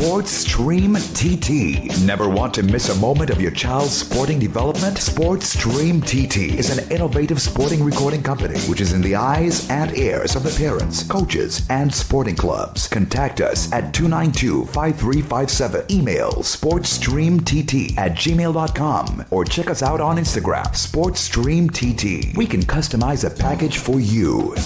Sports Stream TT. Never want to miss a moment of your child's sporting development? Sports Stream TT is an innovative sporting recording company which is in the eyes and ears of the parents, coaches, and sporting clubs. Contact us at 292-5357. Email sportsstreamtt@gmail.com or check us out on Instagram, Sports Stream TT. We can customize a package for you.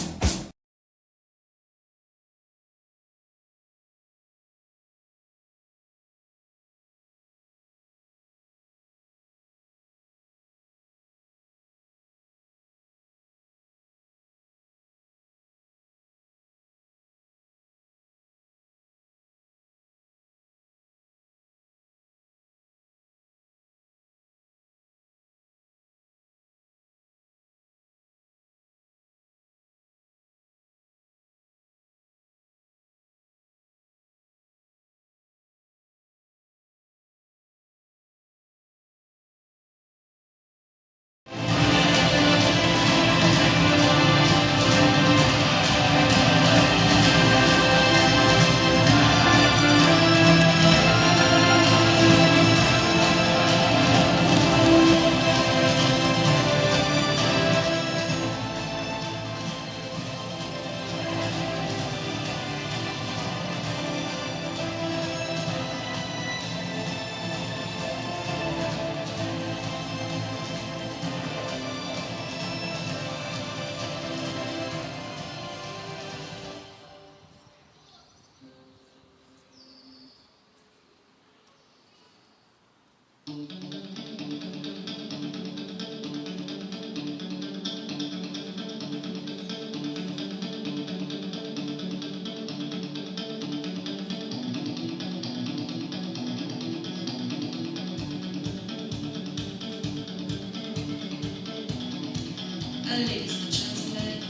Ladies and gentlemen,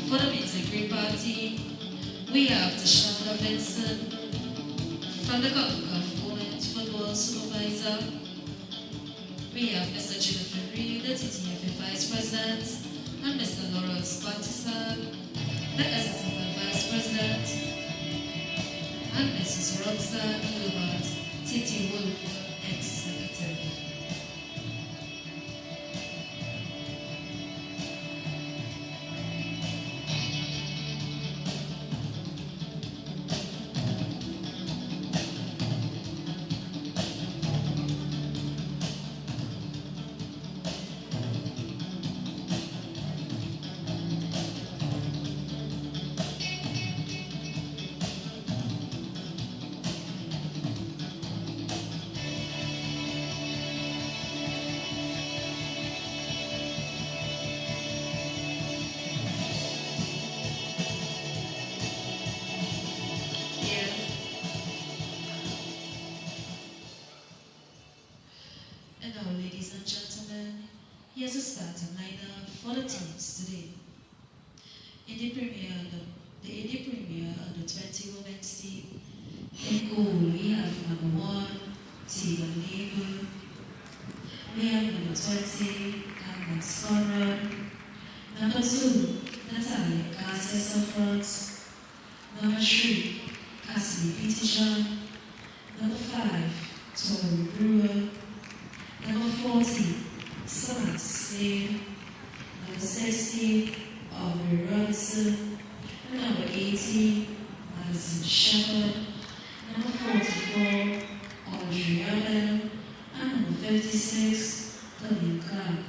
for the Dignitary party, we have the Shanda Vincent from the CONCACAF Women's Football Supervisor. We have Mr. Dignitary, the TTFA Vice President, and Mr. Lawrence Batista, the Assistant Vice President, and Mrs. Roxanne Hubert, TT Wolf, Executive. And now, ladies and gentlemen, here's a starting lineup for the teams today. Indy Premier, the Indy Premier under 20 women's team. In goal, we have number 1, Tina Neighbor. We have number 20, Cameron Conrad. Number 2, Natalia Garcia-Suffront. Number 3, Hasely Crawford. Number 5, Tori Brewer. Number 40, Samantha Slade. Number 60, Aubrey Robinson. And number 80, Madison Shepard. Number 44, Audrey Allen. And number 56, W. Clark.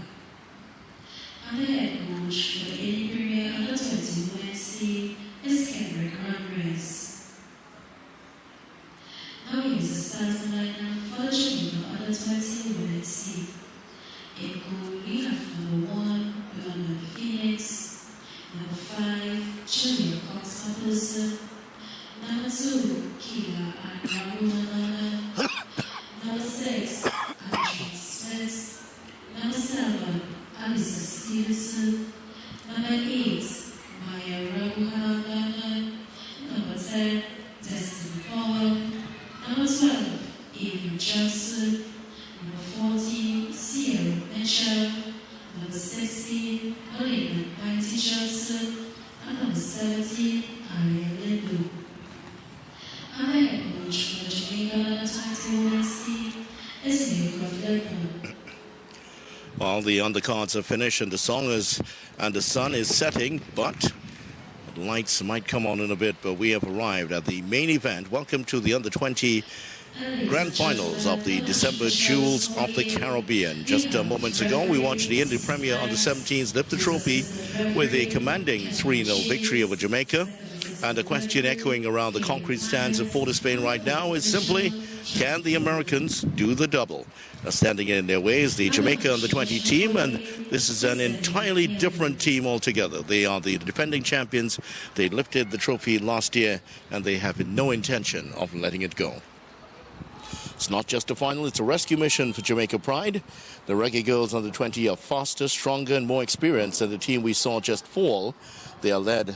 And the head coach for the Indy Premier under 20 women's team is Kendrick Ramirez. Now here's the starting lineup for the Jamaica under 20 women's team. In goal, we have number 1, London Phoenix. Number 5, Julia Cox-Mappelson. Number 2, Keela and Raoul. Number 6, Andrew Smith. Number 7, Alisa Stevenson. Number 8, Maya Raoul. Number 10, Destiny Paul. Number 12, Avery Johnson. Number 14, Sierra Mitchell. Number 16, Olivia Mighty Johnson. And number 17, Ariel Lindu. And the head coach for the Jamaica the undercards are finished and the sun is setting, but lights might come on in a bit, but we have arrived at the main event. Welcome to the Under-20 Grand Finals of the December Jewels of the Caribbean. Just moments ago, we watched the Indy Premier Under-17s lift the trophy with a commanding 3-0 victory over Jamaica. And the question echoing around the concrete stands of Port of Spain right now is simply, can the Americans do the double? Standing in their way is the Jamaica Under-20 team, and this is an entirely different team altogether. They are the defending champions. They lifted the trophy last year, and they have no intention of letting it go. It's not just a final, it's a rescue mission for Jamaica Pride. The Reggae Girls Under-20 are faster, stronger, and more experienced than the team we saw just fall. They are led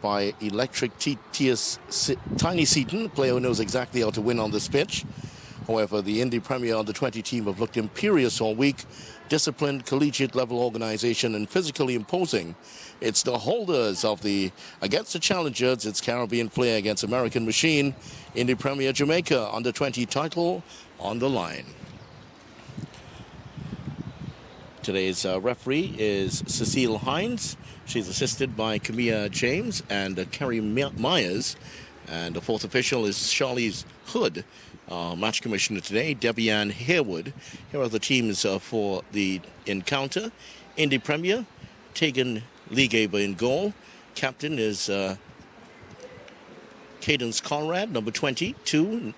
by electric Tiny Seaton, a player who knows exactly how to win on this pitch. However, the Indy Premier Under-20 team have looked imperious all week. Disciplined, collegiate-level organization and physically imposing. It's the holders of against the challengers. It's Caribbean flair against American machine. Indy Premier Jamaica Under-20 title on the line. Today's referee is Cecile Hines. She's assisted by Camilla James and Kerry Myers. And the fourth official is Charlize Hood. Match commissioner today, Debbie-Ann Harewood. Here are the teams for the encounter. Indy Premier, Tegan Legaber in goal. Captain is Cadence Conrad, number 20. 2,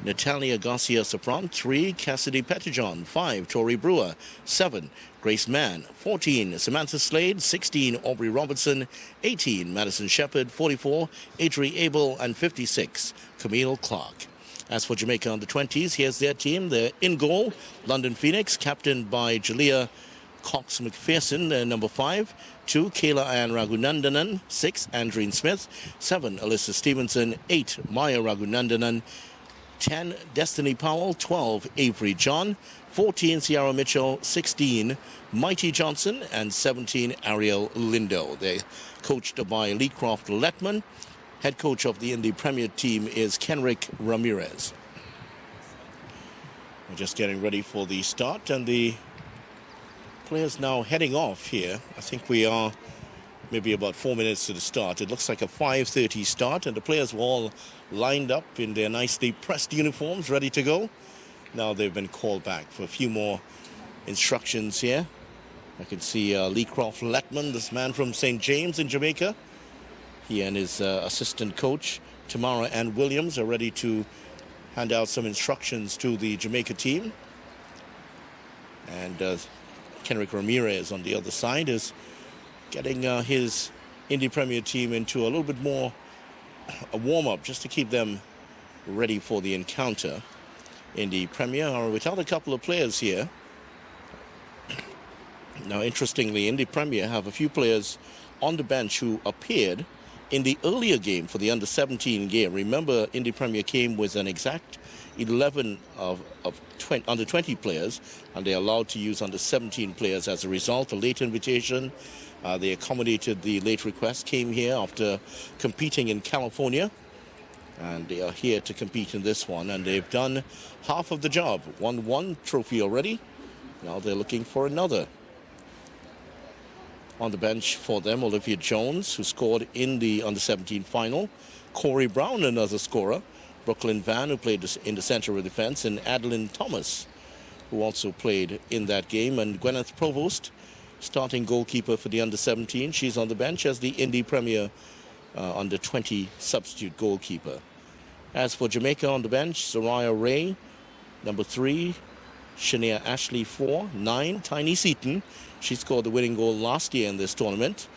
Natalia Garcia Sopran. 3, Cassidy Pettijohn. 5, Tori Brewer. 7, Grace Mann. 14, Samantha Slade. 16, Aubrey Robertson. 18, Madison Shepard. 44, Adri Abel. And 56, Camille Clark. As for Jamaica Under-20s, here's their team. They're in goal, London Phoenix, captained by Jalea Cox McPherson, number 5. 2, Kayla Ann Raghunandanan. 6, Andreen Smith. 7, Alyssa Stevenson. 8, Maya Raghunandanan. 10, Destiny Powell. 12, Avery John. 14, Ciara Mitchell. 16, Mighty Johnson. And 17, Ariel Lindo. They're coached by Lee Croft Letman. Head coach of the Indy Premier team is Kenrick Ramirez. We're just getting ready for the start, and the players now heading off here. I think we are maybe about 4 minutes to the start. It looks like a 5:30 start, and the players were all lined up in their nicely pressed uniforms, ready to go. Now they've been called back for a few more instructions here. I can see Lee Croft Letman, this man from St. James in Jamaica. He and his assistant coach, Tamara Ann Williams, are ready to hand out some instructions to the Jamaica team. And Kenrick Ramirez on the other side is getting his Indy Premier team into a little bit more a warm-up just to keep them ready for the encounter. Indy Premier are without a couple of players here. Now, interestingly, Indy Premier have a few players on the bench who appeared in the earlier game for the Under-17 game. Remember, Indy Premier came with an exact 11 of Under-20 players, and they're allowed to use Under-17 players as a result. A late invitation, they accommodated the late request, came here after competing in California, and they are here to compete in this one, and they've done half of the job. Won one trophy already, now they're looking for another. On the bench for them, Olivia Jones, who scored in the Under-17 final. Corey Brown, another scorer. Brooklyn Van, who played in the center of defense. And Adeline Thomas, who also played in that game. And Gwyneth Provost, starting goalkeeper for the Under-17. She's on the bench as the Indy Premier Under-20 substitute goalkeeper. As for Jamaica on the bench, Zariah Ray, number 3. Shania Ashley, 4. 9, Tiny Seaton. She scored the winning goal last year in this tournament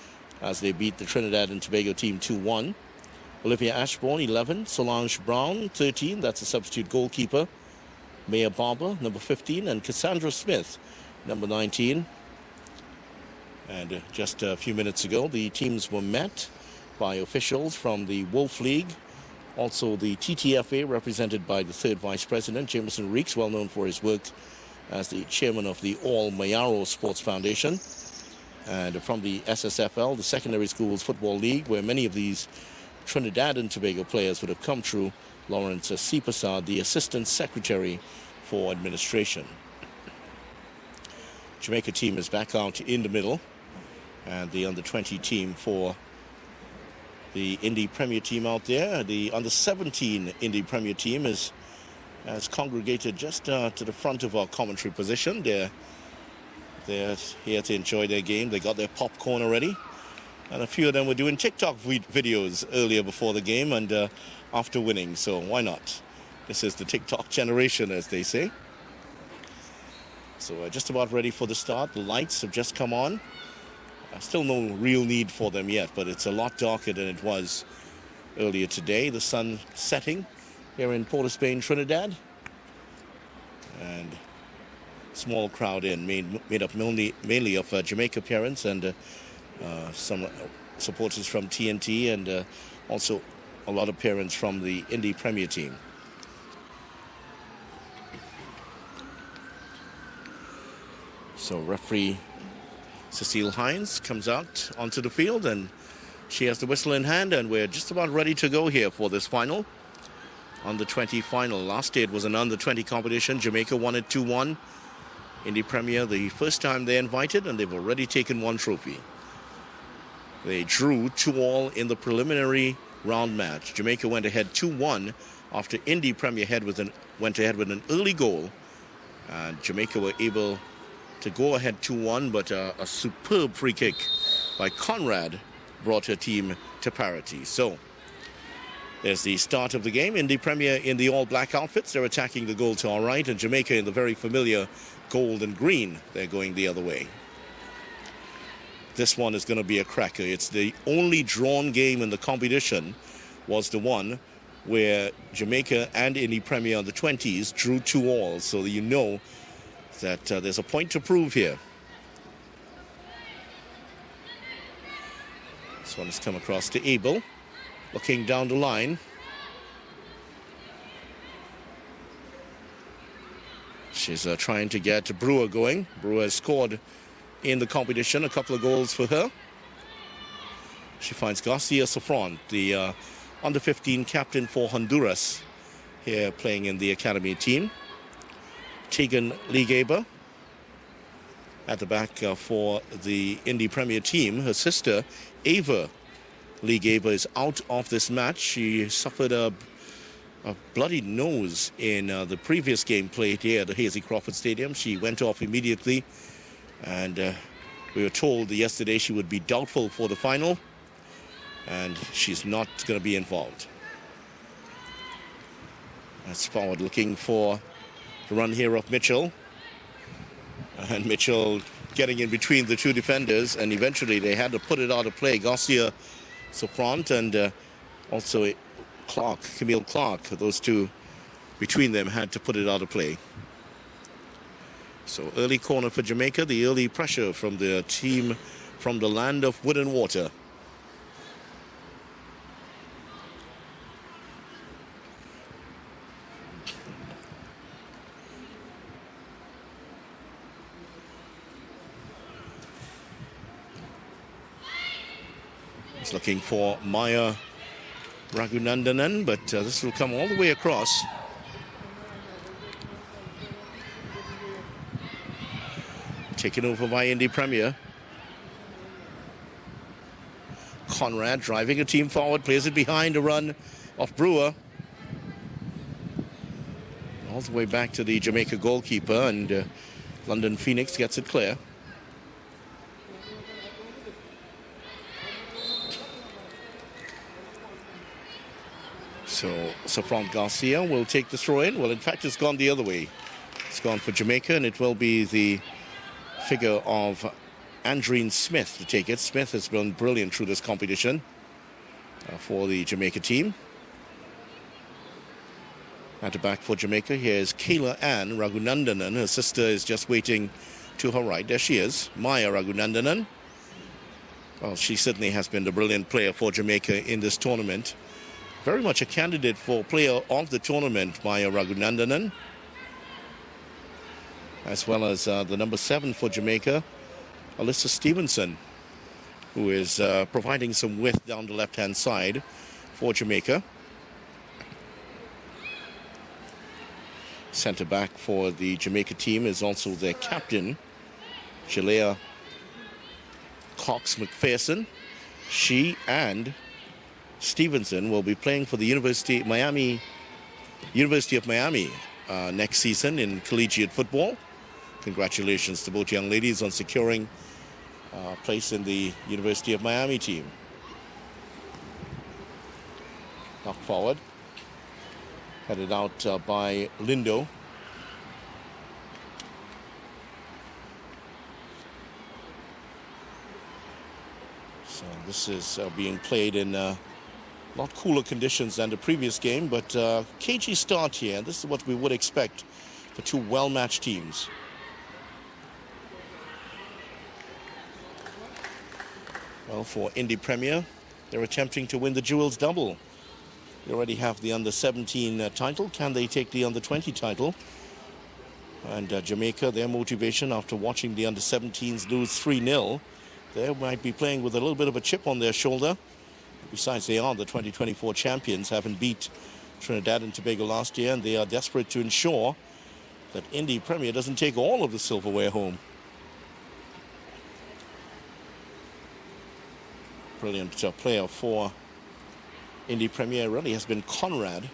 as they beat the Trinidad and Tobago team 2-1. Olivia Ashbourne, 11. Solange Brown, 13. That's a substitute goalkeeper. Maya Barber, number 15. And Cassandra Smith, number 19. And just a few minutes ago, the teams were met by officials from the Wolf League. Also, the TTFA, represented by the third vice president, Jameson Reeks, well known for his work as the chairman of the All Mayaro Sports Foundation. And from the SSFL, the Secondary Schools Football League, where many of these Trinidad and Tobago players would have come through, Lawrence Sipasad, the assistant secretary for administration. Jamaica team is back out in the middle, and the under-20 team for the Indy Premier team out there. The under-17 Indy Premier team has congregated just to the front of our commentary position. They're here to enjoy their game. They got their popcorn already, and a few of them were doing TikTok videos earlier before the game and after winning, so why not? This is the TikTok generation, as they say. So just about ready for the start. The lights have just come on. Still no real need for them yet, but it's a lot darker than it was earlier today. The sun setting here in Port of Spain, Trinidad. And small crowd in, made up mainly of Jamaica parents and some supporters from TNT, and also a lot of parents from the Indy Premier team. So referee Cecile Hines comes out onto the field, and she has the whistle in hand, and we're just about ready to go here for this final. Under-20 final. Last year it was an under-20 competition. Jamaica won it 2-1. Indy Premier, the first time they invited, and they've already taken one trophy. They drew 2-2 in the preliminary round match. Jamaica went ahead 2-1 after Indy Premier went ahead with an early goal, and Jamaica were able to go ahead 2-1, but a superb free kick by Conrad brought her team to parity. So there's the start of the game. Indy Premier in the all-black outfits. They're attacking the goal to our right, and Jamaica in the very familiar gold and green. They're going the other way. This one is going to be a cracker. It's the only drawn game in the competition, was the one where Jamaica and Indy Premier on the 20s drew 2-2, so that you know that there's a point to prove here. This one has come across to Abel, looking down the line. She's trying to get Brewer going. Brewer has scored in the competition, a couple of goals for her. She finds Garcia Safran, the under-15 captain for Honduras, here playing in the academy team. Tegan Legaber at the back for the Indy Premier team. Her sister, Ava Legaber, is out of this match. She suffered a bloody nose in the previous game played here at the Hasely Crawford Stadium. She went off immediately, and we were told yesterday she would be doubtful for the final, and she's not going to be involved. That's forward looking for the run here of Mitchell, and Mitchell getting in between the two defenders, and eventually they had to put it out of play. Garcia Safran and also Camille Clark, those two between them had to put it out of play. So early corner for Jamaica, the early pressure from the team from the land of wood and water. He's looking for Maya Raghunandanan, but this will come all the way across. Taken over by Indy Premier. Conrad driving a team forward, plays it behind a run of Brewer. All the way back to the Jamaica goalkeeper, and London Phoenix gets it clear. So Safran Garcia will take the throw in. Well, in fact, it's gone the other way. It's gone for Jamaica, and it will be the figure of Andreen Smith to take it. Smith has been brilliant through this competition for the Jamaica team. At the back for Jamaica, here's Kayla Ann Raghunandanan. Her sister is just waiting to her right. There she is, Maya Raghunandanan. Well, she certainly has been the brilliant player for Jamaica in this tournament. Very much a candidate for player of the tournament, Maya Raghunandanan. As well as the number 7 for Jamaica, Alyssa Stevenson, who is providing some width down the left-hand side for Jamaica. Centre back for the Jamaica team is also their captain, Jalea Cox McPherson. She and Stevenson will be playing for the University of Miami next season in collegiate football. Congratulations to both young ladies on securing a place in the University of Miami team. Knocked forward, headed out by Lindo. So this is being played in a lot cooler conditions than the previous game, but cagey start here. This is what we would expect for two well-matched teams. Well, for Indy Premier, they're attempting to win the Jewels double. They already have the under-17 title. Can they take the under-20 title? And Jamaica, their motivation after watching the under-17s lose 3-0, they might be playing with a little bit of a chip on their shoulder. Besides, they are the 2024 champions, having beat Trinidad and Tobago last year, and they are desperate to ensure that Indy Premier doesn't take all of the silverware home. Brilliant player for Indy Premier really has been Conrad,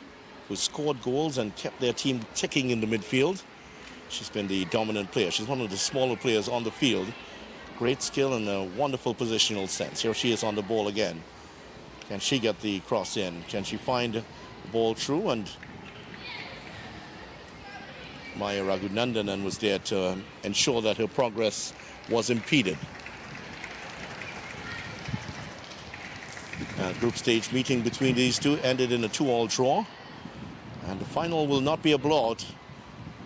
who scored goals and kept their team ticking in the midfield. She's been the dominant player. She's one of the smaller players on the field. Great skill and a wonderful positional sense. Here she is on the ball again. Can she get the cross in? Can she find the ball through? And Maya Raghunandanan was there to ensure that her progress was impeded. Group stage meeting between these two ended in a 2-all draw. And the final will not be a blowout.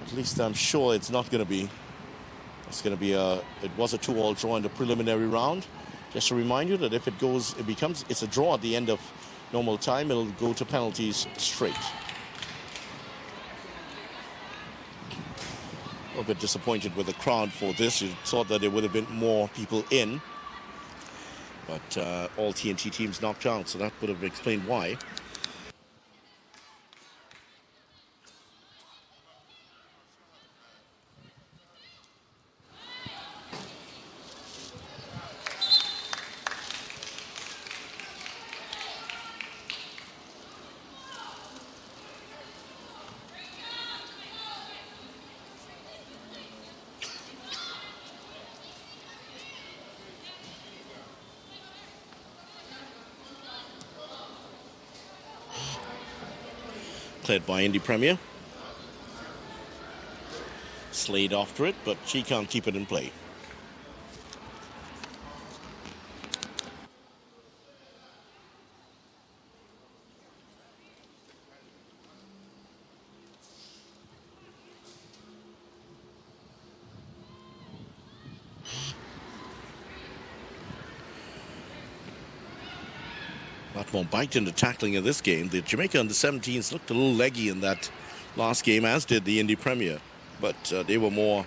At least I'm sure it's not going to be. It's going to be it was a 2-all draw in the preliminary round. Just to remind you that if it's a draw at the end of normal time, it'll go to penalties straight. A little bit disappointed with the crowd for this. You thought that there would have been more people in. But all TNT teams knocked out, so that would have explained why. Cleared by Indy Premier. Slade after it, but she can't keep it in play. lot more bite in the tackling of this game. The Jamaica under-17s looked a little leggy in that last game, as did the Indy Premier. But they were more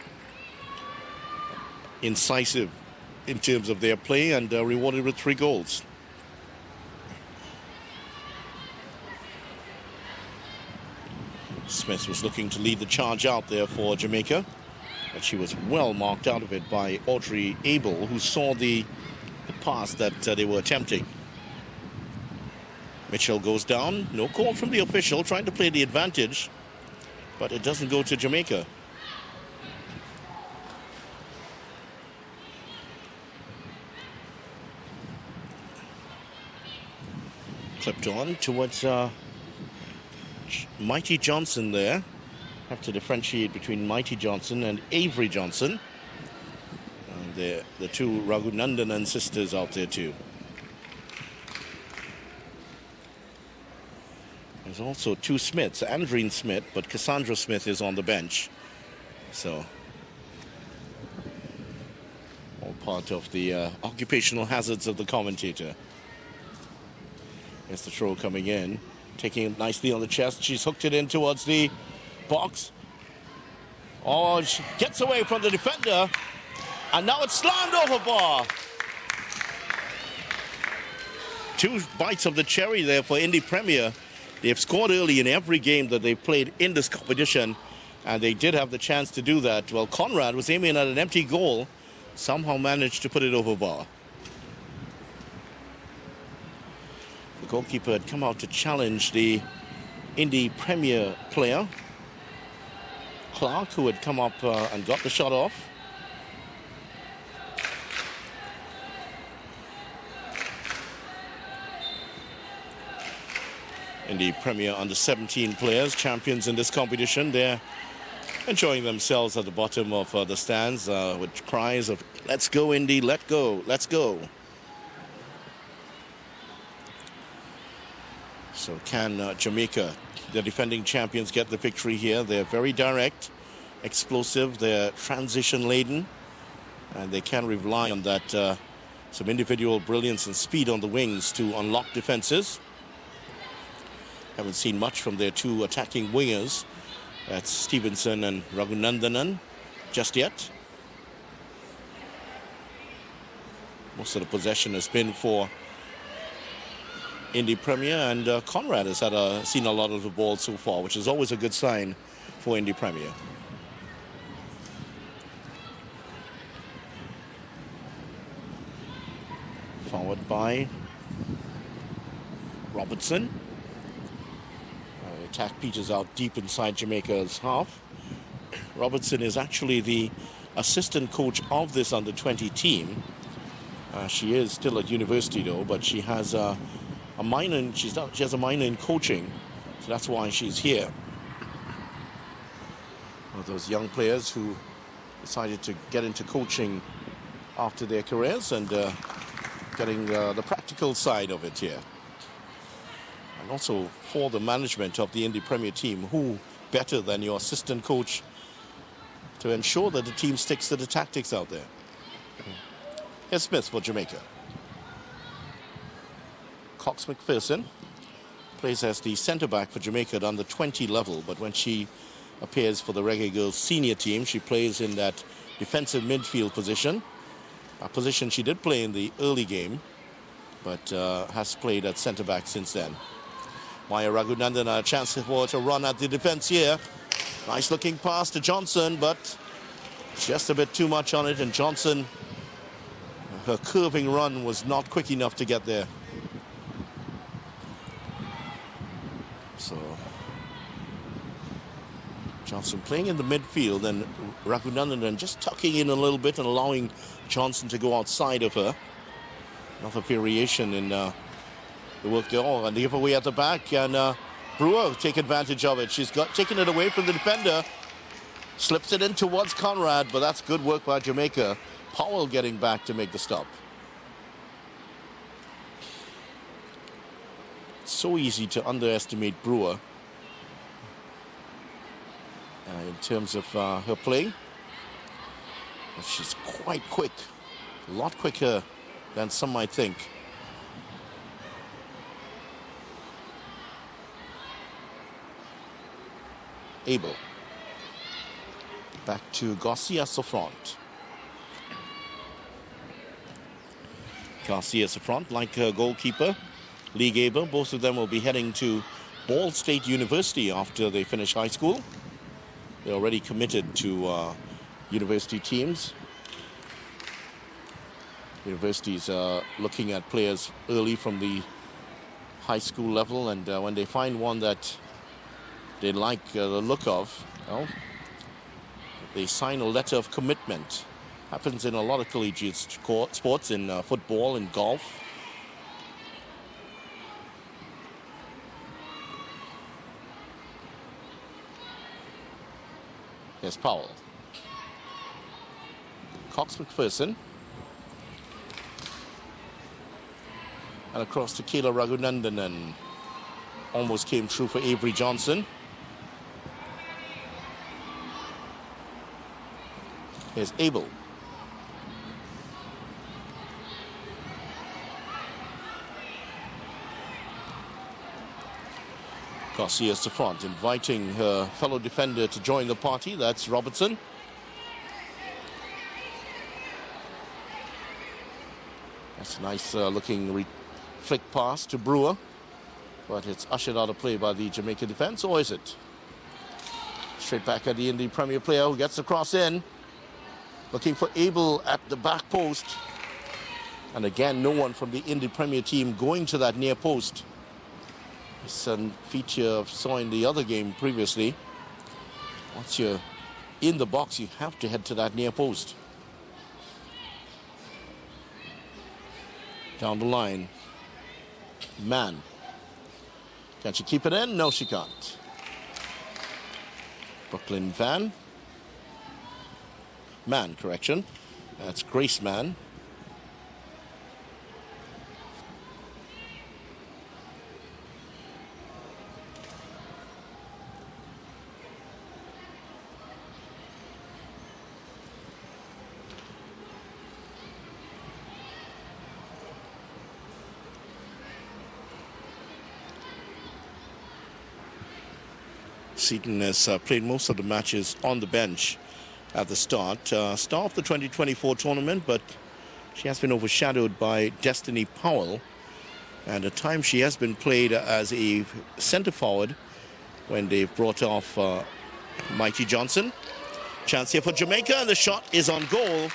incisive in terms of their play and rewarded with 3 goals. Smith was looking to lead the charge out there for Jamaica, but she was well marked out of it by Audrey Abel, who saw the pass that they were attempting. Mitchell goes down. No call from the official, trying to play the advantage, but it doesn't go to Jamaica. Clipped on towards Mighty Johnson there. Have to differentiate between Mighty Johnson and Avery Johnson. And the 2 Raghunandanan sisters out there too. There's also 2 Smiths, Andreen Smith, but Cassandra Smith is on the bench. So, all part of the occupational hazards of the commentator. Here's the throw coming in. Taking it nicely on the chest. She's hooked it in towards the box. Oh, she gets away from the defender. And now it's slammed over bar. 2 bites of the cherry there for Indy Premier. They've scored early in every game that they've played in this competition, and they did have the chance to do that. Well, Conrad was aiming at an empty goal, somehow managed to put it over bar. The goalkeeper had come out to challenge the Indy Premier player, Clark, who had come up and got the shot off. Indy Premier under 17 players, champions in this competition. They're enjoying themselves at the bottom of the stands with cries of, "Let's go, Indy, let go, let's go." So can Jamaica, the defending champions, get the victory here? They're very direct, explosive, they're transition-laden, and they can rely on that some individual brilliance and speed on the wings to unlock defenses. Haven't seen much from their two attacking wingers, that's Stevenson and Raghunandanan, just yet. Most of the possession has been for Indy Premier, and Conrad has seen a lot of the ball so far, which is always a good sign for Indy Premier. Forward by Robertson. Attack peters out deep inside Jamaica's half. Robertson is actually the assistant coach of this under-20 team. She is still at university though, but she has a minor. She has a minor in coaching, so that's why she's here. One of those young players who decided to get into coaching after their careers and getting the practical side of it here. And also for the management of the Indy Premier team, who better than your assistant coach to ensure that the team sticks to the tactics out there. Here's Smith for Jamaica. Cox McPherson plays as the centre-back for Jamaica at under 20 level, but when she appears for the Reggae Girls senior team, she plays in that defensive midfield position, a position she did play in the early game, but has played at centre-back since then. Maya Raghunandan, a chance for her to run at the defense here. Nice looking pass to Johnson, but just a bit too much on it, and Johnson, her curving run was not quick enough to get there. So Johnson playing in the midfield, and Raghunandan just tucking in a little bit and allowing Johnson to go outside of her. Another variation in the work there. And the giveaway at the back, and Brewer take advantage of it. She's taken it away from the defender, slips it in towards Conrad, but that's good work by Jamaica. Powell getting back to make the stop. It's so easy to underestimate Brewer in terms of her play. But she's quite quick, a lot quicker than some might think. Abel. Back to Garcia front. Garcia front, like her goalkeeper, Lee Gaber. Both of them will be heading to Ball State University after they finish high school. They're already committed to university teams. Universities are looking at players early from the high school level, and when they find one that they like the look of, well, they sign a letter of commitment. Happens in a lot of collegiate sports, in football and golf. Here's Powell. Cox McPherson. And across to Kayla Raghunandan, and almost came through for Avery Johnson. Here's Abel. Garcia's to front, inviting her fellow defender to join the party. That's Robertson. That's a nice looking flick pass to Brewer, but it's ushered out of play by the Jamaica defense, or is it? Straight back at the Indy Premier player who gets the cross in. Looking for Abel at the back post. And again, no one from the Indy Premier team going to that near post. It's a feature I saw in the other game previously. Once you're in the box, you have to head to that near post. Down the line. Mann. Can she keep it in? No, she can't. Brooklyn Van. Mann, correction. That's Grace Mann. Seaton has played most of the matches on the bench at the start. Star of the 2024 tournament, but she has been overshadowed by Destiny Powell. And at times she has been played as a center forward when they've brought off Mighty Johnson. Chance here for Jamaica, and the shot is on goal,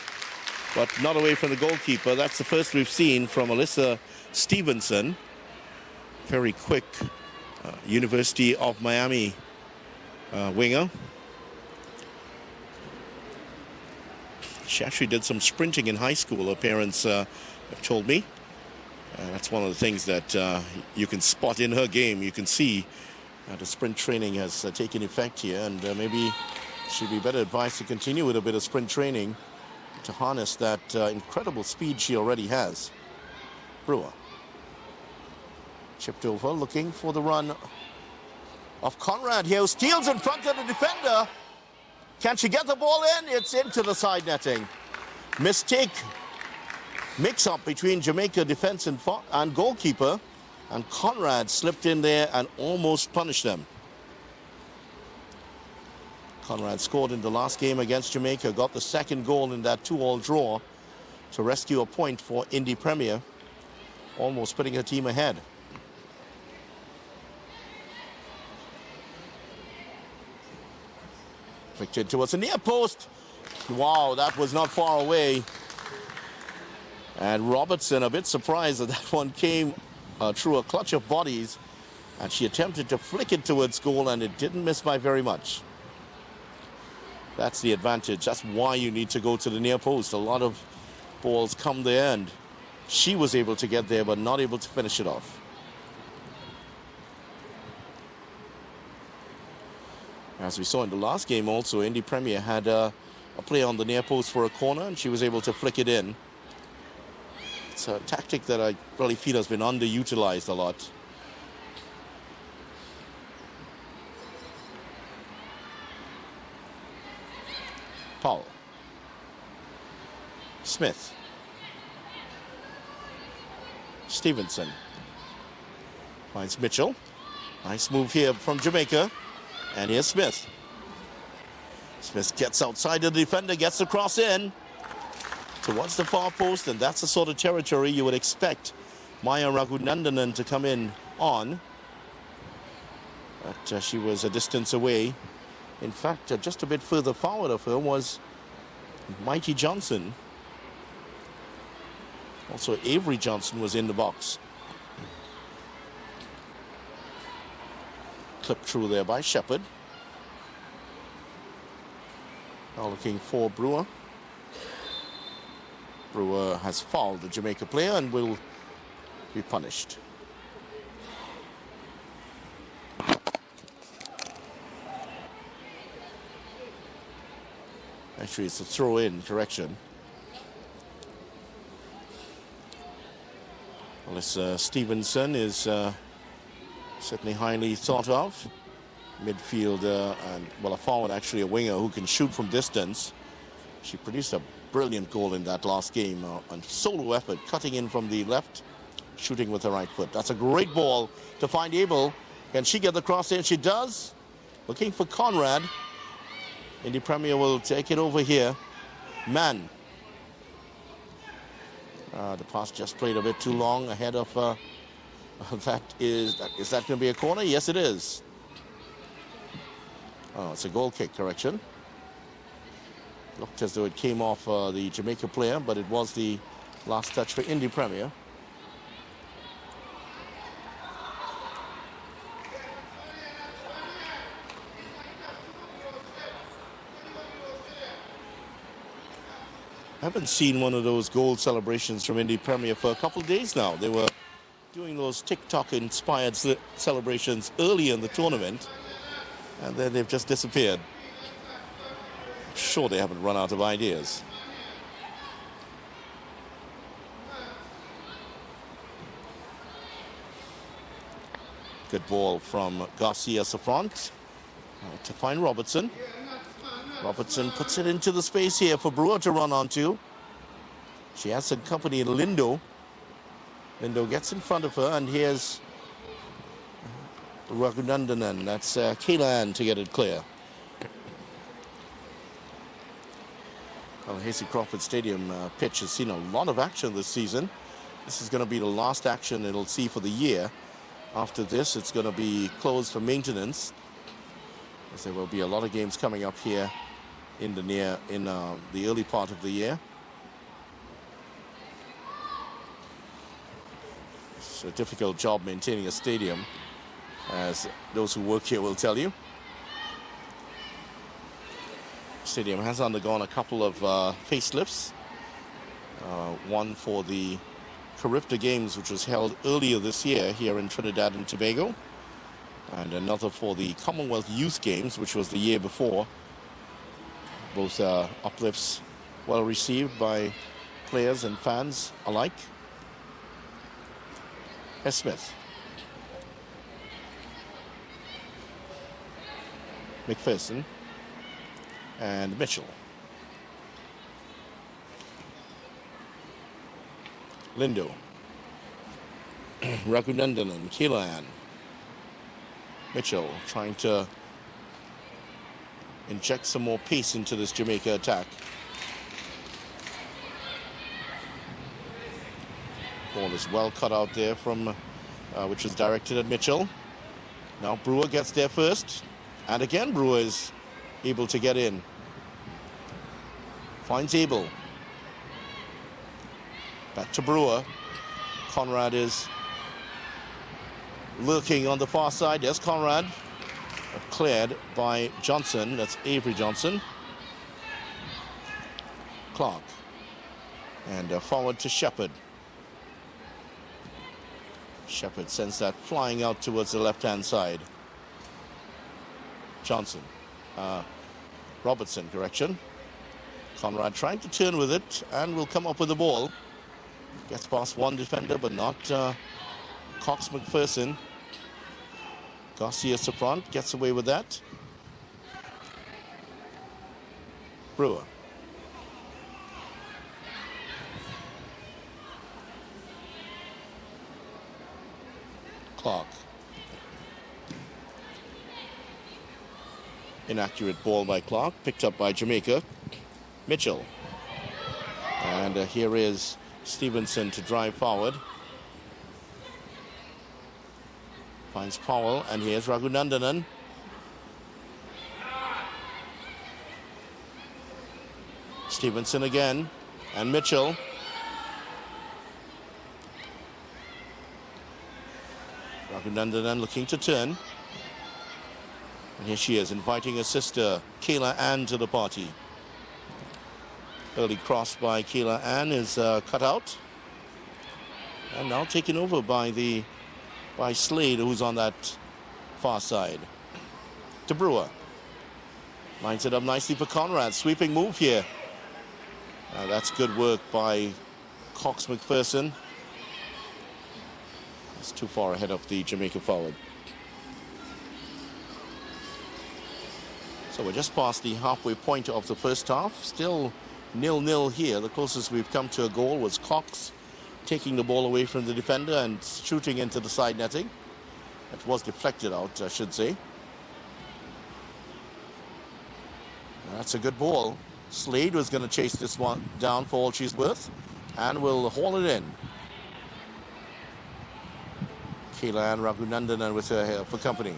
but not away from the goalkeeper. That's the first we've seen from Alyssa Stevenson. Very quick University of Miami winger. She actually did some sprinting in high school, her parents have told me. That's one of the things that you can spot in her game. You can see the sprint training has taken effect here, and maybe she'd be better advised to continue with a bit of sprint training to harness that incredible speed she already has. Brewer. Chipped over, looking for the run of Conrad here, who steals in front of the defender. Can she get the ball in? It's into the side netting. Mistake. Mix-up between Jamaica defense and goalkeeper. And Conrad slipped in there and almost punished them. Conrad scored in the last game against Jamaica. Got the second goal in that 2-2 draw to rescue a point for Indy Premier. Almost putting her team ahead. Flicked towards the near post. Wow, that was not far away. And Robertson a bit surprised that that one came through a clutch of bodies. And she attempted to flick it towards goal, and it didn't miss by very much. That's the advantage. That's why you need to go to the near post. A lot of balls come there, and she was able to get there, but not able to finish it off. As we saw in the last game also, Indy Premier had a play on the near post for a corner, and she was able to flick it in. It's a tactic that I really feel has been underutilized a lot. Powell. Smith. Stevenson. Finds Mitchell. Nice move here from Jamaica. And here's Smith. Smith gets outside the defender, gets the cross in towards the far post, and that's the sort of territory you would expect Maya Raghunandanan to come in on. But she was a distance away. In fact, just a bit further forward of her was Mighty Johnson. Also, Avery Johnson was in the box. Clipped through there by Shepherd. Now looking for Brewer. Brewer has fouled the Jamaica player and will be punished. Actually, it's a throw-in, correction. Alyssa Stevenson is certainly highly thought of. Midfielder and, well, a forward, actually a winger who can shoot from distance. She produced a brilliant goal in that last game. A solo effort, cutting in from the left, shooting with her right foot. That's a great ball to find Abel. Can she get the cross in? She does. Looking for Conrad. Indy Premier will take it over here. Mann. The pass just played a bit too long ahead of is that going to be a corner? Yes, it is. Oh, it's a goal kick, correction. Looked as though it came off the Jamaica player, but it was the last touch for Indy Premier. I haven't seen one of those goal celebrations from Indy Premier for a couple of days now. They were doing those TikTok-inspired celebrations early in the tournament, and then they've just disappeared. I'm sure they haven't run out of ideas. Good ball from Garcia Safront to find Robertson. Robertson puts it into the space here for Brewer to run onto. She has some company in Lindo. Lindo gets in front of her, and here's Raghunandanan. That's Kayla to get it clear. Well, Hasely Crawford Stadium pitch has seen a lot of action this season. This is going to be the last action it'll see for the year. After this, it's going to be closed for maintenance, as there will be a lot of games coming up here in the early part of the year. It's a difficult job maintaining a stadium, as those who work here will tell you. The stadium has undergone a couple of facelifts. One for the Carifta Games, which was held earlier this year here in Trinidad and Tobago, and another for the Commonwealth Youth Games, which was the year before. Both uplifts well received by players and fans alike. S. Smith. McPherson and Mitchell. Lindo. Raghunandanan, Keelan. Mitchell trying to inject some more pace into this Jamaica attack. Ball is well cut out there from, which is directed at Mitchell. Now Brewer gets there first, and again Brewer is able to get in. Finds Abel. Back to Brewer. Conrad is lurking on the far side. Yes, Conrad. Cleared by Johnson. That's Avery Johnson. Clark. And forward to Shepherd. Shepherd sends that flying out towards the left-hand side. Johnson. Robertson, correction. Conrad trying to turn with it and will come up with the ball. Gets past one defender, but not Cox McPherson. Garcia Safront gets away with that. Brewer. Clark. Inaccurate ball by Clark, picked up by Jamaica. Mitchell. And here is Stevenson to drive forward. Finds Powell, and here's Raghunandanan. Stevenson again, and Mitchell. Raghunandanan looking to turn. And here she is, inviting her sister, Kayla Ann, to the party. Early cross by Kayla Ann is cut out. And now taken over by Slade, who's on that far side. To Brewer. Lines it up nicely for Conrad. Sweeping move here. That's good work by Cox McPherson. It's too far ahead of the Jamaica forward. So we're just past the halfway point of the first half. Still 0-0 here. The closest we've come to a goal was Cox taking the ball away from the defender and shooting into the side netting. It was deflected out, I should say. That's a good ball. Slade was going to chase this one down for all she's worth and will haul it in. Kayla and Raghunandanan with her here for company.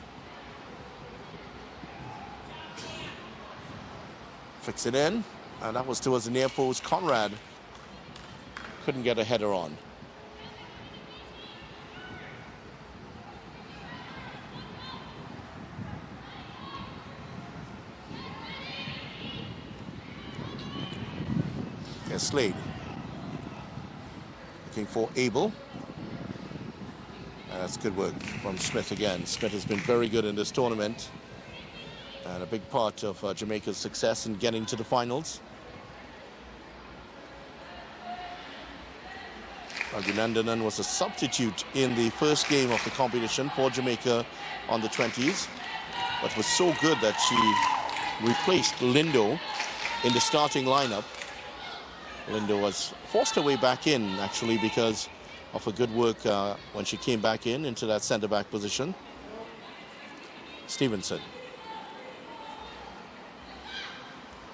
Flicks it in, And that was towards the near post. Conrad couldn't get a header on. There's Slade. Looking for Abel. That's good work from Smith again. Smith has been very good in this tournament and a big part of Jamaica's success in getting to the finals. Raghunandanan was a substitute in the first game of the competition for Jamaica on the 20s, but was so good that she replaced Lindo in the starting lineup. Lindo was forced her way back in, actually, because of her good work when she came back into that centre-back position. Stevenson.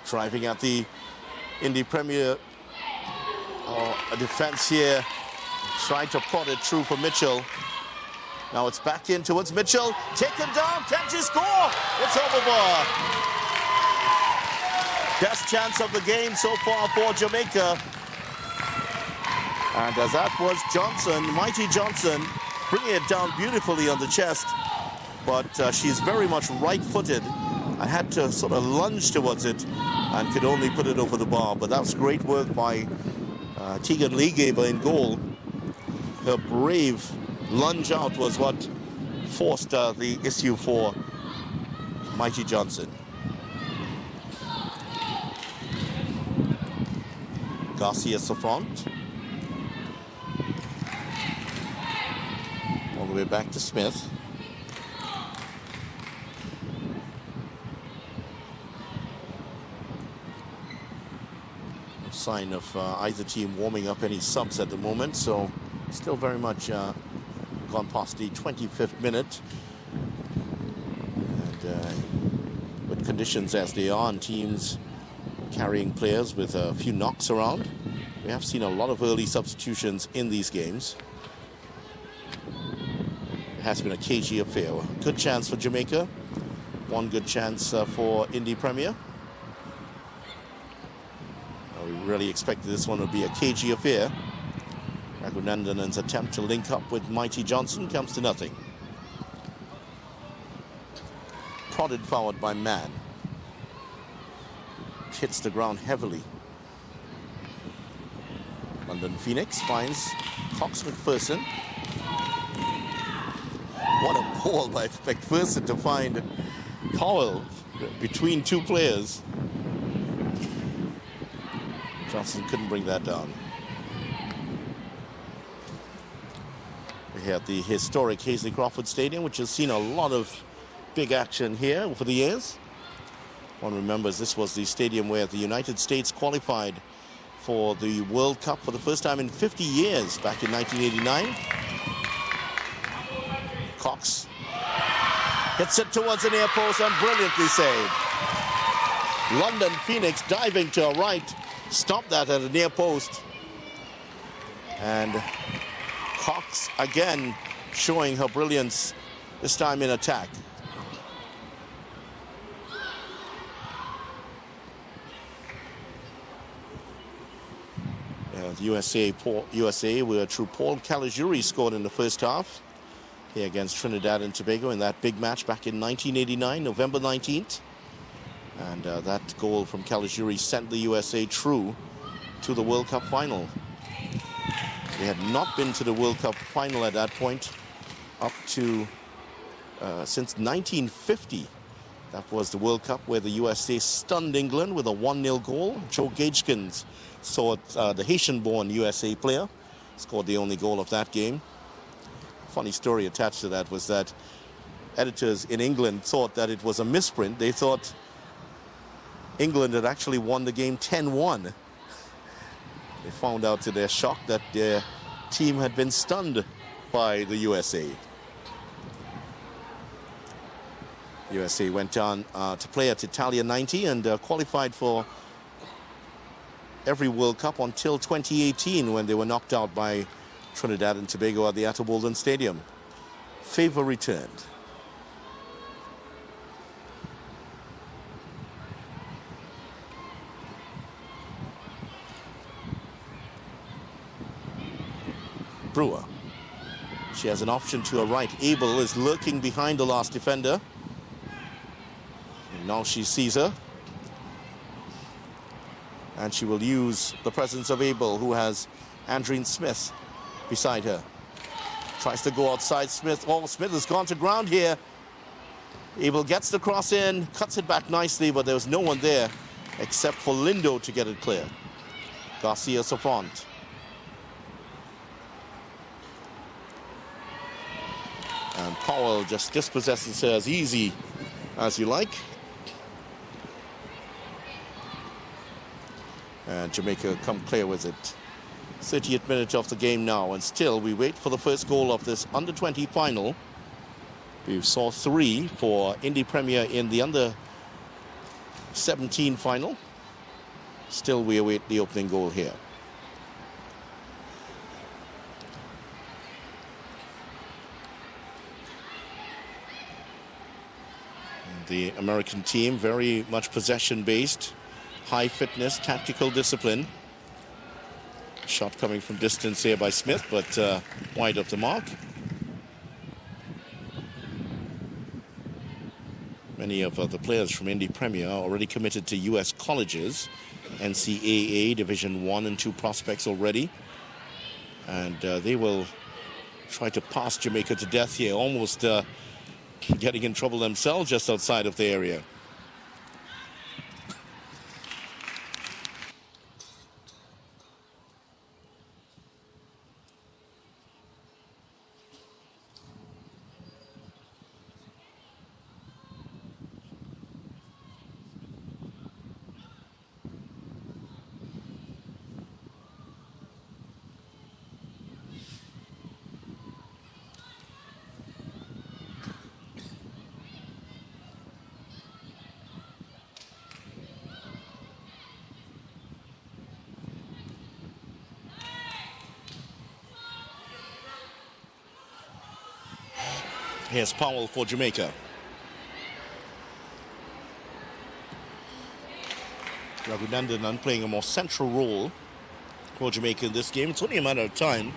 Driving at the Indy Premier. A defence here. Trying to pot it through for Mitchell. Now it's back in towards Mitchell. Taken down. Can she score? It's overboard. Best chance of the game so far for Jamaica. And as that was Johnson, Mighty Johnson, bringing it down beautifully on the chest. But she's very much right-footed. I had to sort of lunge towards it and could only put it over the bar. But that was great work by Tegan Leegaber in goal. Her brave lunge out was what forced the issue for Mighty Johnson. Garcia Safront. All the way back to Smith. No sign of either team warming up any subs at the moment, so still very much gone past the 25th minute. And with conditions as they are and teams carrying players with a few knocks around, we have seen a lot of early substitutions in these games. It has been a cagey affair. Good chance for Jamaica. One good chance for Indy Premier. We really expected this one would be a cagey affair. Raghunandanan's attempt to link up with Mighty Johnson comes to nothing. Prodded forward by Mann. Hits the ground heavily. London Phoenix finds Cox McPherson. What a ball by McPherson to find Cowell between two players. Johnson couldn't bring that down. We have the historic Hasely Crawford Stadium, which has seen a lot of big action here over the years. One remembers this was the stadium where the United States qualified for the World Cup for the first time in 50 years back in 1989. Cox hits it towards the near post and brilliantly saved. London Phoenix diving to her right, stopped that at the near post. And Cox again showing her brilliance, this time in attack. The USA were through Paul Caligiuri scored in the first half here against Trinidad and Tobago in that big match back in 1989, November 19th. And that goal from Caligiuri sent the USA through to the World Cup final. They had not been to the World Cup final at that point up to since 1950. That was the World Cup where the USA stunned England with a 1-0 goal. Joe Gagekins saw the Haitian-born USA player scored the only goal of that game. Funny story attached to that was that editors in England thought that it was a misprint. They thought England had actually won the game 10-1. They found out to their shock that their team had been stunned by the USA. USA went on to play at Italia 90 and qualified for every World Cup until 2018 when they were knocked out by Trinidad and Tobago at the Atterbolden Stadium. Favor returned. Brewer. She has an option to her right. Abel is lurking behind the last defender. And now she sees her. And she will use the presence of Abel, who has Andreen Smith beside her. Tries to go outside Smith. Oh, Smith has gone to ground here. Abel gets the cross in, cuts it back nicely, but there was no one there except for Lindo to get it clear. Garcia Safont. And Powell just dispossesses her as easy as you like. And Jamaica come clear with it. 30th minute of the game now, and still we wait for the first goal of this under-20 final. We saw 3 for Indy Premier in the under-17 final. Still we await the opening goal here. The American team very much possession-based, high fitness, tactical discipline. Shot coming from distance here by Smith, but wide of the mark. Many of the players from Indy Premier are already committed to U.S. colleges, NCAA Division 1 and 2 prospects already. And they will try to pass Jamaica to death here, almost getting in trouble themselves just outside of the area. Here's Powell for Jamaica. Raghunandan playing a more central role for Jamaica in this game. It's only a matter of time.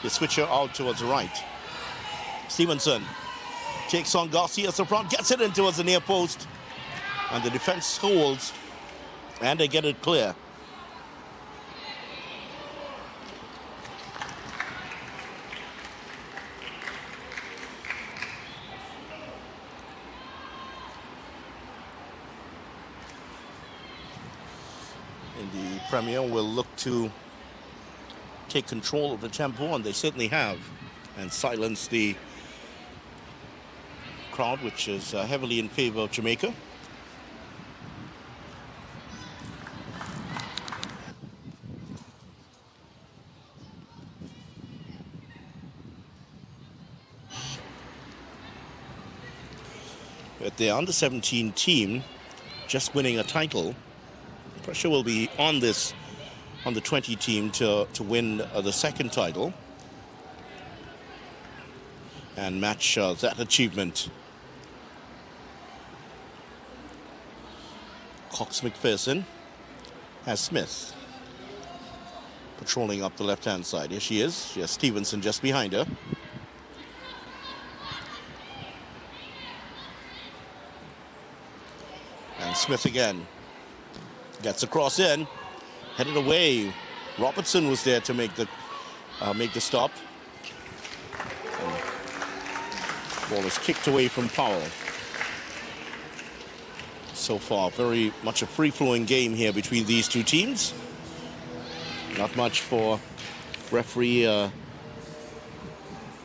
They switch her out towards the right. Stevenson takes on Garcia Safron, gets it in towards the near post. And the defense holds, and they get it clear. The Premier will look to take control of the tempo, and they certainly have, and silence the crowd, which is heavily in favor of Jamaica. But the under-17 team just winning a title. Pressure will be on this under-20 team to win the second title and match that achievement. Cox McPherson has Smith patrolling up the left-hand side. Here she is. She has Stevenson just behind her. And Smith again. Gets a cross in, headed away. Robertson was there to make the stop. And ball is kicked away from Powell. So far, very much a free-flowing game here between these two teams. Not much for referee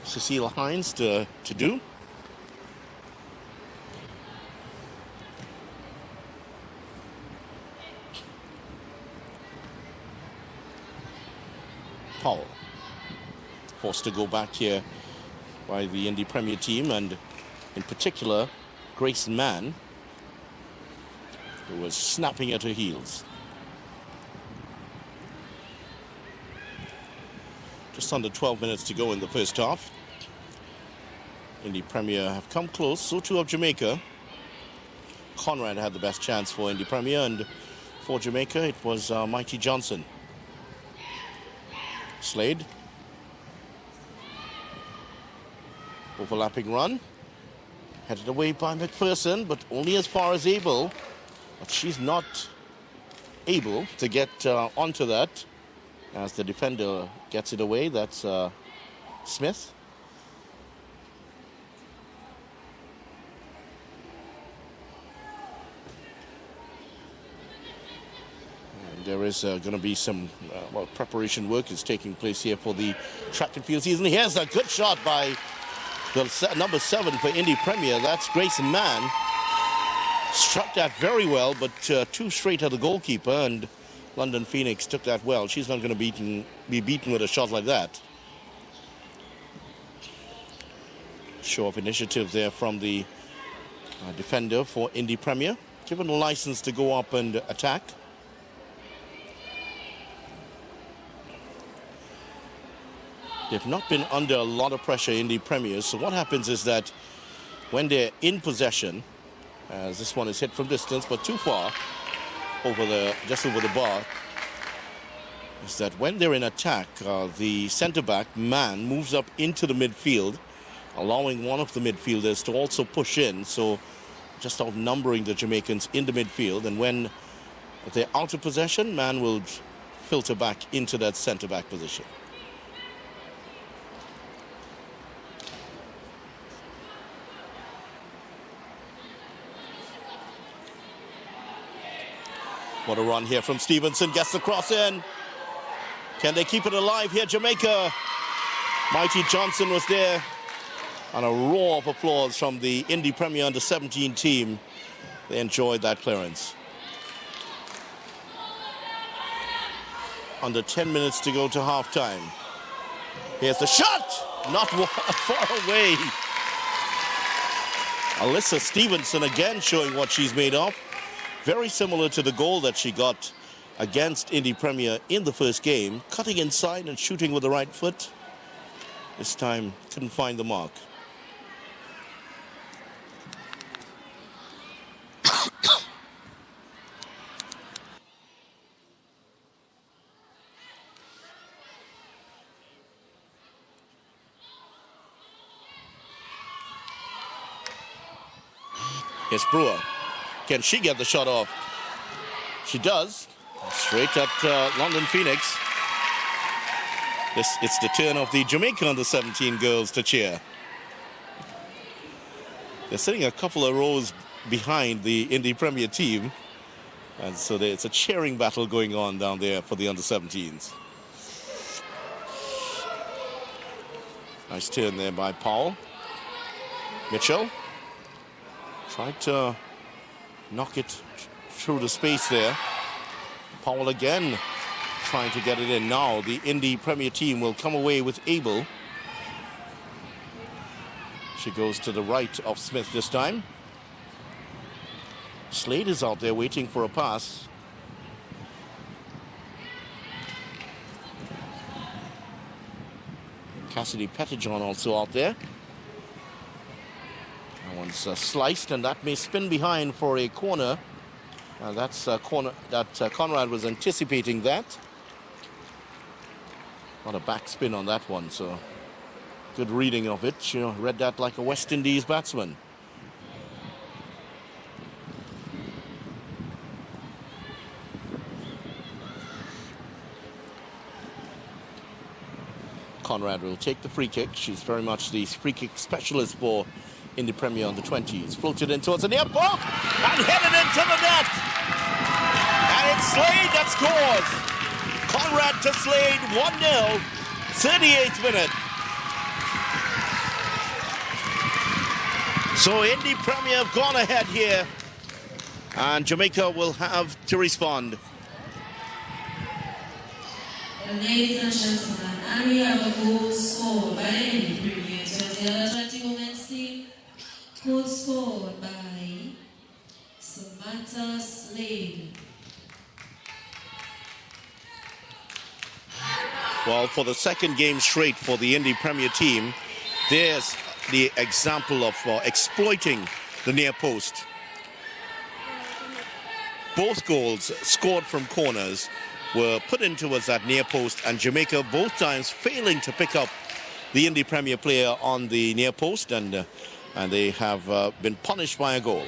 Cecile Hines to do. Powell forced to go back here by the Indy Premier team, and in particular Grace Mann, who was snapping at her heels. Just under 12 minutes to go in the first half. Indy Premier have come close, so too have Jamaica. Conrad had the best chance for Indy Premier, and for Jamaica it was Mighty Johnson. Slade Overlapping run. Headed away by McPherson, but only as far as able. But she's not able to get onto that as the defender gets it away. That's Smith. And there is going to be some preparation work is taking place here for the track and field season. Here's a good shot by the number 7 for Indy Premier. That's Grace Mann. Struck that very well, but too straight at the goalkeeper, and London Phoenix took that well. She's not going to be beaten with a shot like that. Show of initiative there from the defender for Indy Premier. Given a license to go up and attack. They've not been under a lot of pressure, Indy Premiers. So what happens is that when they're in possession, as this one is hit from distance, but too far, just over the bar, is that when they're in attack, the centre-back, Mann, moves up into the midfield, allowing one of the midfielders to also push in, so just outnumbering the Jamaicans in the midfield. And when they're out of possession, Mann will filter back into that centre-back position. What a run here from Stevenson. Gets the cross in. Can they keep it alive here, Jamaica? Mighty Johnson was there. And a roar of applause from the Indy Premier under-17 team. They enjoyed that clearance. Under 10 minutes to go to halftime. Here's the shot. Not far away. Alyssa Stevenson again showing what she's made of. Very similar to the goal that she got against Indy Premier in the first game. Cutting inside and shooting with the right foot. This time, couldn't find the mark. Here's Brewer. Can she get the shot off? She does. Straight at London Phoenix. It's the turn of the Jamaica under-17 girls to cheer. They're sitting a couple of rows behind the Indy Premier team. And so it's a cheering battle going on down there for the under-17s. Nice turn there by Powell. Mitchell tried to knock it through the space there. Powell again trying to get it in. Now the Indy Premier team will come away with Abel. She goes to the right of Smith this time. Slade is out there waiting for a pass. Cassidy Pettijohn also out there. That one's sliced, and that may spin behind for a corner. That's a corner that Conrad was anticipating that. Not a backspin on that one, so good reading of it. She read that like a West Indies batsman. Conrad will take the free kick. She's very much the free kick specialist for Indy Premier on the 20s. Floated in towards the near ball and headed into the net. And it's Slade that scores. Conrad to Slade, 1-0, 38th minute. So Indy Premier have gone ahead here, and Jamaica will have to respond. Ladies and gentlemen, and we have a goal scored by Indy Premier to the under-20 women's team. Goal scored by Samantha Slade. Well, for the second game straight for the Indy Premier team, there's the example of exploiting the near post. Both goals scored from corners were put in towards that near post, and Jamaica both times failing to pick up the Indy Premier player on the near post, and they have been punished by a goal.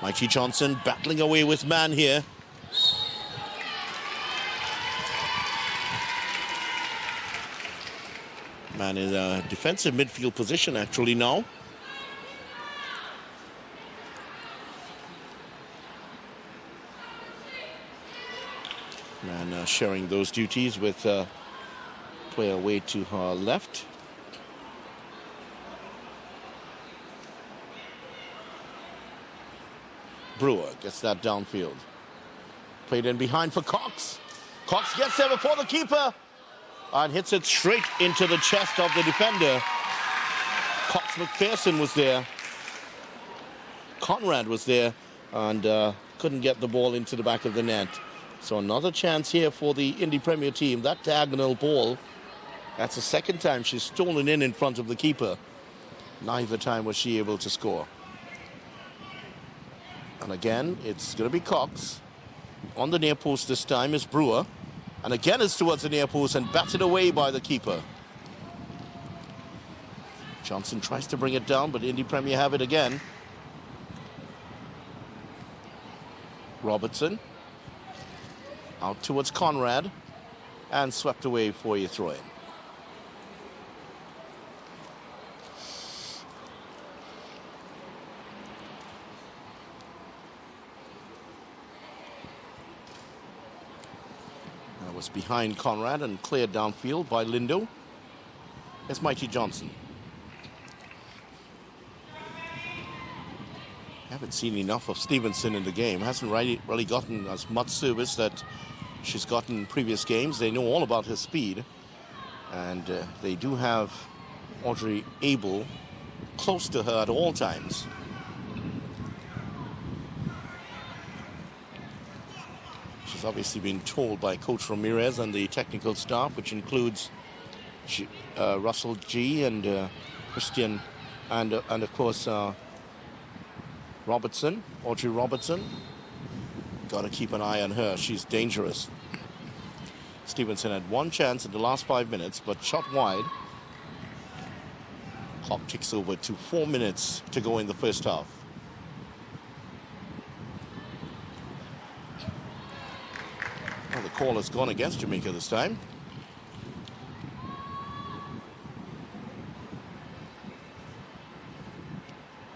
Mighty Johnson battling away with man here. Man in a defensive midfield position actually now. Man sharing those duties with player way to her left. Brewer gets that downfield. Played in behind for Cox. Cox gets there before the keeper and hits it straight into the chest of the defender. Cox McPherson was there. Conrad was there and couldn't get the ball into the back of the net. So another chance here for the Indy Premier team. That diagonal ball, that's the second time she's stolen in front of the keeper. Neither time was she able to score. And again, it's going to be Cox. On the near post this time is Brewer. And again it's towards the near post and batted away by the keeper. Johnson tries to bring it down, but Indy Premier have it again. Robertson. Out towards Conrad. And swept away for a throw-in. Was behind Conrad and cleared downfield by Lindo. It's Mighty Johnson. Haven't seen enough of Stevenson in the game. Hasn't really gotten as much service that she's gotten in previous games. They know all about her speed. And they do have Audrey Abel close to her at all times. Obviously been told by Coach Ramirez and the technical staff, which includes Russell G and Christian and of course Robertson, Audrey Robertson. Got to keep an eye on her. She's dangerous. Stevenson had one chance in the last 5 minutes, but shot wide. Clock ticks over to 4 minutes to go in the first half. Well, the call has gone against Jamaica this time.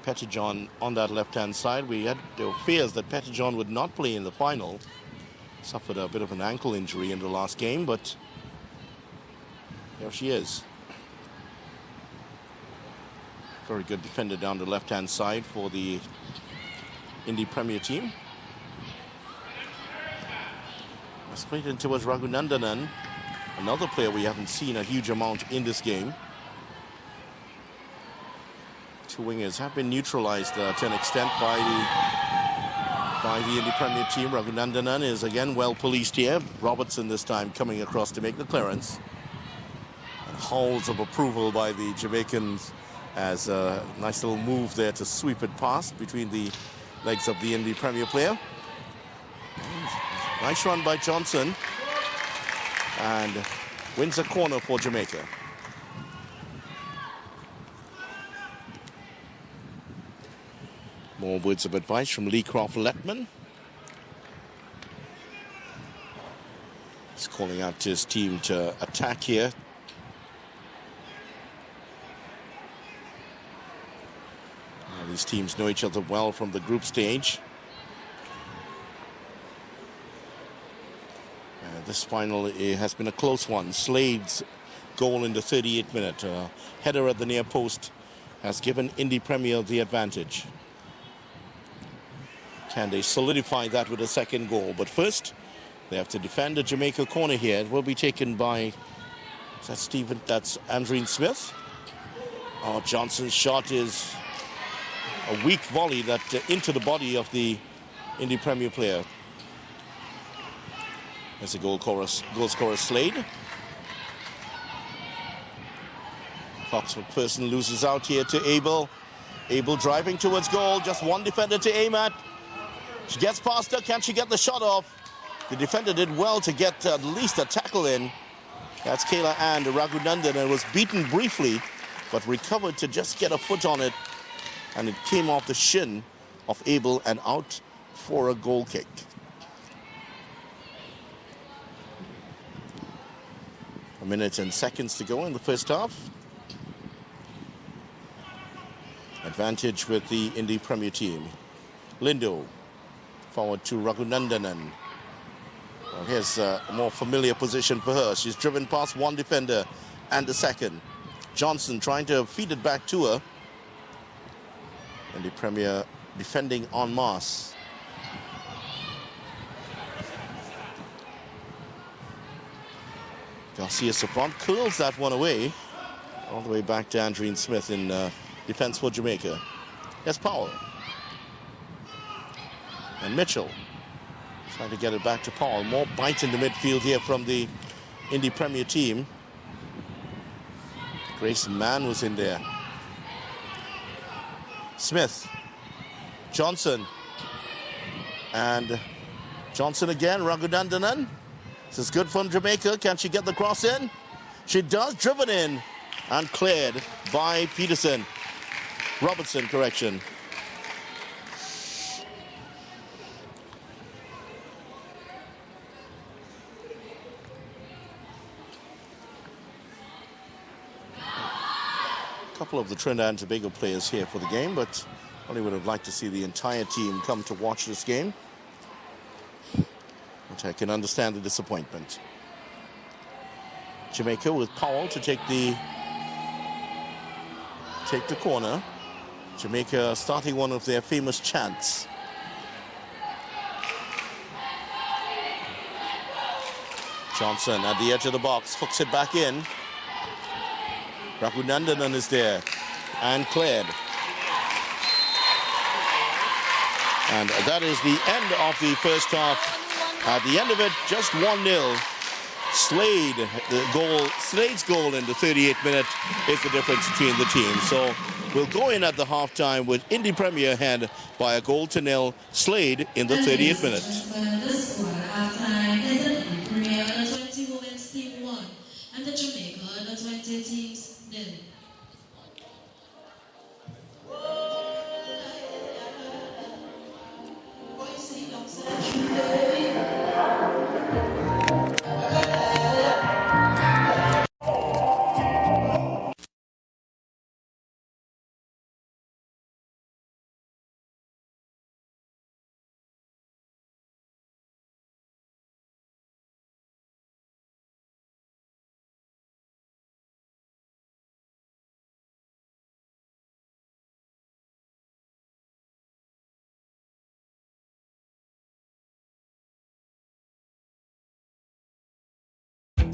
Pettyjohn on that left-hand side. There were fears that Pettyjohn would not play in the final. Suffered a bit of an ankle injury in the last game, but there she is. Very good defender down the left-hand side for the Indy Premier team. Split in towards Raghunandanan, another player we haven't seen a huge amount in this game. Two wingers have been neutralized to an extent by the Indy Premier team. Raghunandanan is again well policed here. Robertson this time coming across to make the clearance. And howls of approval by the Jamaicans as a nice little move there to sweep it past between the legs of the Indy Premier player. Nice run by Johnson, and wins a corner for Jamaica. More words of advice from Lee Crawford-Lettman. He's calling out to his team to attack here. These teams know each other well from the group stage. This final has been a close one. Slade's goal in the 38th minute. Header at the near post has given Indy Premier the advantage. Can they solidify that with a second goal? But first, they have to defend the Jamaica corner here. It will be taken by, is that Stephen? That's Andreen Smith. Oh, Johnson's shot is a weak volley that into the body of the Indy Premier player. There's a goal scorer Slade. Cox McPherson loses out here to Abel. Abel driving towards goal. Just one defender to aim at. She gets past her. Can she get the shot off? The defender did well to get at least a tackle in. That's Kayla and Raghunandan, and was beaten briefly, but recovered to just get a foot on it, and it came off the shin of Abel and out for a goal kick. A minute and seconds to go in the first half. Advantage with the Indy Premier team. Lindo forward to Raghunandanan. Well, here's a more familiar position for her. She's driven past one defender and the second. Johnson trying to feed it back to her. Indy Premier defending en masse. Garcia Sapron curls that one away. All the way back to Andreen Smith in defense for Jamaica. Here's Powell. And Mitchell trying to get it back to Paul. More bite in the midfield here from the Indy Premier team. Grace Mann was in there. Smith. Johnson. And Johnson again. Raghunandanan. This is good from Jamaica. Can she get the cross in? She does. Driven in and cleared by Peterson. Robertson, correction. A couple of the Trinidad and Tobago players here for the game, but probably would have liked to see the entire team come to watch this game. Which I can understand the disappointment. Jamaica with Powell to take the corner. Jamaica starting one of their famous chants. Johnson at the edge of the box, hooks it back in. Raghunandanan is there and cleared. And that is the end of the first half. At the end of it, just 1-0. Slade's goal in the 38th minute is the difference between the teams. So we'll go in at the halftime with Indy Premier ahead by a 0-0. Slade in the 30th minute. The score at halftime is the Indy Premier under-20 women's team 1 and the Jamaica under-20 teams 0.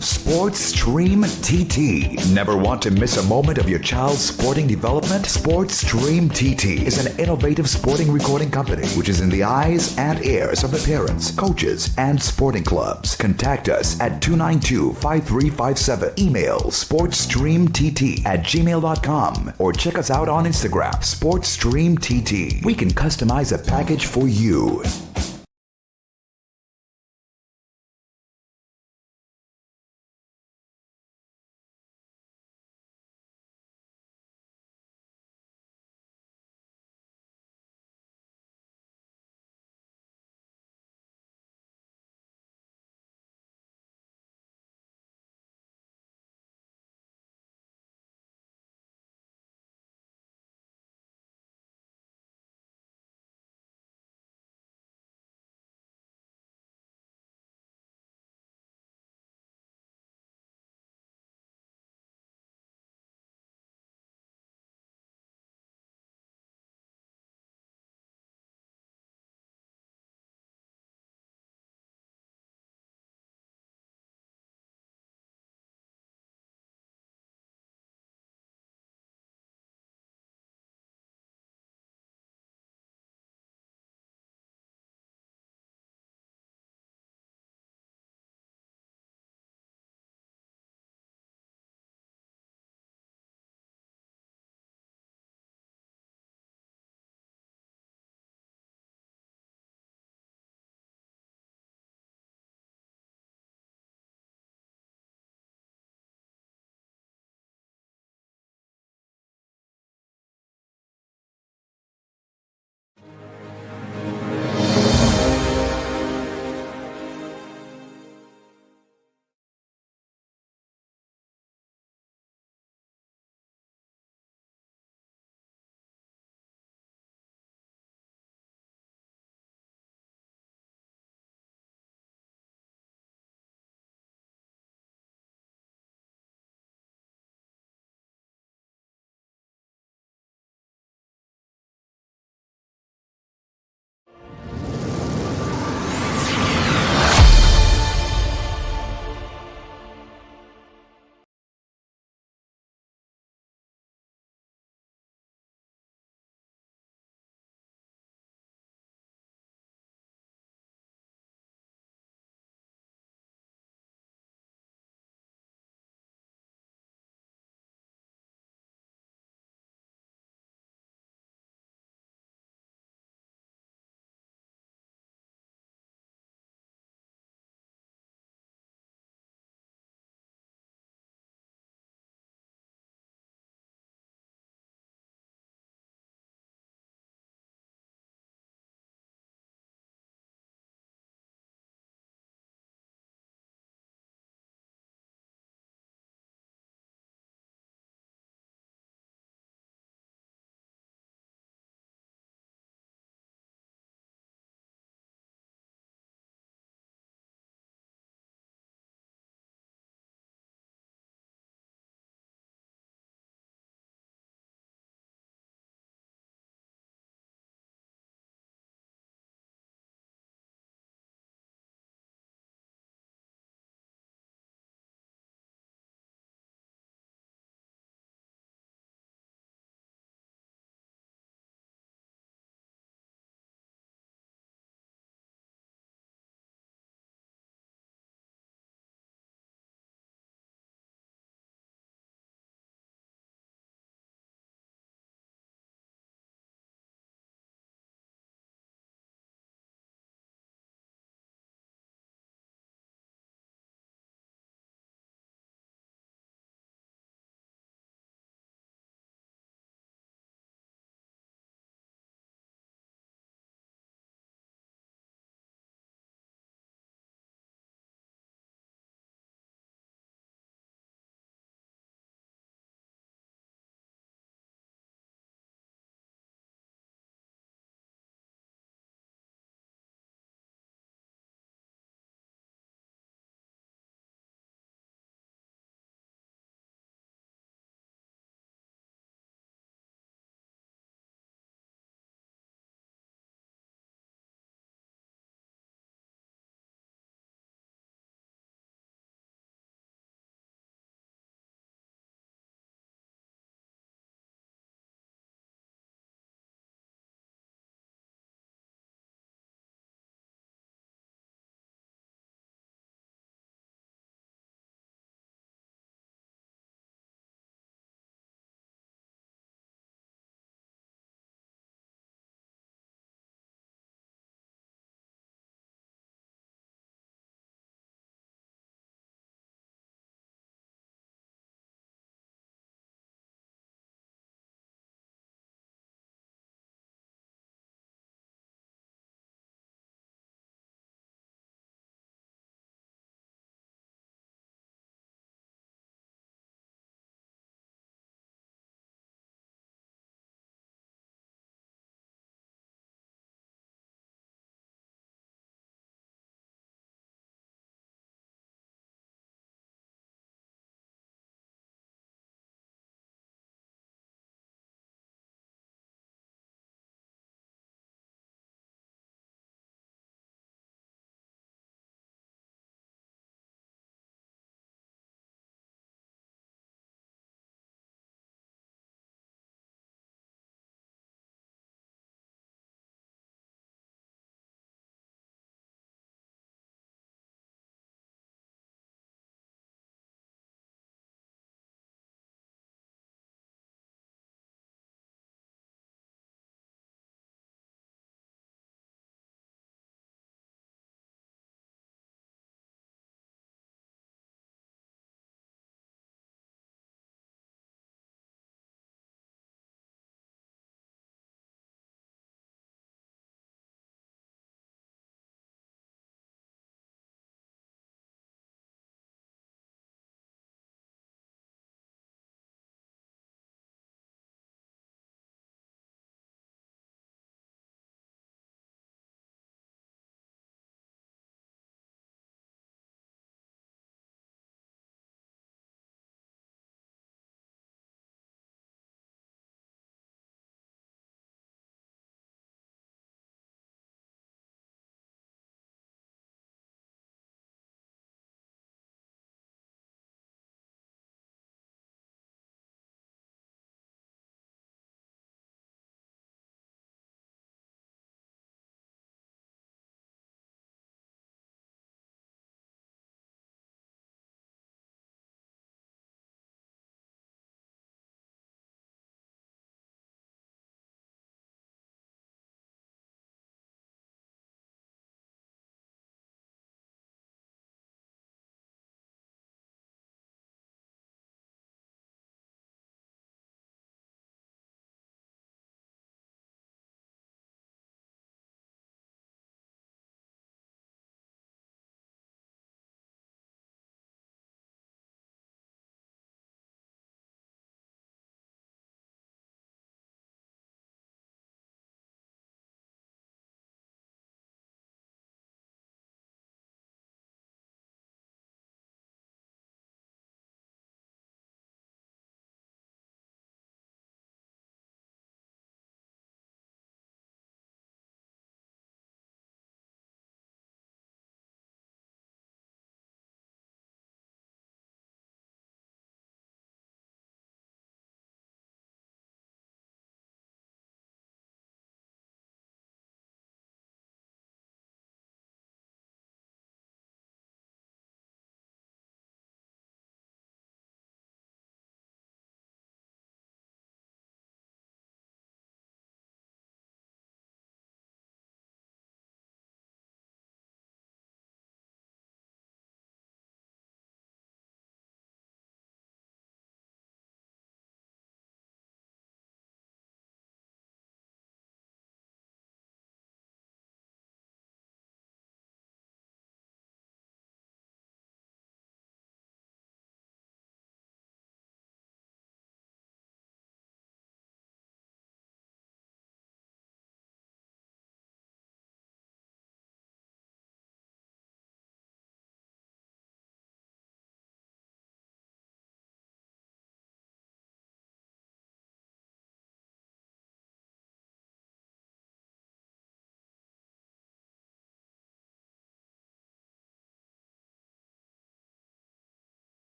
Sports Stream TT. Never want to miss a moment of your child's sporting development? Sports Stream TT is an innovative sporting recording company which is in the eyes and ears of the parents, coaches, and sporting clubs. Contact us at 292-5357. Email sportsstreamtt@gmail.com or check us out on Instagram, Sports Stream TT. We can customize a package for you.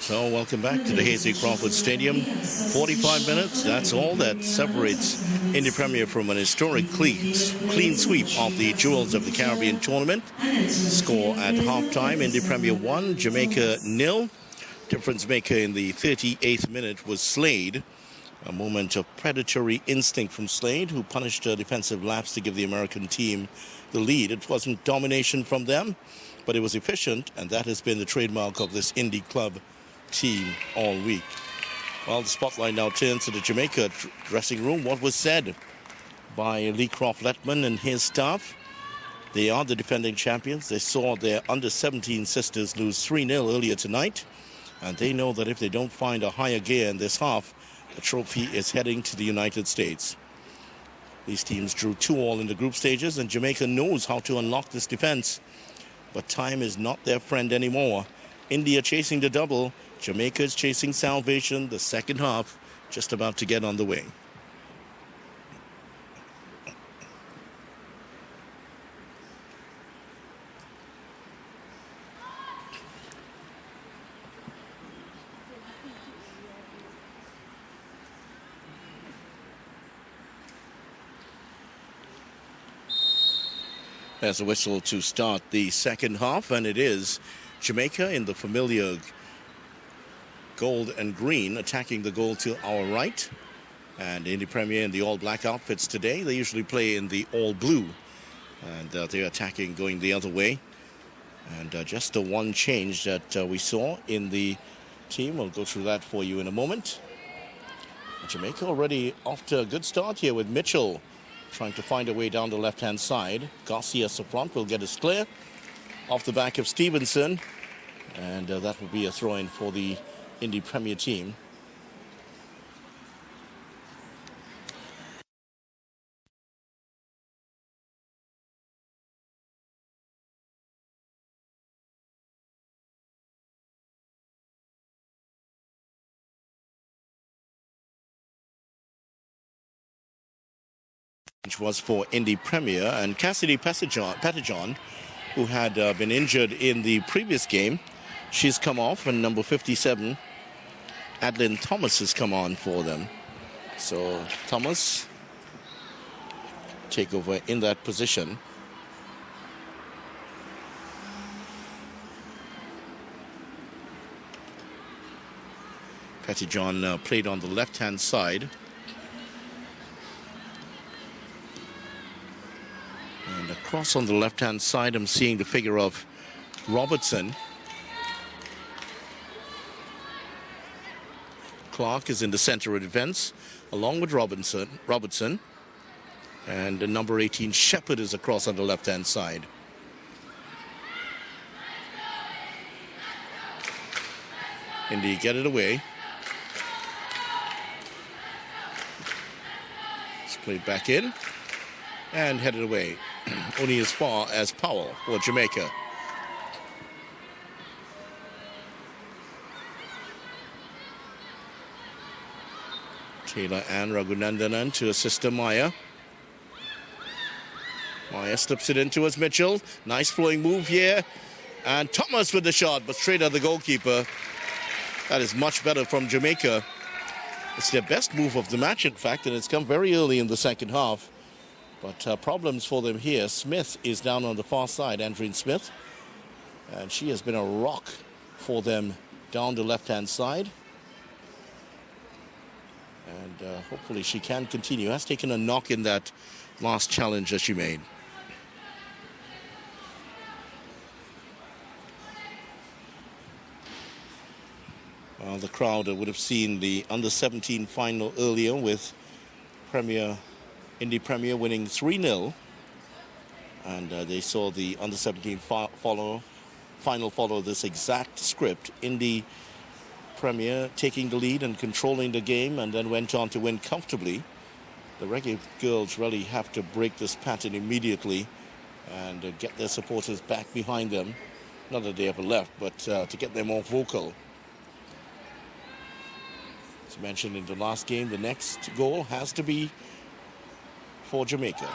So welcome back to the Hasely Crawford Stadium. 45 minutes, that's all that separates Indy Premier from an historic clean sweep of the Jewels of the Caribbean tournament. Score at halftime, Indy Premier 1, Jamaica 0. Difference maker in the 38th minute was Slade. A moment of predatory instinct from Slade, who punished a defensive lapse to give the American team the lead. It wasn't domination from them, but it was efficient, and that has been the trademark of this Indy club team all week. Well, the spotlight now turns to the Jamaica dressing room. What was said by Lee Croft-Letman and his staff? They are the defending champions. They saw their under-17 sisters lose 3-0 earlier tonight, and they know that if they don't find a higher gear in this half, the trophy is heading to the United States. These teams drew 2-2 in the group stages, and Jamaica knows how to unlock this defense. But time is not their friend anymore. India chasing the double. Jamaica is chasing salvation. The second half just about to get on the way. There's a whistle to start the second half, and it is Jamaica in the familiar gold and green attacking the goal to our right. And Indy Premier in the all-black outfits today. They usually play in the all-blue, and they're attacking going the other way. And just the one change that we saw in the team. We'll go through that for you in a moment. Jamaica already off to a good start here with Mitchell trying to find a way down the left-hand side. Garcia Safront will get us clear off the back of Stevenson. And that will be a throw-in for the Indy Premier team. Which was for Indy Premier, and Cassidy Pettijohn, who had been injured in the previous game, she's come off, and number 57, Adeline Thomas, has come on for them. So Thomas take over in that position. Pettijohn played on the left-hand side. And across on the left-hand side, I'm seeing the figure of Robertson. Clark is in the center of defense, along with Robertson. And the number 18, Shepherd, is across on the left-hand side. Indy get it away. It's played back in and headed away. Only as far as Powell for Jamaica. Taylor Ann Raghunandanan to assist Maya. Maya slips it in towards Mitchell. Nice flowing move here. And Thomas with the shot, but straight at the goalkeeper. That is much better from Jamaica. It's their best move of the match, in fact, and it's come very early in the second half. But problems for them here. Smith is down on the far side, Andreen Smith. And she has been a rock for them down the left-hand side. And hopefully she can continue. Has taken a knock in that last challenge that she made. Well, the crowd would have seen the under-17 final earlier with Indy Premier winning 3-0, and they saw the under-17 final follow this exact script. Indy Premier taking the lead and controlling the game, and then went on to win comfortably. The Reggae girls really have to break this pattern immediately and get their supporters back behind them. Not that they ever left, but to get them more vocal. As mentioned in the last game, the next goal has to be for Jamaica.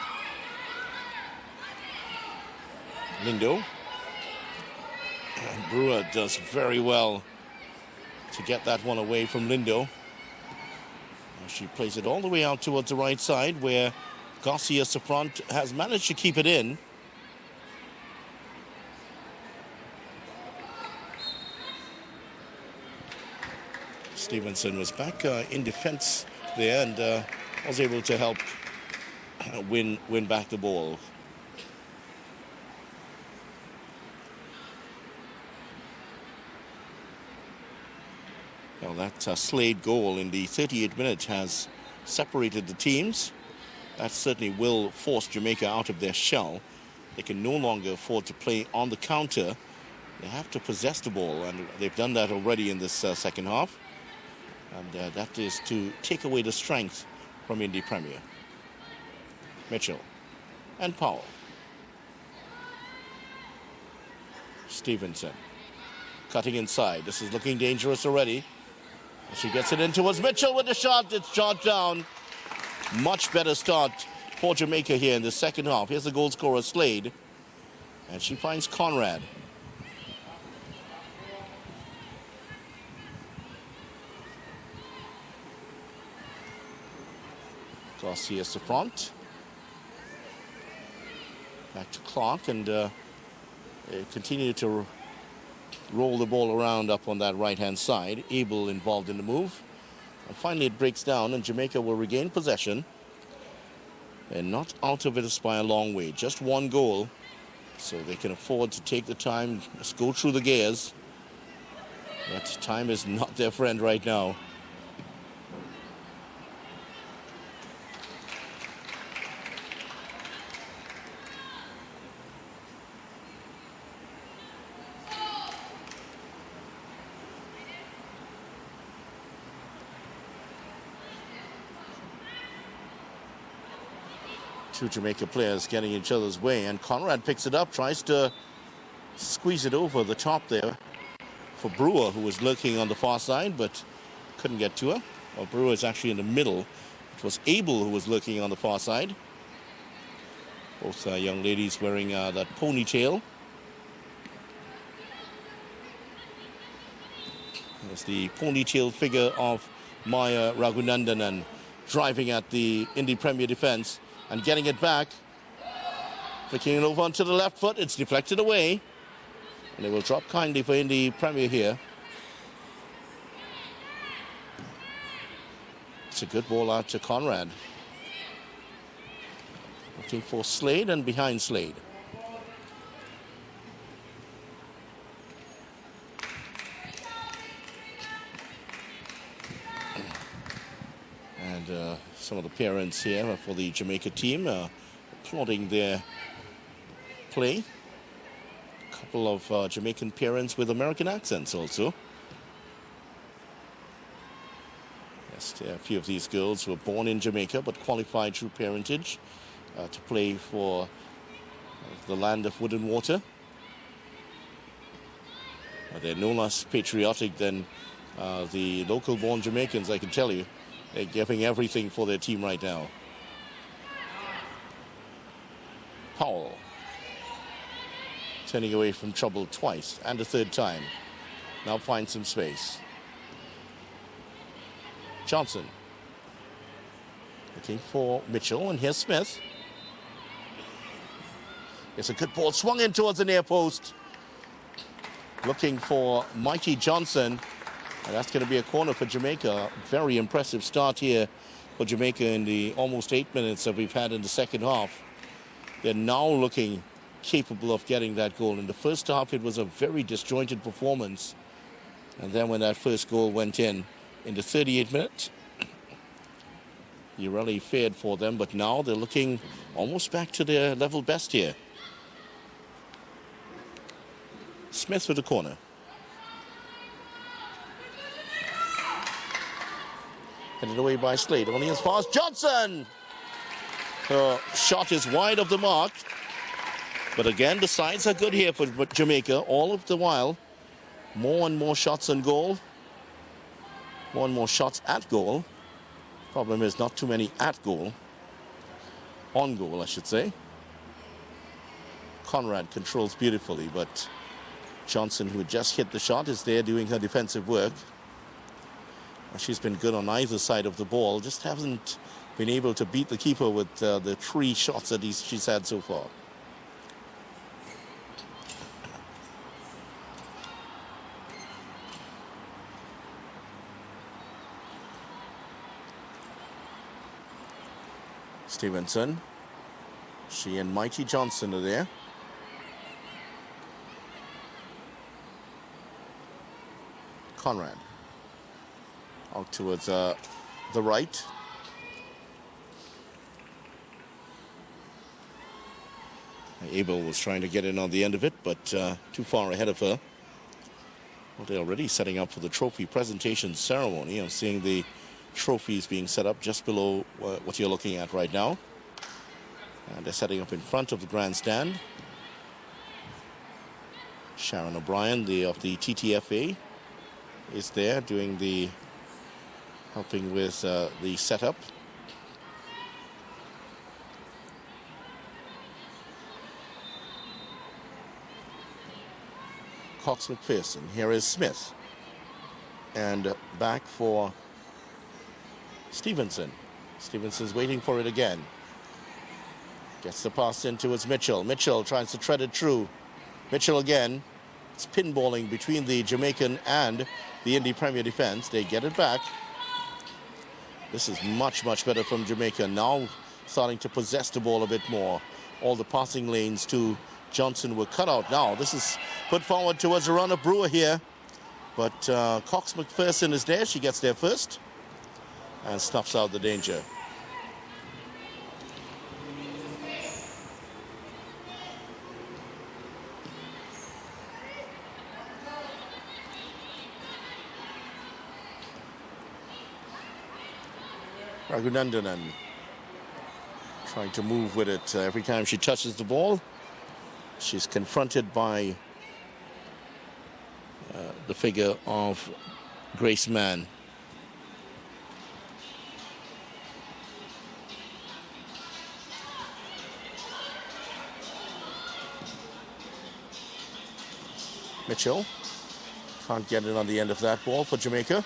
Lindo. And Brewer does very well to get that one away from Lindo. She plays it all the way out towards the right side, where Garcia Safront has managed to keep it in. Stevenson was back in defense there and was able to help win back the ball. Well, that Slade goal in the 38th minute has separated the teams. That certainly will force Jamaica out of their shell. They can no longer afford to play on the counter. They have to possess the ball, and they've done that already in this second half. And that is to take away the strength from Indy Premier. Mitchell and Powell. Stevenson cutting inside. This is looking dangerous already. She gets it in towards Mitchell with the shot. It's shot down. Much better start for Jamaica here in the second half. Here's the goal scorer, Slade. And she finds Conrad. Garcia Safront. Back to Clark, and continue to roll the ball around up on that right-hand side. Abel involved in the move. And finally it breaks down, and Jamaica will regain possession. And not out of it by a long way. Just one goal. So they can afford to take the time, just go through the gears. But time is not their friend right now. Two Jamaica players getting each other's way, and Conrad picks it up, tries to squeeze it over the top there for Brewer, who was lurking on the far side, but couldn't get to her. Well, Brewer is actually in the middle. It was Abel who was lurking on the far side. Both young ladies wearing that ponytail. There's the ponytail figure of Maya Raghunandanan driving at the Indy Premier defense. And getting it back, flicking it over onto the left foot. It's deflected away, and it will drop kindly for Indy Premier here. It's a good ball out to Conrad. Looking for Slade, and behind Slade. And some of the parents here for the Jamaica team applauding their play. A couple of Jamaican parents with American accents also. Yes, a few of these girls were born in Jamaica but qualified through parentage to play for the land of wood and water. They're no less patriotic than the local-born Jamaicans, I can tell you. They're giving everything for their team right now. Powell. Turning away from trouble twice, and a third time. Now finds some space. Johnson. Looking for Mitchell, and here's Smith. It's a good ball swung in towards the near post. Looking for Mighty Johnson. And that's going to be a corner for Jamaica. Very impressive start here for Jamaica in the almost 8 minutes that we've had in the second half. They're now looking capable of getting that goal. In the first half, it was a very disjointed performance. And then when that first goal went in the 38th minute, you really feared for them. But now they're looking almost back to their level best here. Smith with the corner. Headed away by Slade, only as far as Johnson. Her shot is wide of the mark. But again, the signs are good here for Jamaica. All of the while, more and more shots on goal. More and more shots at goal. Problem is not too many at goal. On goal, I should say. Conrad controls beautifully, but Johnson, who just hit the shot, is there doing her defensive work. She's been good on either side of the ball, just hasn't been able to beat the keeper with the 3 shots that she's had so far. Stevenson. She and Mighty Johnson are there. Conrad. Out towards the right. Abel was trying to get in on the end of it, but too far ahead of her. Well, they're already setting up for the trophy presentation ceremony. I'm seeing the trophies being set up just below what you're looking at right now. And they're setting up in front of the grandstand. Sharon O'Brien, of the TTFA, is there doing helping with the setup. Cox McPherson. Here is Smith. And back for Stevenson. Stevenson's waiting for it again. Gets the pass in towards Mitchell. Mitchell tries to tread it through. Mitchell again. It's pinballing between the Jamaican and the Indy Premier defense. They get it back. This is much, much better from Jamaica. Now starting to possess the ball a bit more. All the passing lanes to Johnson were cut out. Now this is put forward towards the run of Brewer here. But Cox McPherson is there. She gets there first and snuffs out the danger. Raghunandanan trying to move with it. Every time she touches the ball, she's confronted by the figure of Grace Mann. Mitchell can't get it on the end of that ball for Jamaica.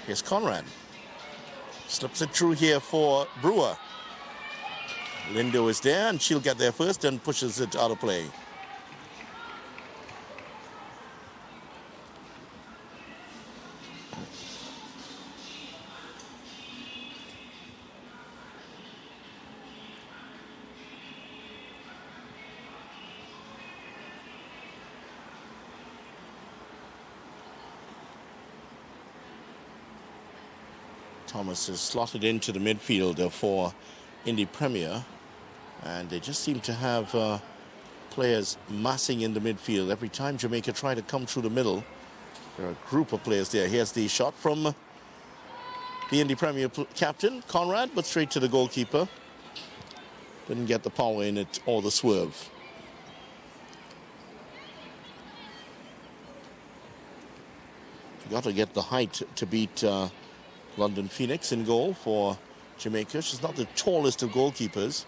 Here's Conrad. Slips it through here for Brewer. Lindo is there, and she'll get there first and pushes it out of play. Thomas is slotted into the midfield for Indy Premier, and they just seem to have players massing in the midfield. Every time Jamaica try to come through the middle, there are a group of players there. Here's the shot from the Indy Premier captain, Conrad, but straight to the goalkeeper. Didn't get the power in it or the swerve. Got to get the height to beat London Phoenix in goal for Jamaica. She's not the tallest of goalkeepers.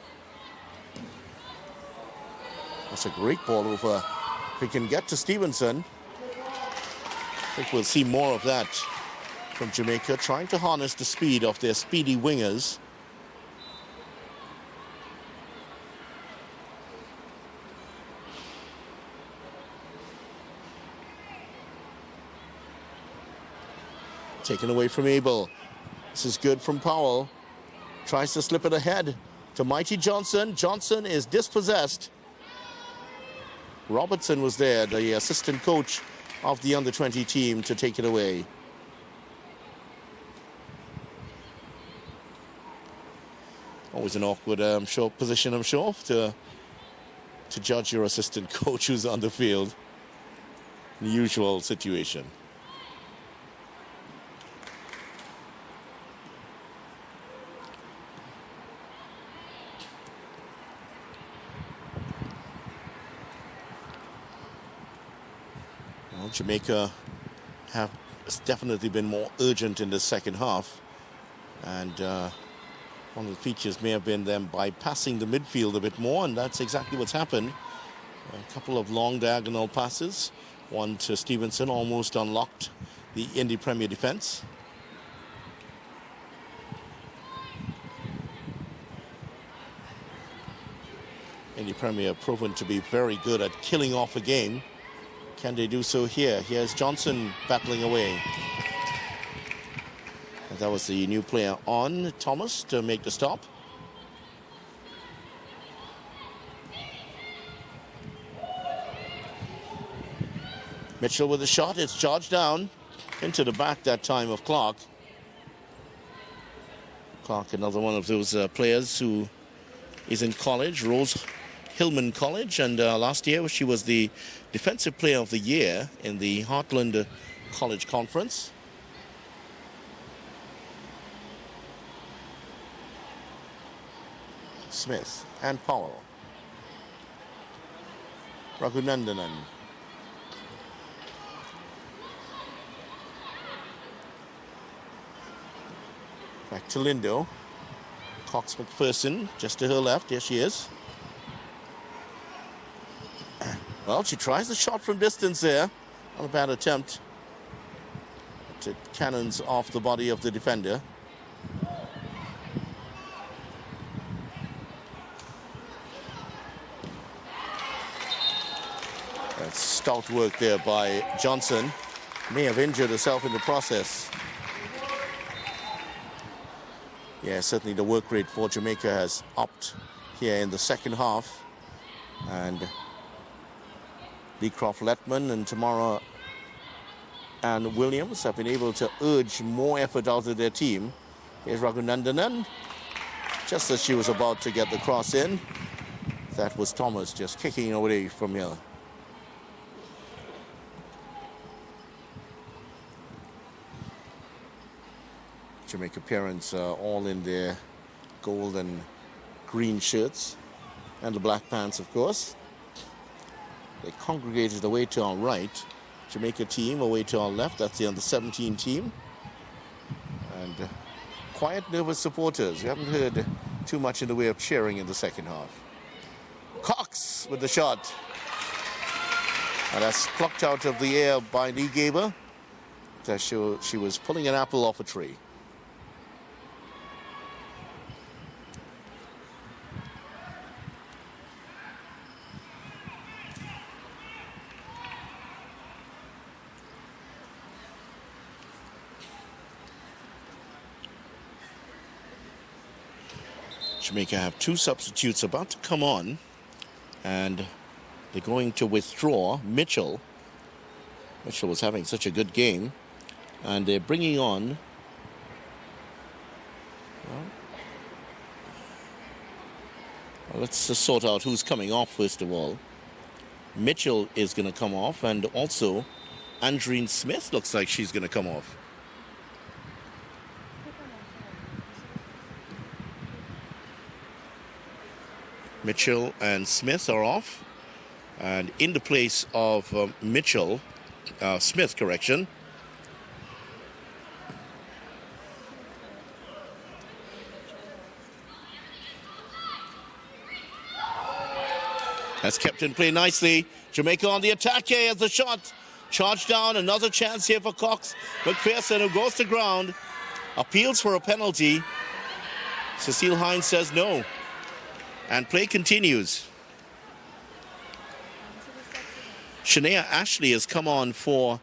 That's a great ball over. We can get to Stevenson. I think we'll see more of that from Jamaica, trying to harness the speed of their speedy wingers. Taken away from Abel. This is good from Powell. Tries to slip it ahead to Mighty Johnson. Johnson is dispossessed. Robertson was there, the assistant coach of the under-20 team, to take it away. Always an awkward position, I'm sure, to judge your assistant coach who's on the field. Unusual situation. Jamaica have definitely been more urgent in the second half, and one of the features may have been them bypassing the midfield a bit more, and that's exactly what's happened. A couple of long diagonal passes, one to Stevenson, almost unlocked the Indy Premier defense. Indy Premier proven to be very good at killing off a game. Can they do so here? Here's Johnson battling away. And that was the new player on, Thomas, to make the stop. Mitchell with a shot. It's charged down into the back that time of Clark. Clark, another one of those players who is in college, Rose Hillman College, and last year she was the Defensive Player of the Year in the Heartland College Conference. Smith and Powell. Raghunandanan. Back to Lindo. Cox McPherson just to her left. Here she is. Well, she tries the shot from distance there. Not a bad attempt. It cannons off the body of the defender. That's stout work there by Johnson. May have injured herself in the process. Yeah, certainly the work rate for Jamaica has upped here in the second half. And Leecroft Letman and Tamara and Williams have been able to urge more effort out of their team. Here's Raghunandanan. Just as she was about to get the cross in, that was Thomas just kicking away from here. Jamaica parents all in their gold and green shirts and the black pants, of course. They congregated away to our right. Jamaica team away to our left. That's the under-17 team. And quiet, nervous supporters. We haven't heard too much in the way of cheering in the second half. Cox with the shot. And that's plucked out of the air by Lee Gaber. She was pulling an apple off a tree. Jamaica have two substitutes about to come on, and they're going to withdraw Mitchell. Mitchell was having such a good game, and they're bringing on well, let's just sort out who's coming off first of all. Mitchell is going to come off, and also Andreen Smith looks like she's going to come off. Mitchell and Smith are off, and in the place of Mitchell, Smith, correction. That's kept in play nicely. Jamaica on the attack here as the shot. Charged down, another chance here for Cox McPherson, who goes to ground. Appeals for a penalty. Cecile Hines says no. And play continues. Shania Ashley has come on for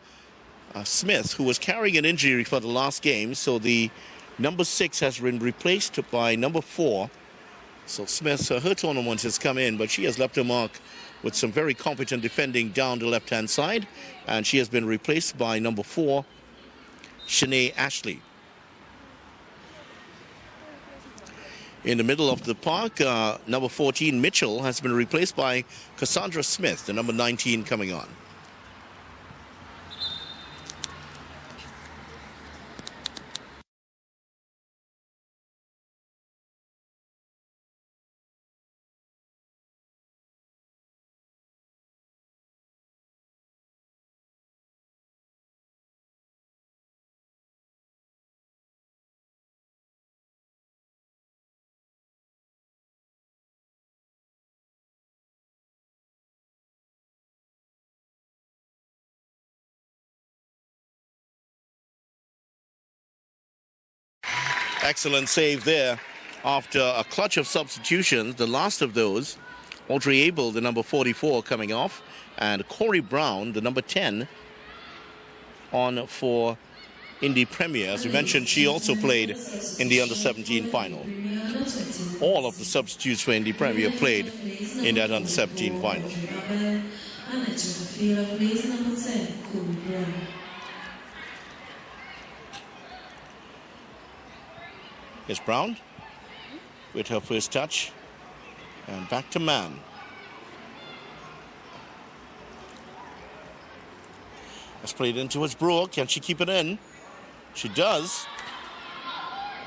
Smith, who was carrying an injury for the last game. So the number 6 has been replaced by number 4. So Smith, her tournament has come in, but she has left her mark with some very competent defending down the left-hand side. And she has been replaced by number 4, Shanae Ashley. In the middle of the park, number 14, Mitchell, has been replaced by Cassandra Smith, the number 19 coming on. Excellent save there after a clutch of substitutions. The last of those, Audrey Abel, the number 44, coming off, and Corey Brown, the number 10, on for Indy Premier. As we mentioned, she also played in the under-17 final. All of the substitutes for Indy Premier played in that under-17 final. Here's Brown with her first touch, and back to Mann. Has played in towards Brewer. Can she keep it in? She does.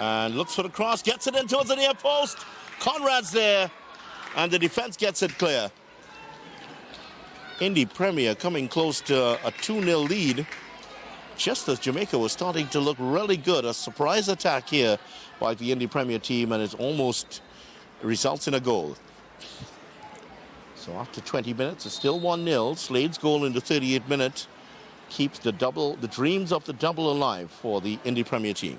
And looks for the cross, gets it in towards the near post. Conrad's there, and the defense gets it clear. Indy Premier coming close to a 2-0 lead, just as Jamaica was starting to look really good. A surprise attack here by the Indy Premier team, and it almost results in a goal. So after 20 minutes, it's still 1-0. Slade's goal in the 38th minute keeps the dreams of the double alive for the Indy Premier team.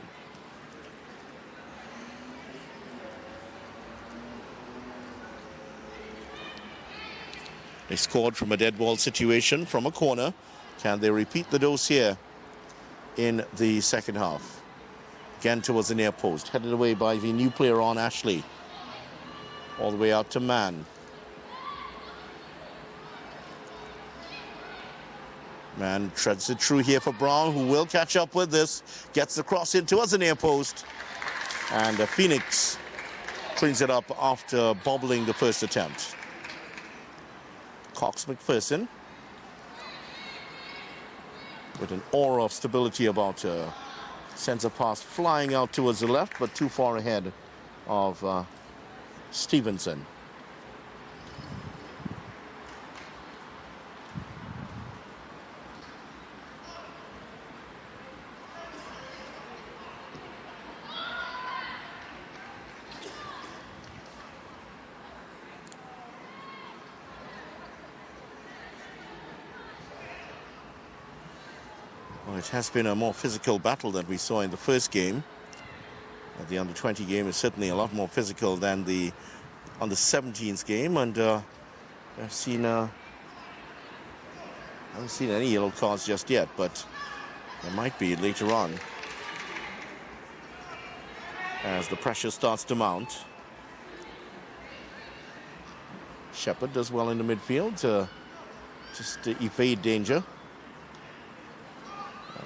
They scored from a dead ball situation from a corner. Can they repeat the dose here in the second half? Again towards the near post, headed away by the new player on, Hasely. All the way out to Mann. Mann treads it through here for Brown, who will catch up with this. Gets the cross in towards the near post. And Phoenix cleans it up after bobbling the first attempt. Cox McPherson with an aura of stability about her. Sends a pass flying out towards the left, but too far ahead of Stevenson. Well, it has been a more physical battle than we saw in the first game. The under-20 game is certainly a lot more physical than the under-17s game, and I haven't seen any yellow cards just yet, but there might be later on as the pressure starts to mount. Shepherd does well in the midfield to just evade danger.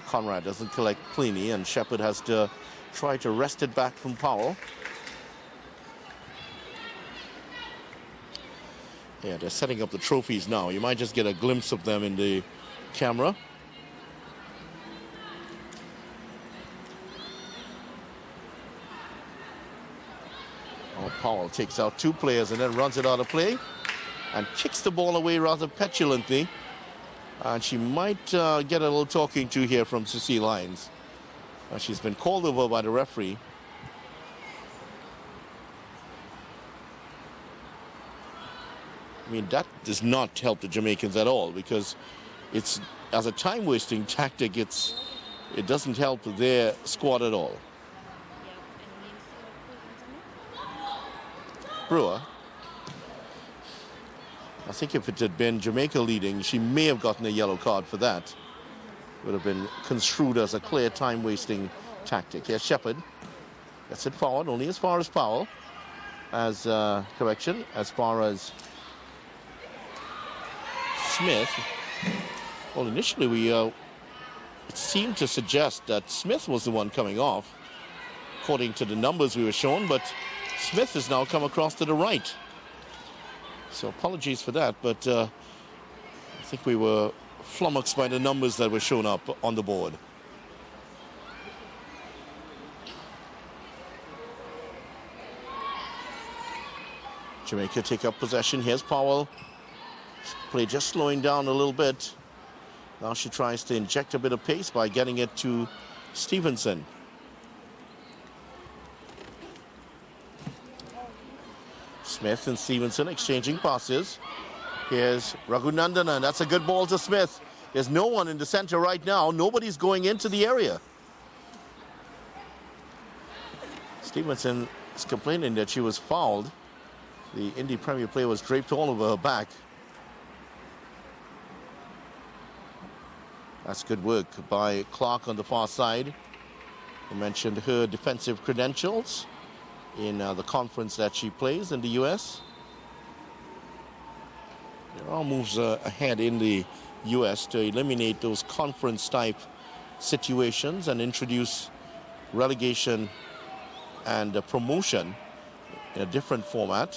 Conrad doesn't collect cleanly, and Shepherd has to try to wrest it back from Powell. Yeah, they're setting up the trophies now. You might just get a glimpse of them in the camera. Oh, Powell takes out two players and then runs it out of play and kicks the ball away rather petulantly. And she might get a little talking to here from Cecile Hines. She's been called over by the referee. I mean, that does not help the Jamaicans at all, because it's, as a time-wasting tactic, it doesn't help their squad at all. Brewer. I think if it had been Jamaica leading, she may have gotten a yellow card for that. Would have been construed as a clear time-wasting tactic. Here's Shepherd. Gets it forward, only as far as Powell. As correction, as far as Smith. Well, initially it seemed to suggest that Smith was the one coming off, according to the numbers we were shown, but Smith has now come across to the right. So apologies for that, but I think we were flummoxed by the numbers that were shown up on the board. Jamaica take up possession. Here's Powell. Play just slowing down a little bit. Now she tries to inject a bit of pace by getting it to Stevenson. Smith and Stevenson exchanging passes. Here's Raghunandan, and that's a good ball to Smith. There's no one in the center right now. Nobody's going into the area. Stevenson is complaining that she was fouled. The Indy Premier player was draped all over her back. That's good work by Clark on the far side. I mentioned her defensive credentials in the conference that she plays in the U.S. There are moves ahead in the U.S. to eliminate those conference-type situations and introduce relegation and promotion in a different format,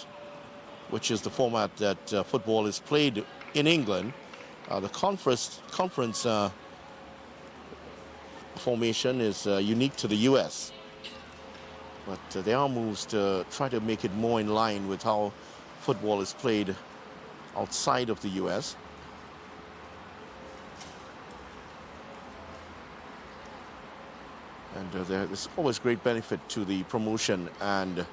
which is the format that football is played in England. The conference formation is unique to the U.S., but there are moves to try to make it more in line with how football is played outside of the U.S. And there's always great benefit to the promotion and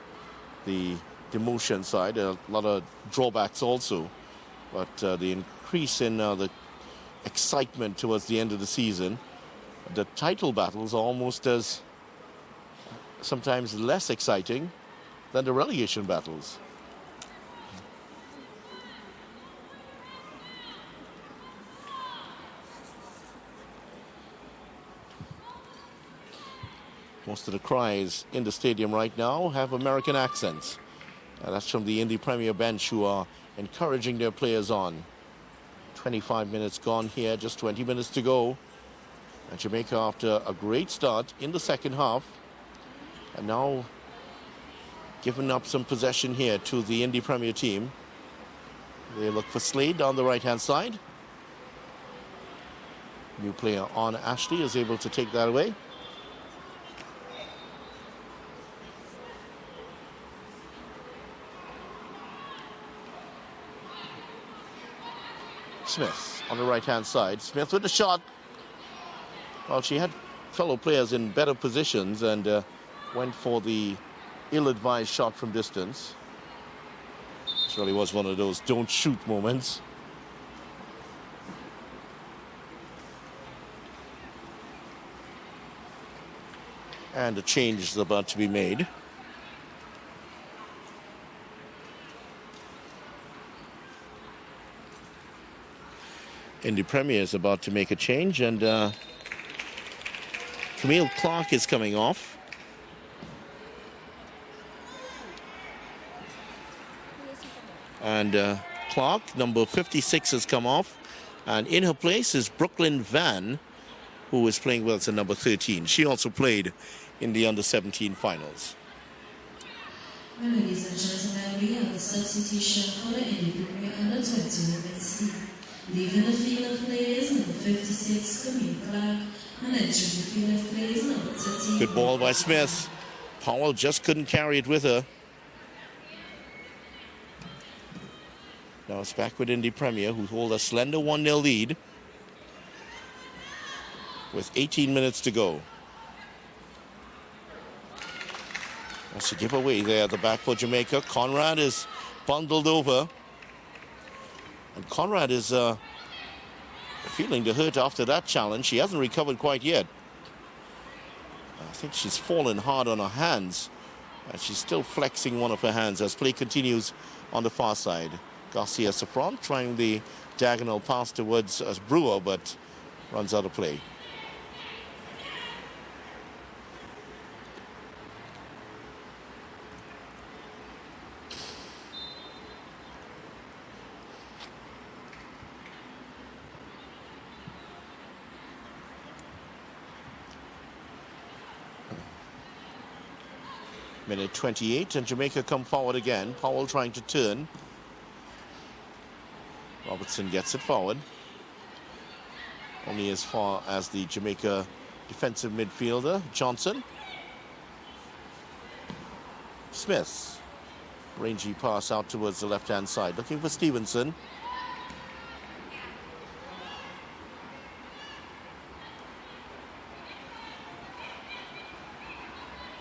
the demotion side. A lot of drawbacks also, but the increase in the excitement towards the end of the season, the title battles are almost as sometimes less exciting than the relegation battles. Most of the cries in the stadium right now have American accents. That's from the Indy Premier bench, who are encouraging their players on. 25 minutes gone here, just 20 minutes to go. And Jamaica, after a great start in the second half, and now giving up some possession here to the Indy Premier team. They look for Slade on the right-hand side. New player on Ashley is able to take that away. Smith on the right-hand side. Smith with the shot. Well, she had fellow players in better positions and went for the ill-advised shot from distance. This really was one of those don't shoot moments. And a change is about to be made. Indy Premier is about to make a change, and Camille Clark is coming off. And Clark, number 56, has come off. And in her place is Brooklyn Van, who is playing well as a number 13. She also played in the under-17 finals. Ladies and gentlemen, we have the substitution for the Indy Premier under-20 women's team. Leaving the field of play is number 56, Camille Clark, and entering the field of play is number 13. Good ball by Smith. Powell just couldn't carry it with her. Now it's back with Indy Premier, who hold a slender 1-0 lead with 18 minutes to go. That's a giveaway there at the back for Jamaica. Conrad is bundled over. And Conrad is feeling the hurt after that challenge. She hasn't recovered quite yet. I think she's fallen hard on her hands. And she's still flexing one of her hands as play continues on the far side. Garcia Safron trying the diagonal pass towards Brewer, but runs out of play. Minute 28, and Jamaica come forward again. Powell trying to turn. Robertson gets it forward. Only as far as the Jamaica defensive midfielder, Johnson. Smith. Rangy pass out towards the left-hand side. Looking for Stevenson.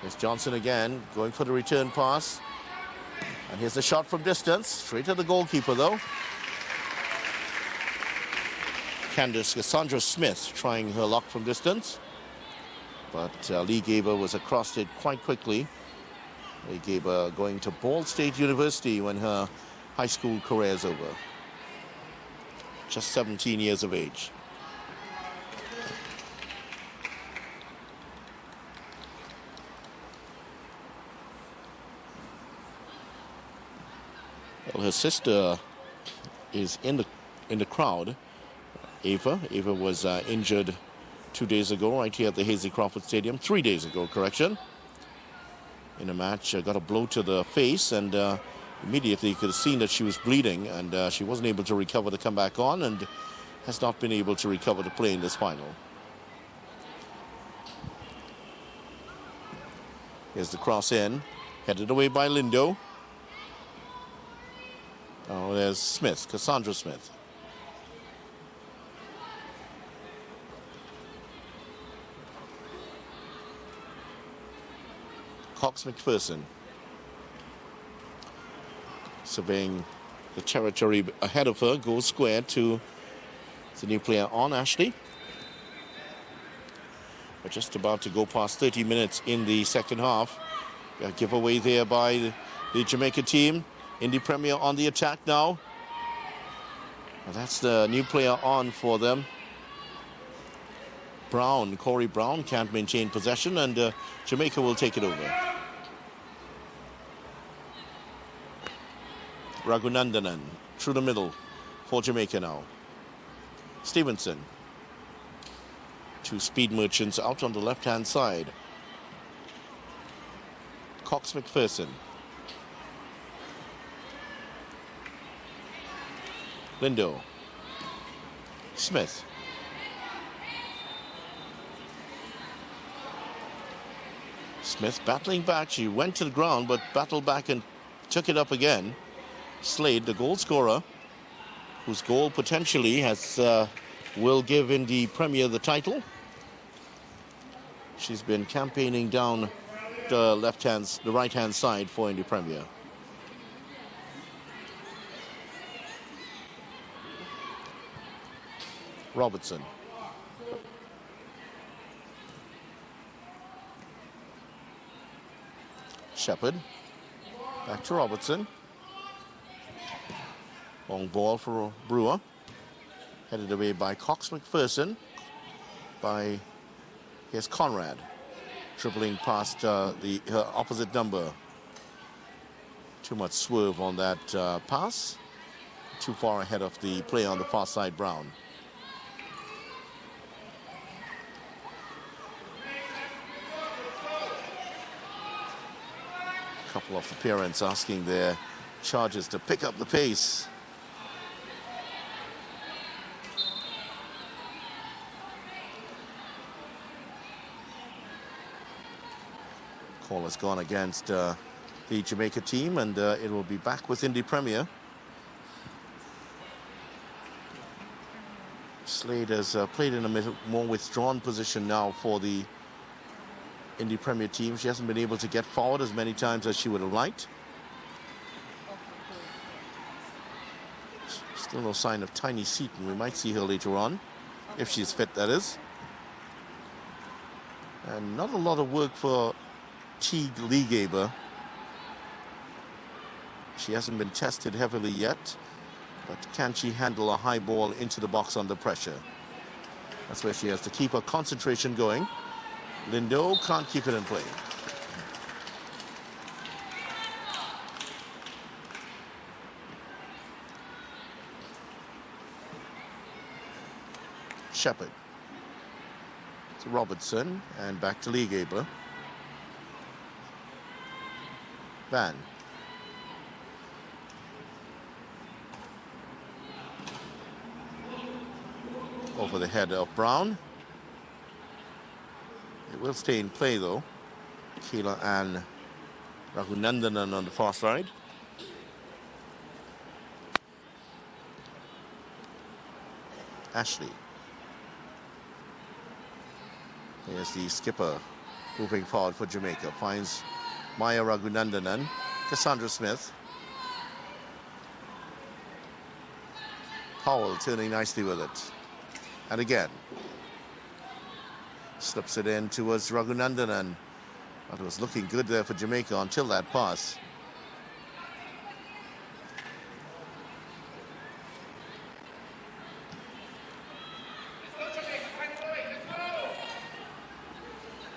Here's Johnson again, going for the return pass. And here's the shot from distance. Straight at the goalkeeper, though. Cassandra Smith trying her luck from distance. But Lee Gaber was across it quite quickly. Ligeba going to Ball State University when her high school career is over. Just 17 years of age. Well, her sister is in the crowd. Ava was injured 2 days ago right here at the Hasely Crawford Stadium. 3 days ago, correction. In a match, got a blow to the face, and immediately you could have seen that she was bleeding, and she wasn't able to recover to come back on, and has not been able to recover to play in this final. Here's the cross in, headed away by Lindo. Oh, there's Smith, Cassandra Smith. Cox McPherson surveying the territory ahead of her, goes square to the new player on, Ashley. We're just about to go past 30 minutes in the second half. A giveaway there by the Jamaica team. Indy Premier on the attack now. Well, that's the new player on for them. Brown, Corey Brown can't maintain possession, and Jamaica will take it over. Raghunandanan through the middle for Jamaica now. Stevenson. Two speed merchants out on the left-hand side. Cox McPherson. Lindo. Smith. Smith battling back. She went to the ground, but battled back and took it up again. Slade, the goal scorer, whose goal potentially will give Indy Premier the title. She's been campaigning down the right-hand side for Indy Premier. Robertson. Shepherd. Back to Robertson. Long ball for Brewer. Headed away by Cox McPherson. Here's Conrad. Dribbling past her opposite number. Too much swerve on that pass. Too far ahead of the player on the far side, Brown. Couple of the parents asking their charges to pick up the pace. Call has gone against the Jamaica team, and it will be back with Indy Premier. Slade has played in a more withdrawn position now for the Indy Premier team. She hasn't been able to get forward as many times as she would have liked. Still no sign of Tiny Seaton. We might see her later on, if she's fit, that is. And not a lot of work for Teague Ligeba. She hasn't been tested heavily yet, but can she handle a high ball into the box under pressure? That's where she has to keep her concentration going. Lindo can't keep it in play. Shepherd. To Robertson, and back to Ligeba. Van. Over the head of Brown. It will stay in play though. Keela and Raghunandanan on the far side. Ashley. Here's the skipper moving forward for Jamaica. Finds Maya Raghunandanan. Cassandra Smith. Powell turning nicely with it. And again. Slips it in towards Raghunandanan. But it was looking good there for Jamaica until that pass.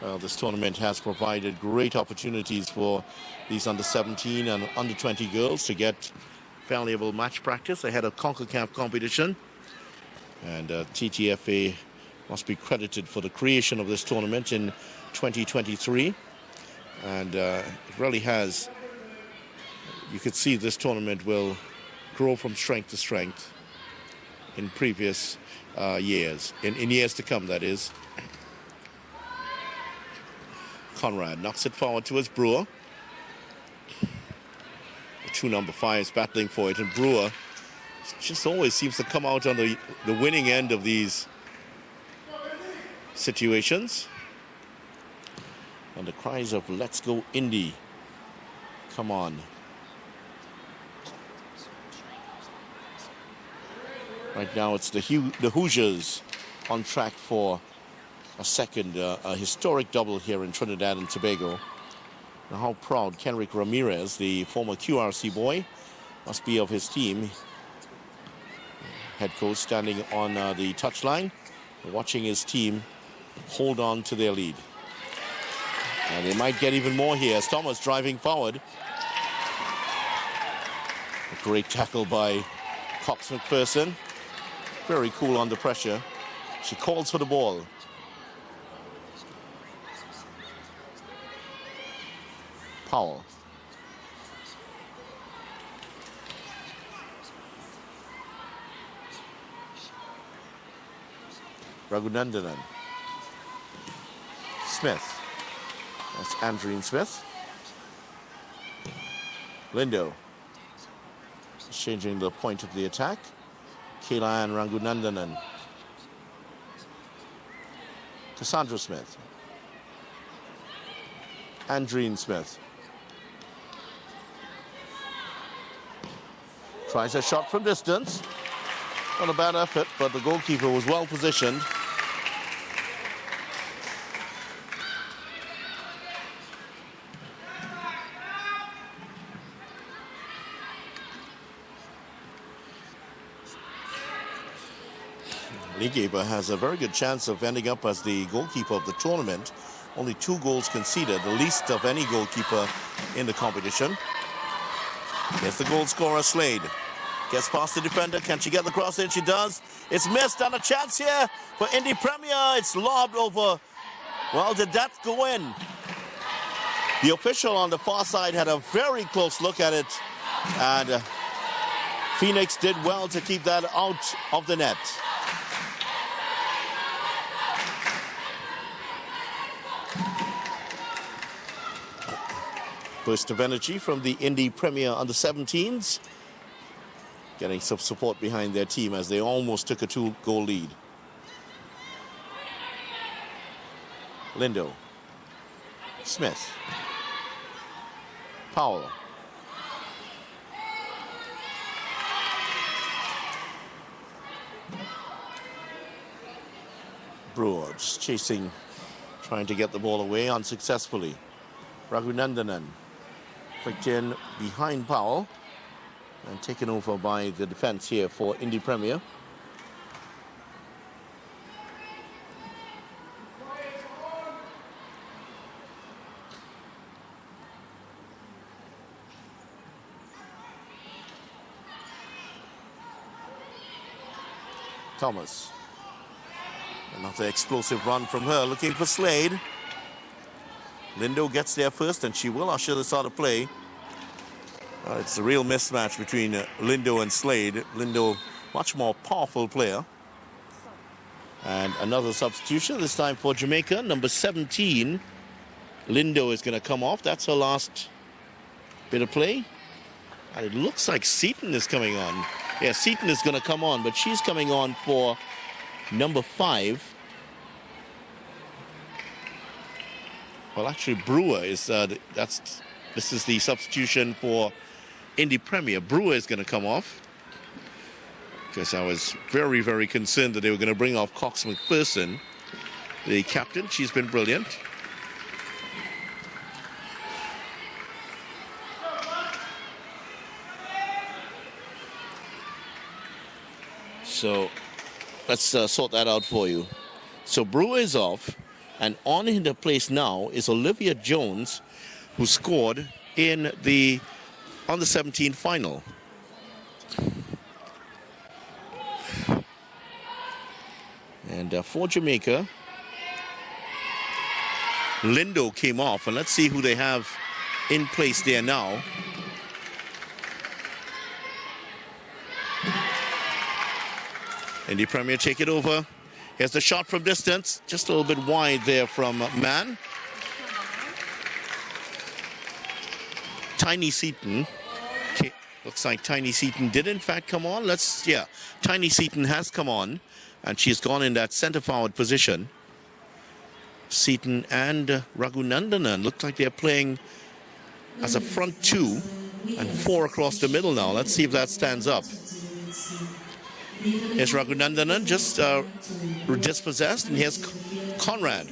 Well, this tournament has provided great opportunities for these under-17 and under-20 girls to get valuable match practice ahead of CONCACAF competition. And TTFA must be credited for the creation of this tournament in 2023. And it really has. You could see this tournament will grow from strength to strength in previous years, in years to come, that is. Conrad knocks it forward towards Brewer. The two number 5s battling for it, and Brewer just always seems to come out on the winning end of these situations. And the cries of "Let's go Indy" come on. Right now it's the Hoosiers on track for a second, a historic double here in Trinidad and Tobago. Now, how proud Kenrick Ramirez, the former QRC boy, must be of his team. Head coach standing on the touchline, watching his team hold on to their lead. And they might get even more here as Thomas driving forward. A great tackle by Cox McPherson. Very cool under pressure. She calls for the ball. Powell. Raghunandanan. Smith. That's Andreen Smith. Lindo. Changing the point of the attack. Kailan Raghunandanan. Cassandra Smith. Andreen Smith. Tries a shot from distance. Not a bad effort, but the goalkeeper was well positioned. Leaguekeeper has a very good chance of ending up as the goalkeeper of the tournament. Only 2 goals conceded, the least of any goalkeeper in the competition. Here's the goal scorer, Slade. Gets past the defender. Can she get the cross in? She does. It's missed, and a chance here for Indy Premier. It's lobbed over. Well, did that go in? The official on the far side had a very close look at it, and Phoenix did well to keep that out of the net. Burst of energy from the Indy Premier under-17s. Getting some support behind their team as they almost took a 2-goal lead. Lindo. Smith. Powell. Brewer just chasing, trying to get the ball away unsuccessfully. Raghunandanan. Flicked in behind Powell and taken over by the defense here for Indy Premier. Thomas. Another explosive run from her, looking for Slade. Lindo gets there first, and she will usher this out of play. It's a real mismatch between Lindo and Slade. Lindo, much more powerful player. And another substitution, this time for Jamaica. Number 17, Lindo is going to come off. That's her last bit of play. And it looks like Seaton is coming on. Yeah, Seaton is going to come on, but she's coming on for number 5. Well, actually, Brewer is, this is the substitution for Indy Premier. Brewer is going to come off, because I was very, very concerned that they were going to bring off Cox McPherson, the captain. She's been brilliant. So let's sort that out for you. So Brewer is off, and on in the place now is Olivia Jones, who scored in the under-17 final. And for Jamaica, Lindo came off, and let's see who they have in place there now. Indy Premier take it over. Here's the shot from distance, just a little bit wide there from Mann. Tiny Seaton. Okay. Looks like Tiny Seaton did in fact come on. Tiny Seaton has come on, and she's gone in that center forward position. Seaton and Raghunandanan look like they're playing as a front two and four across the middle now. Let's see if that stands up. Here's Raghunandanan just dispossessed, and here's Conrad.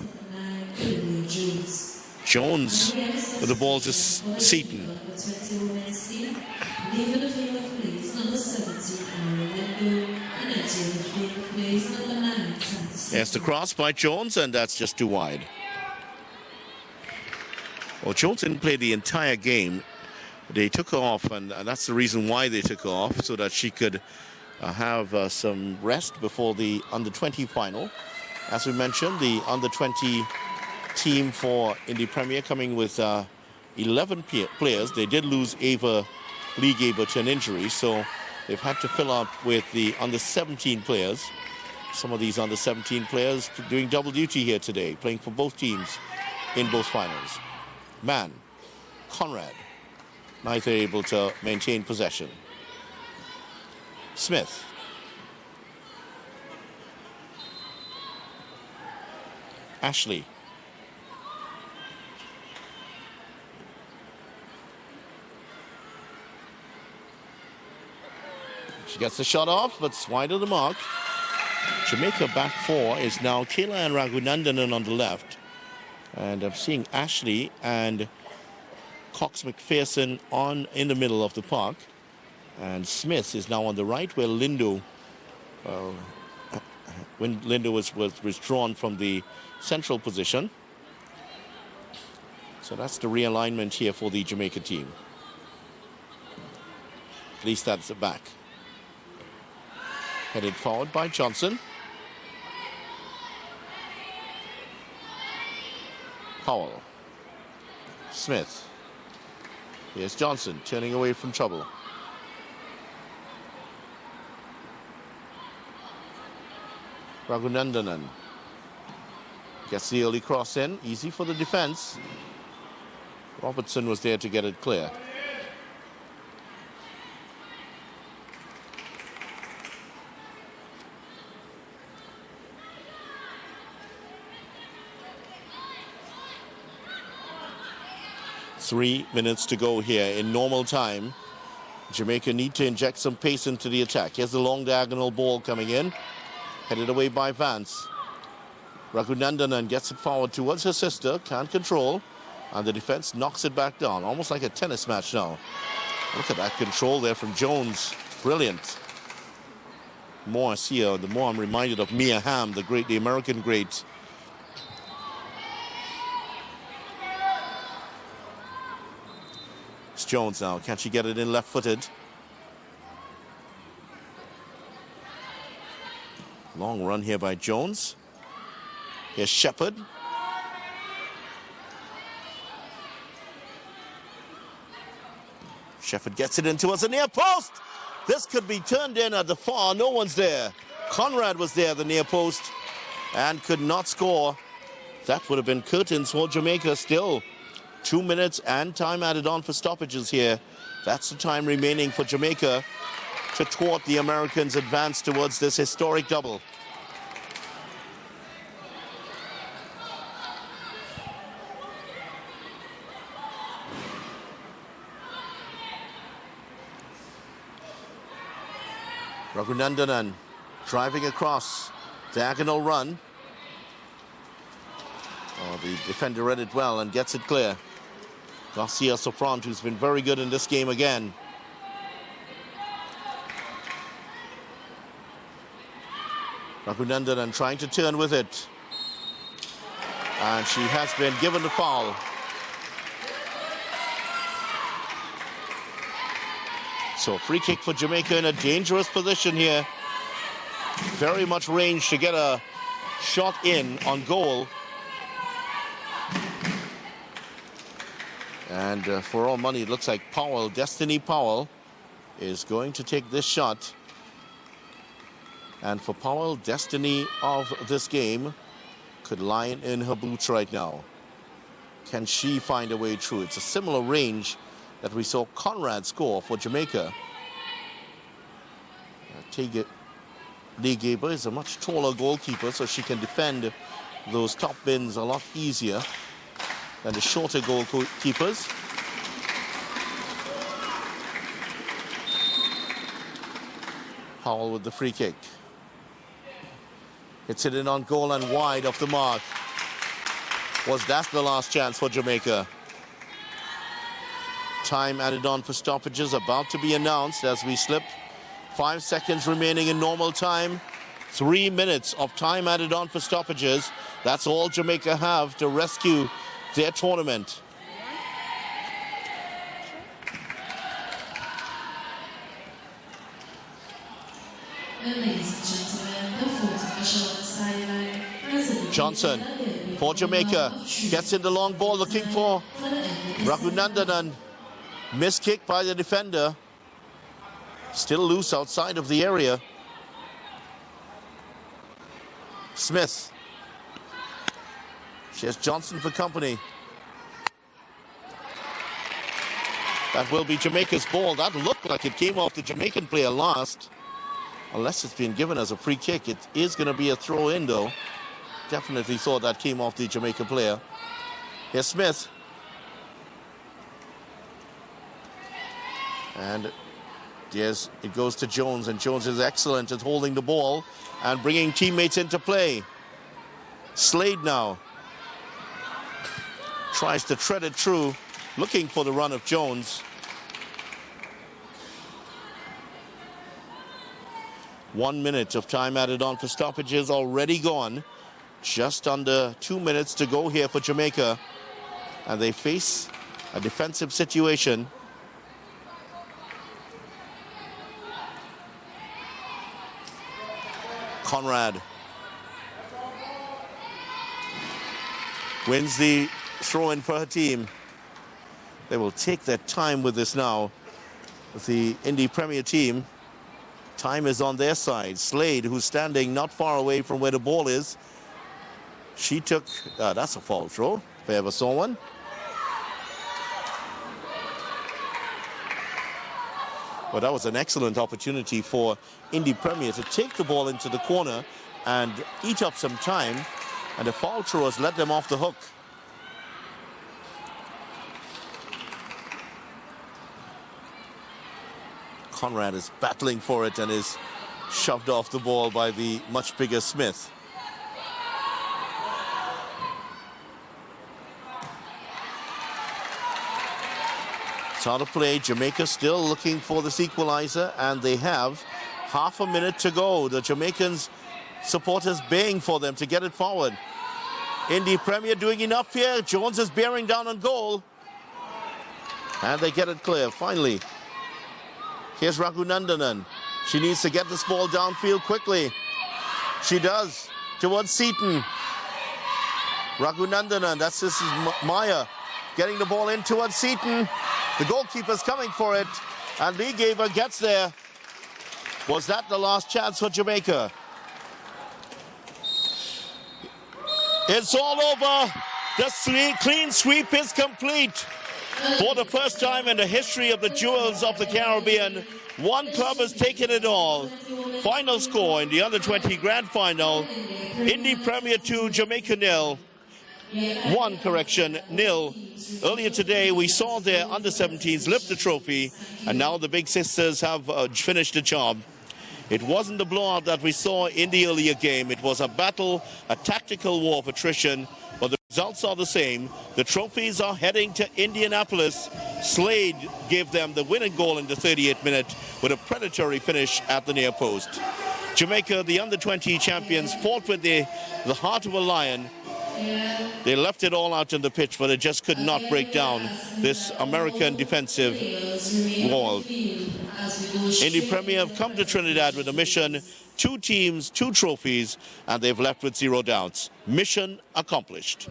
Jones with the ball to Seaton. There's the cross by Jones, and that's just too wide. Well, Jones didn't play the entire game. They took her off, and that's the reason why they took her off, so that she could have some rest before the under-20 final. As we mentioned, the under-20 team for Indy Premier coming with 11 players. They did lose League Ava to an injury, so they've had to fill up with the under-17 players. Some of these under-17 players doing double duty here today, playing for both teams in both finals. Mann, Conrad, neither able to maintain possession. Smith. Ashley. She gets the shot off, but it's wide of the mark. Jamaica back four is now Kayla and Raghunandanan on the left. And I'm seeing Ashley and Cox McPherson in the middle of the park. And Smith is now on the right, where Lindo, when Lindo was withdrawn from the central position. So that's the realignment here for the Jamaica team. At least that's the back. Headed forward by Johnson. Powell. Smith. Here's Johnson turning away from trouble. Raghunandanan gets the early cross in. Easy for the defense. Robertson was there to get it clear. Three minutes to go here in normal time. Jamaica need to inject some pace into the attack. Here's the long diagonal ball coming in. Headed away by Vance. Raghunandanan gets it forward towards her sister. Can't control. And the defense knocks it back down. Almost like a tennis match now. Look at that control there from Jones. Brilliant. The more I see her, the more I'm reminded of Mia Hamm, the American great. It's Jones now. Can she get it in left-footed? Long run here by Jones. Here's Shepard. Shepard gets it in towards the near post. This could be turned in at the far. No one's there. Conrad was there, the near post, and could not score. That would have been curtains for Jamaica still. 2 minutes and time added on for stoppages here. That's the time remaining for Jamaica to thwart the Americans' advance towards this historic double. Raghunandanan driving across, diagonal run. Oh, the defender read it well and gets it clear. Garcia Sofront, who's been very good in this game again. Raghunandanan trying to turn with it. And she has been given the foul. So free kick for Jamaica in a dangerous position here. Very much range to get a shot in on goal. And for all money, it looks like Powell, Destiny Powell, is going to take this shot. And for Powell, destiny of this game could lie in her boots right now. Can she find a way through? It's a similar range that we saw Conrad score for Jamaica. Lee Gaber is a much taller goalkeeper, so she can defend those top bins a lot easier than the shorter goalkeepers. Powell with the free kick. Hits it in on goal and wide of the mark. Was that the last chance for Jamaica? Time added on for stoppages about to be announced as we slip. 5 seconds remaining in normal time. 3 minutes of time added on for stoppages. That's all Jamaica have to rescue their tournament. Johnson for Jamaica gets in the long ball looking for Raghunandanan. Missed kick by the defender. Still loose outside of the area. Smith. She has Johnson for company. That will be Jamaica's ball. That looked like it came off the Jamaican player last. Unless it's been given as a free kick, it is going to be a throw in though. Definitely thought that came off the Jamaican player. Here's Smith. And yes, it goes to Jones, and Jones is excellent at holding the ball and bringing teammates into play. Slade now tries to tread it through, looking for the run of Jones. 1 minute of time added on for stoppages already gone. Just under 2 minutes to go here for Jamaica. And they face a defensive situation. Conrad wins the throw-in for her team. They will take their time with this now. With the Indy Premier team, time is on their side. Slade, who's standing not far away from where the ball is. She took, that's a foul throw, if I ever saw one. But that was an excellent opportunity for Indy Premier to take the ball into the corner and eat up some time. And the foul throwers let them off the hook. Conrad is battling for it and is shoved off the ball by the much bigger Smith. It's out of play. Jamaica still looking for this equalizer, and they have half a minute to go. The Jamaicans supporters baying for them to get it forward. Indy Premier doing enough here. Jones is bearing down on goal. And they get it clear, finally. Here's Raghunandanan. She needs to get this ball downfield quickly. She does. Towards Seaton. Raghunandanan, this is Maya. Getting the ball in towards Seaton. The goalkeeper's coming for it. And Lee Gaber gets there. Was that the last chance for Jamaica? It's all over. The clean sweep is complete. For the first time in the history of the Jewels of the Caribbean, one club has taken it all. Final score in the Under-20 Grand Final, Indy Premier 2, Jamaica 0. 1 correction, 0. Earlier today, we saw their Under-17s lift the trophy, and now the Big Sisters have finished the job. It wasn't the blowout that we saw in the earlier game. It was a battle, a tactical war of attrition, but the results are the same. The trophies are heading to Indianapolis. Slade gave them the winning goal in the 38th minute with a predatory finish at the near post. Jamaica, the under-20 champions, fought with the heart of a lion. They left it all out on the pitch, but it just could not break down this American defensive wall. Indy Premier have come to Trinidad with a mission, 2 teams, 2 trophies, and they've left with 0 doubts. Mission accomplished.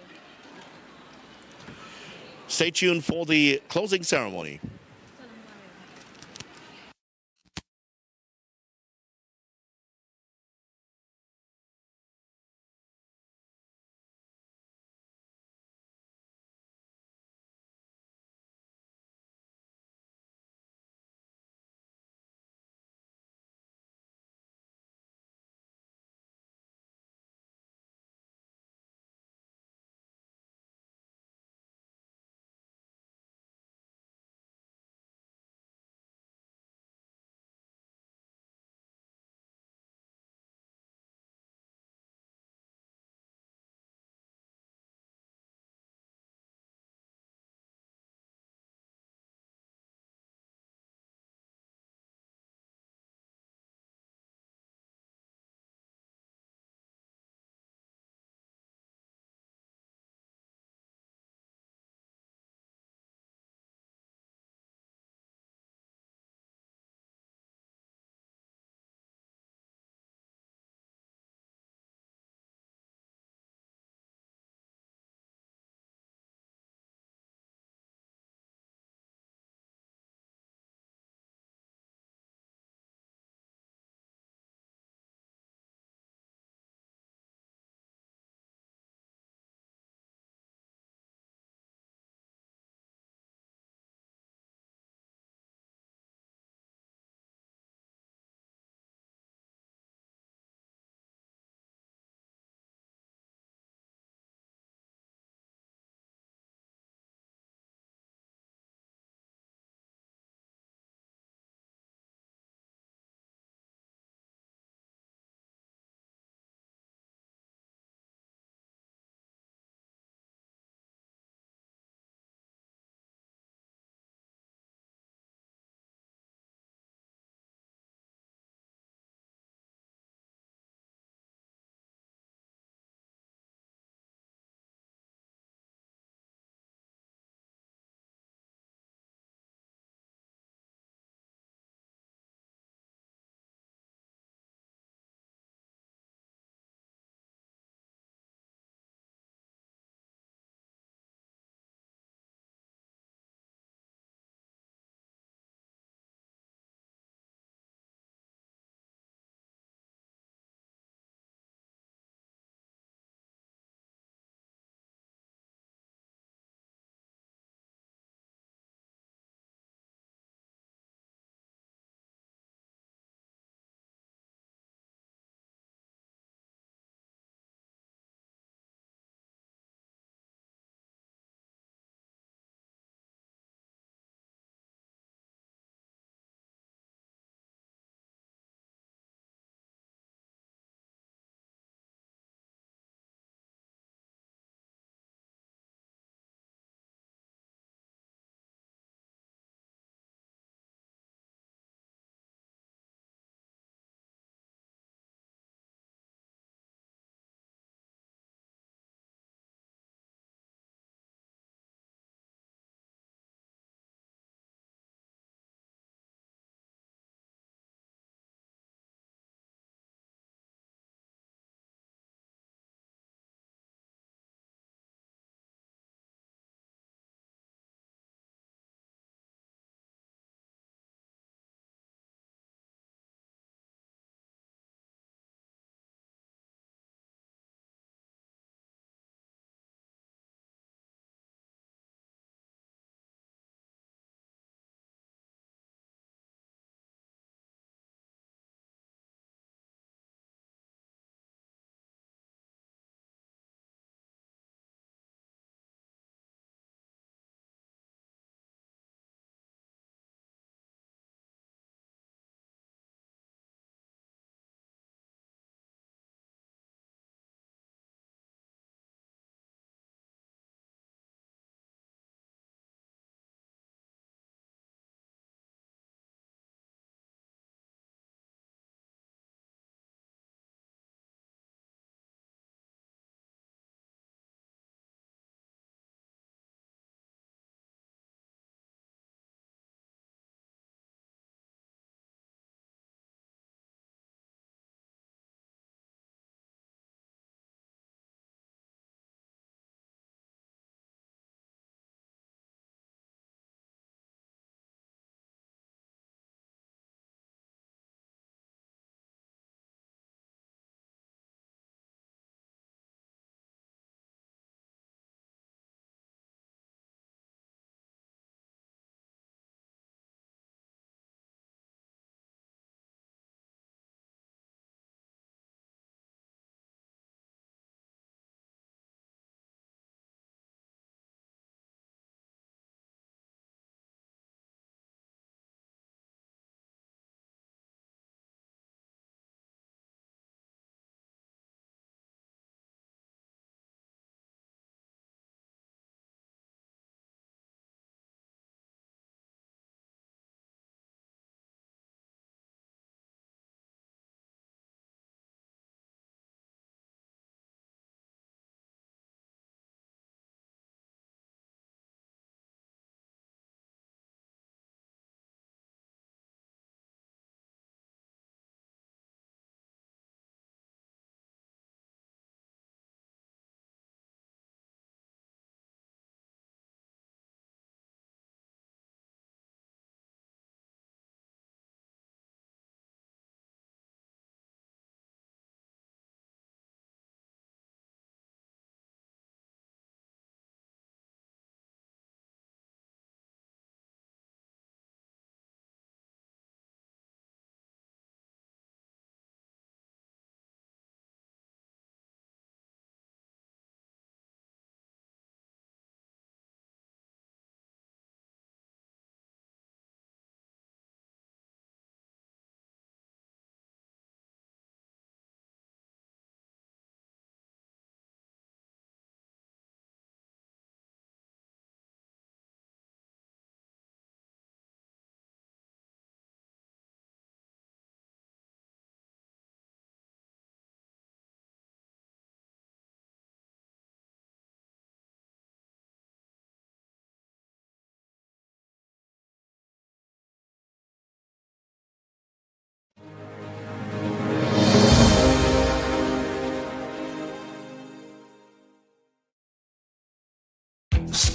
Stay tuned for the closing ceremony.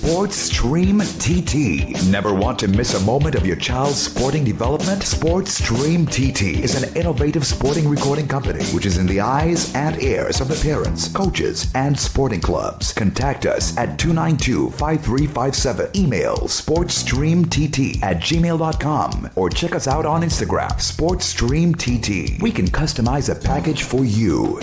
Sports Stream TT. Never want to miss a moment of your child's sporting development? Sports Stream TT is an innovative sporting recording company which is in the eyes and ears of the parents, coaches, and sporting clubs. Contact us at 292-5357. Email sportsstreamtt@gmail.com or check us out on Instagram, SportsStreamTT. We can customize a package for you.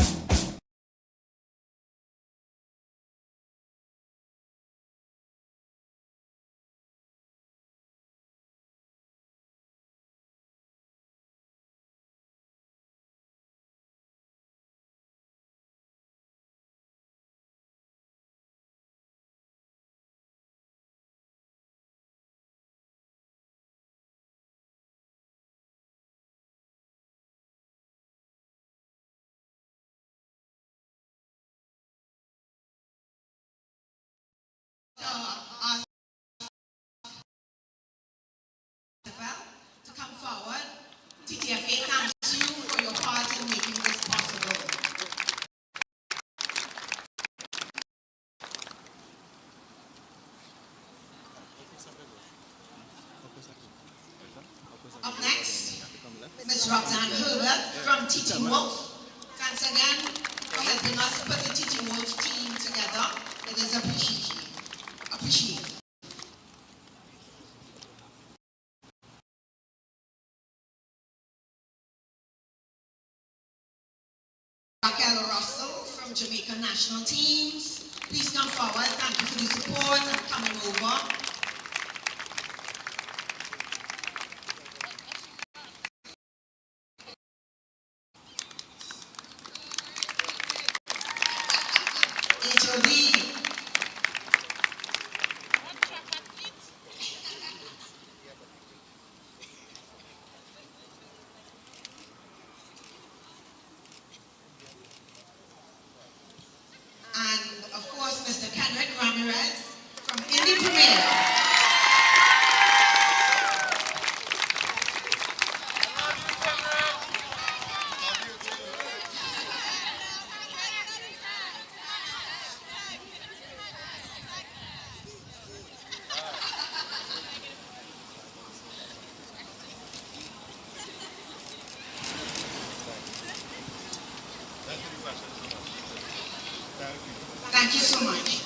To come forward. TTFA thanks you for your part in making this possible. Up next, Ms. Roxanne Herbert from TT Wolf. Thanks again for helping us put the TT Wolf team together. It is appreciated. Russell from Jamaica national teams. Please come forward. Thank you for the support and coming over. HOD. And of course, Mr. Kendrick Ramirez from Indy Premier. Thank you so much.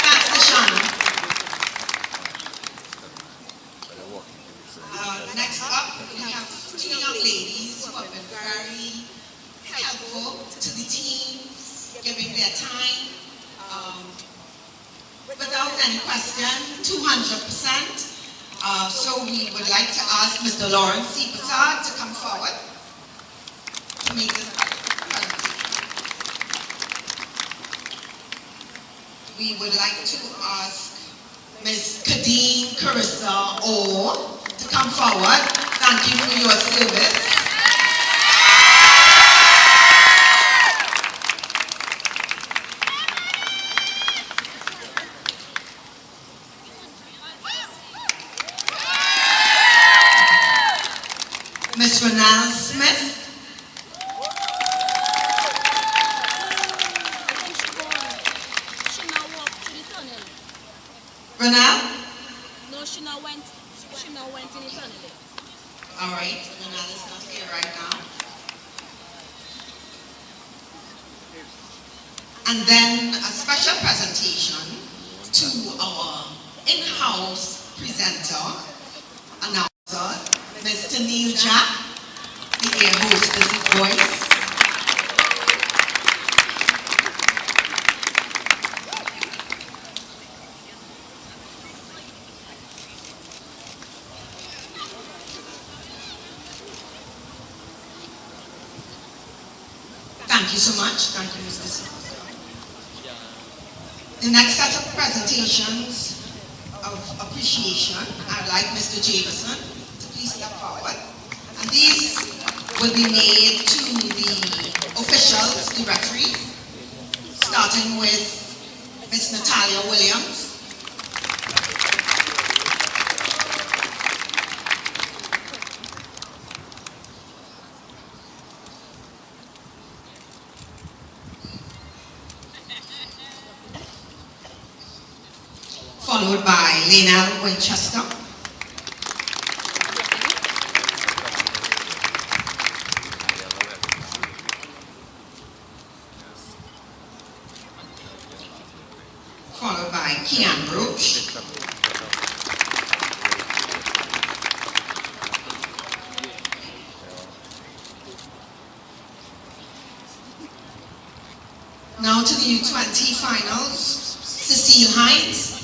Thanks, Tashana. Next up, we have two young ladies who have been very helpful to the team, giving their time. Without any question, 200%. So we would like to ask Mr. Lawrence C. Passard to come forward to make this presentation. We would like to ask Ms. Kadeen Carissa Orr to come forward. Thank you for your service. Ms. Renal Smith. Renal? No, she now went in eternity. All right, Renal is not here right now. And then a special presentation to our in-house presenter, announcer, Mr. Neil Jack, the air hostess voice. Thank you so much. Thank you, Mr. Sir. The next set of presentations of appreciation, I'd like Mr. Jameson to please step forward. And these will be made to the officials, the referee, starting with Ms. Natalia Williams. followed by Lionel Winchester. Followed by Kean Brooch. Now to the U20 finals, Cecile Hines.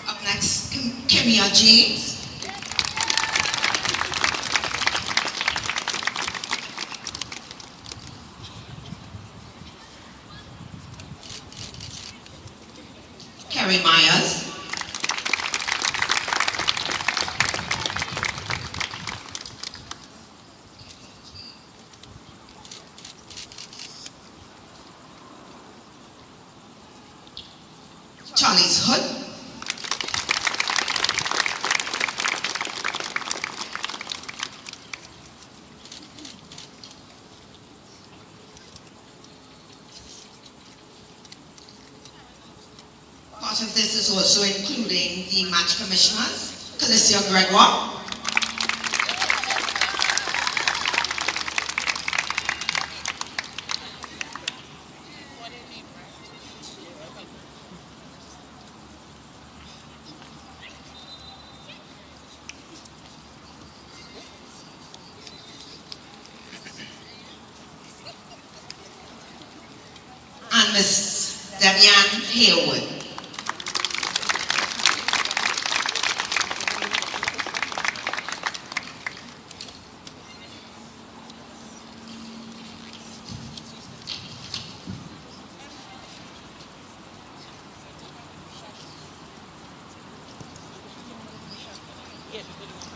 Up next, Kimia James. Kerry Myers. Charles Hood. Part of this is also including the match commissioners, Calicia Gregoire, and Miss Debian Haywood.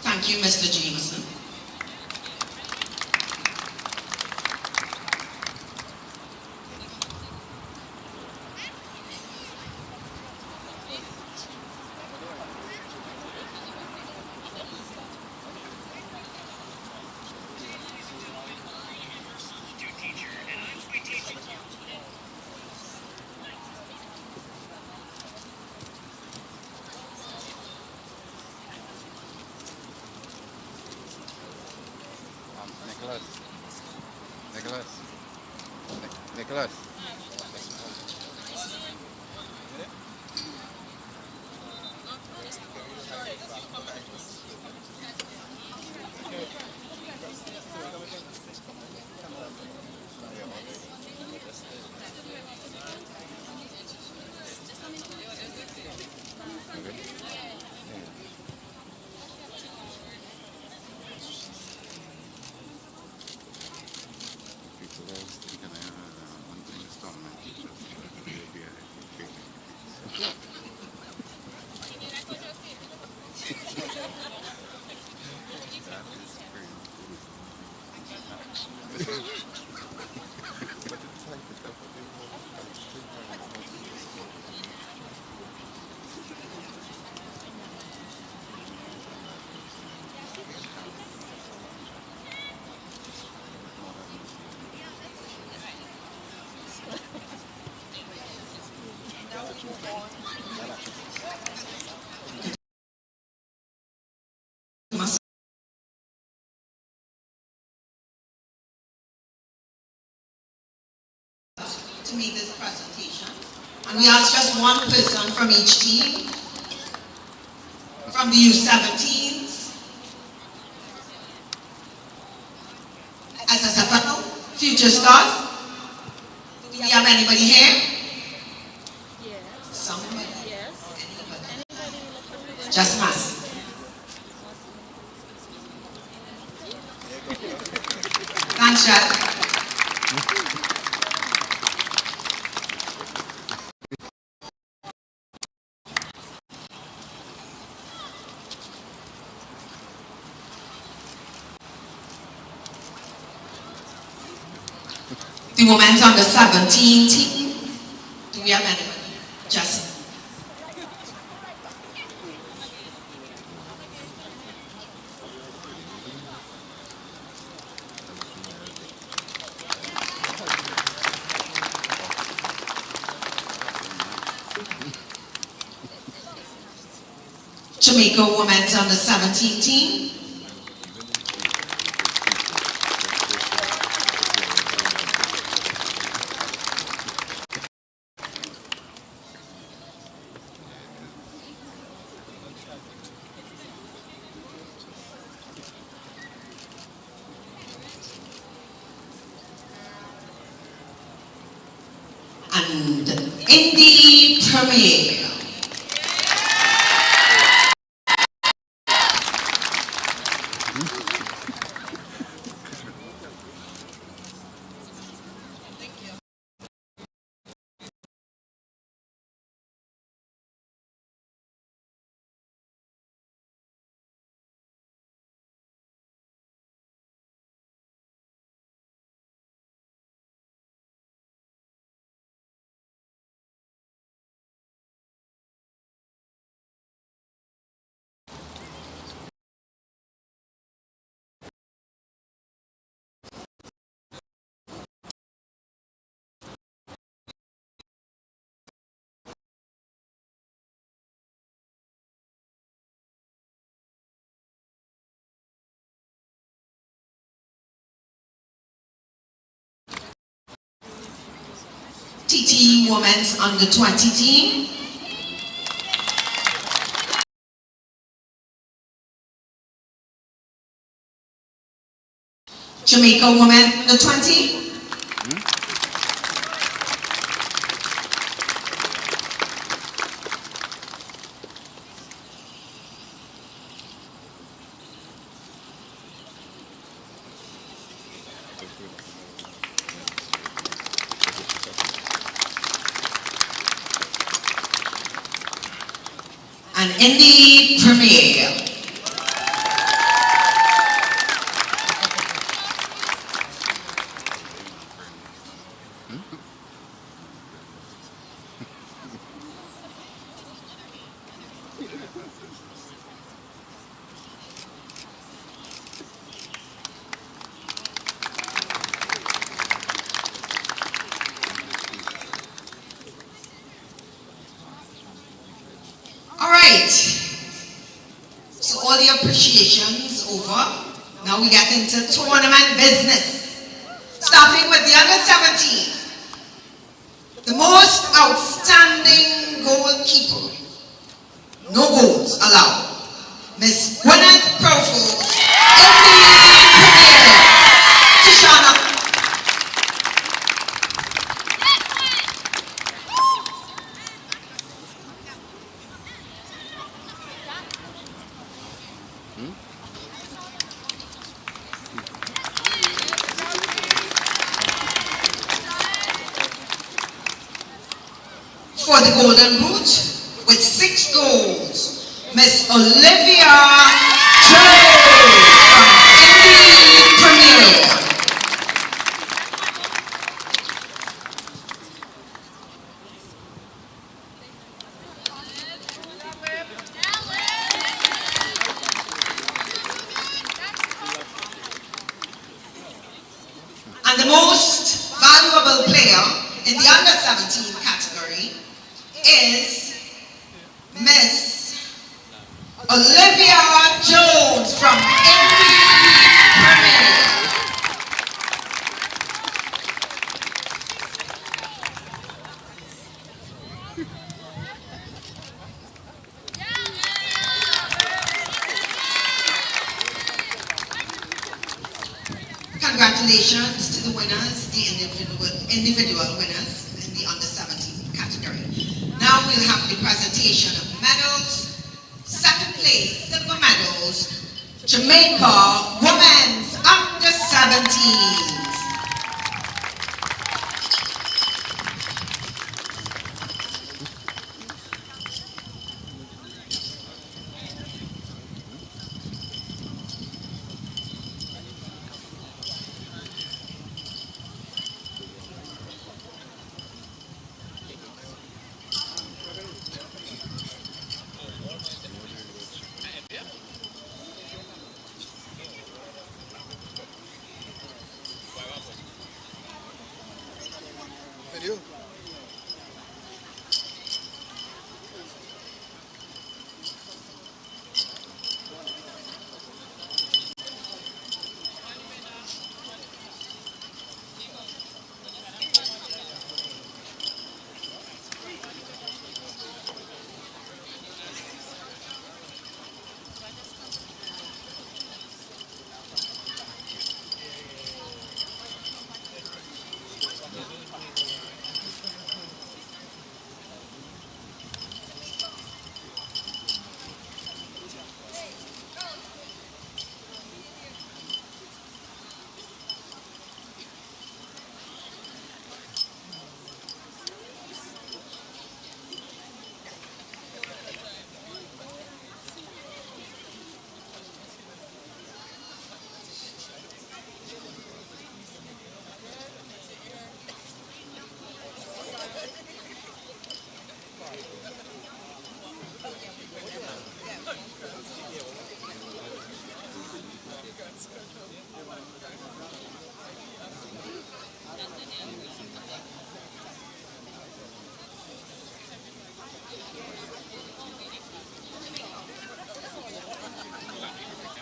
Thank you, Mr. Jameson. Nicholas. To make this presentation, and we ask just one person from each team, from the U17s, SSFL, Future Stars. Do we have anybody here? Yes. Somebody? Yes. Anybody? Just mass. Thanks, Chad. The women's under 17 team. Do we have anybody? Just Jamaica women's under 17 team. And Indy Premier. TT women's under 20 team. Jamaica women under 20. And Indy Premier. So all the appreciations over. Now we get into tournament business. Starting with the under 17. The most outstanding goalkeeper. No goals allowed. Miss Gwyneth Profile, Indy Premier. Tishana. For the Golden Boot, with 6 goals, Miss Olivia Jones from Indy Premier. And the most valuable player in the under 17 category is Miss Olivia Jones from Indy Premier. Congratulations to the winners, the individual winners in the under 17 category. Now we'll have the presentation of medals. Second place, silver medals, Jamaica women's under 17s.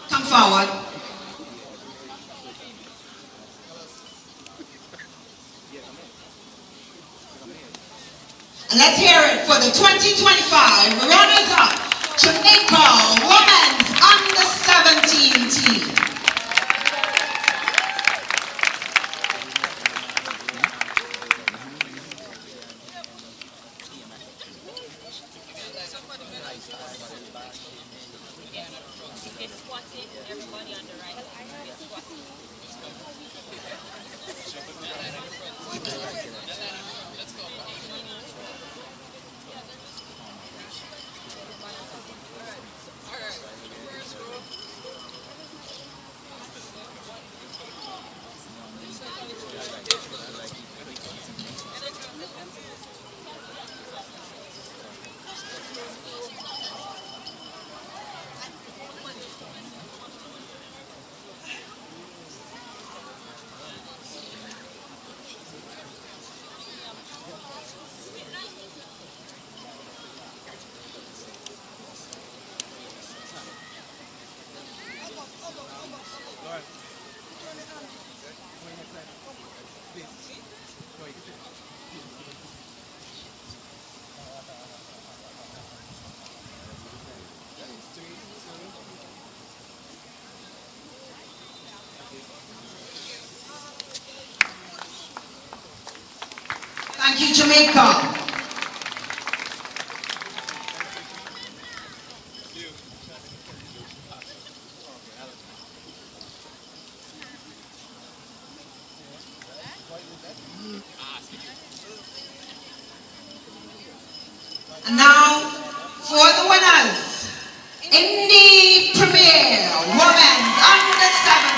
Come forward. And let's hear it for the 2025 runners-up Jamaica Women's Under-17 team. Everybody on the right. Thank you, Jamaica. And now, for the winners, Indy Premier Women's Under-17.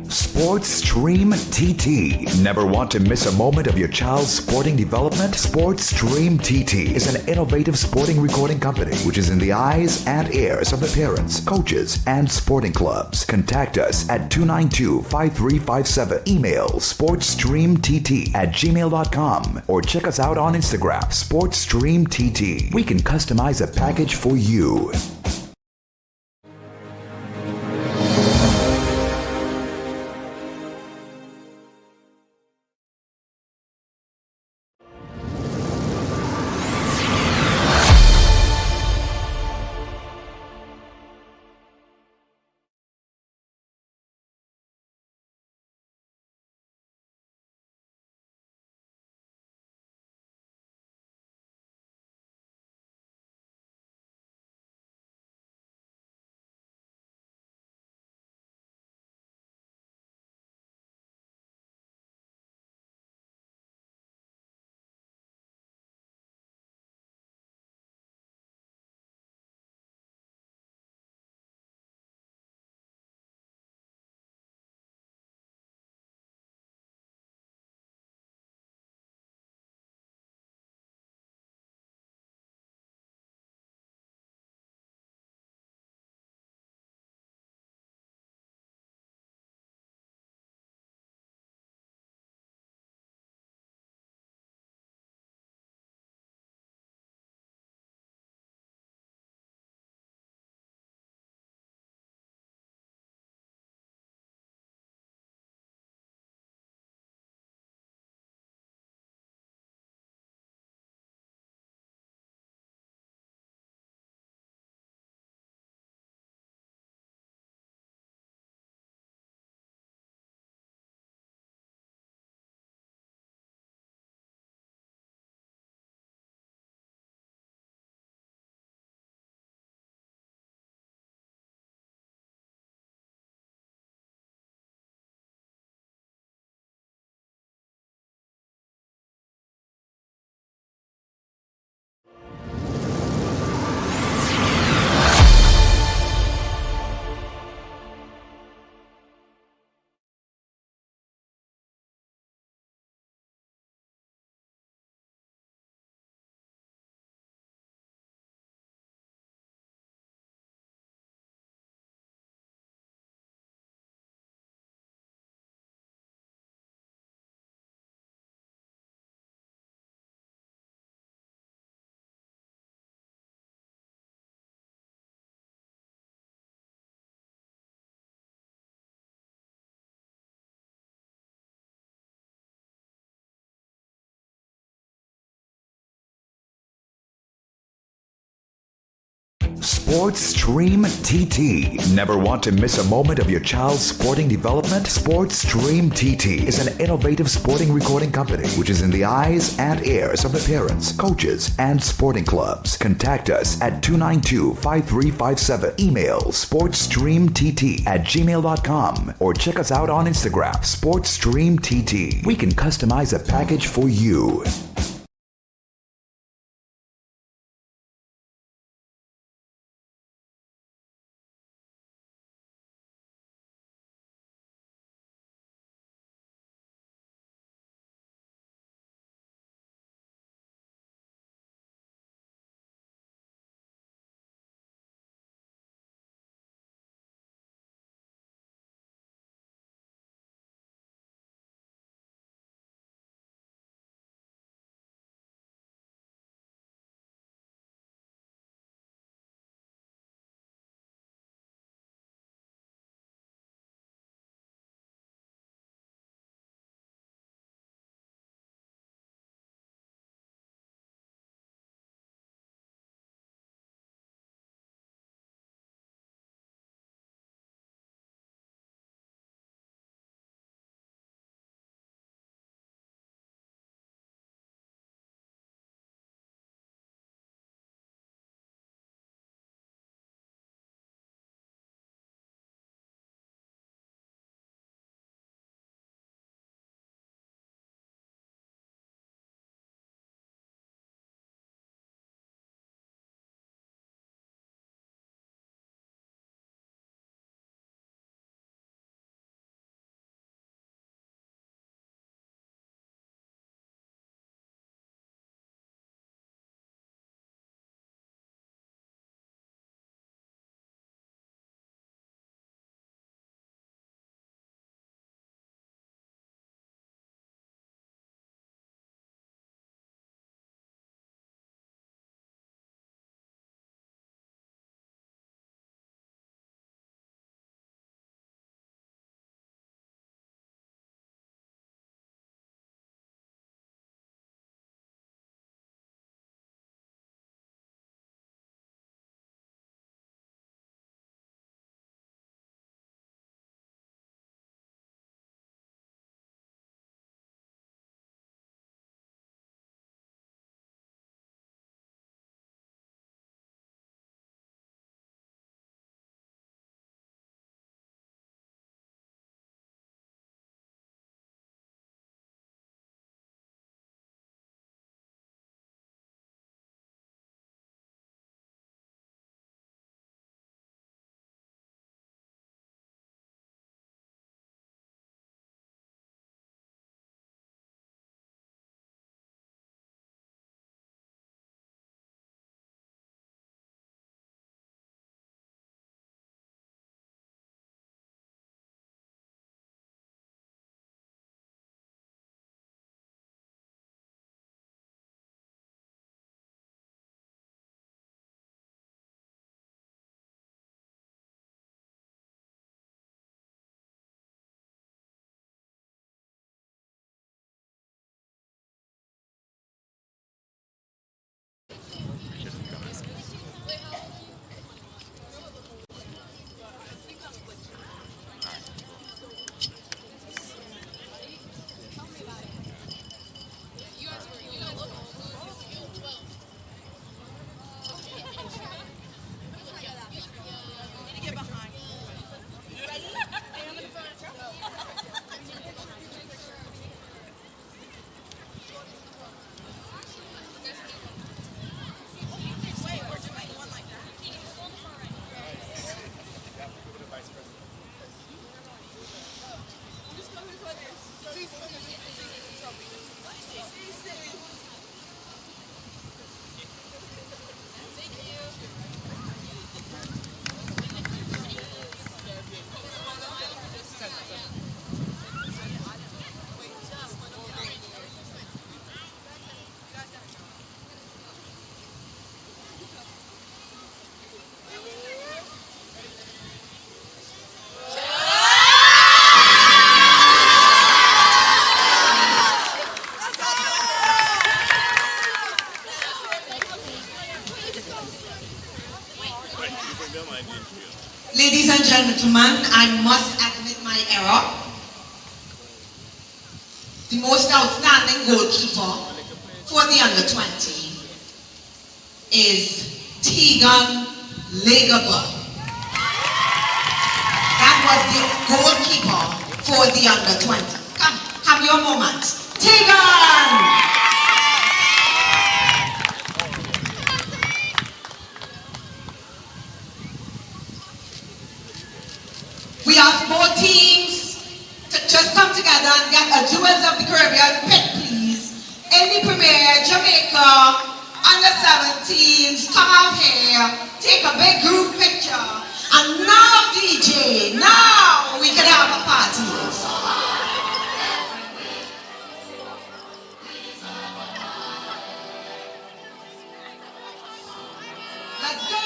Sports Stream TT. Never want to miss a moment of your child's sporting development? Sports Stream TT is an innovative sporting recording company which is in the eyes and ears of the parents, coaches, and sporting clubs. Contact us at 292-5357. Email sportsstreamtt@gmail.com or check us out on Instagram, SportsStreamTT. We can customize a package for you. Sports Stream TT. Never want to miss a moment of your child's sporting development? Sports Stream TT is an innovative sporting recording company which is in the eyes and ears of the parents, coaches, and sporting clubs. Contact us at 292-5357. Email sportsstreamtt@gmail.com or check us out on Instagram, SportsStreamTT. We can customize a package for you. Ladies and gentlemen, I must admit my error. The most outstanding goalkeeper for the under-20 is Tegan Legaba. That was the goalkeeper for the under-20. Come, have your moment. Tegan! We ask both teams to just come together and get a Jewels of the Caribbean pick, please. Indy Premier, Jamaica, under-17s, come out here, take a big group picture. And now, DJ, now we can have a party. Let's go!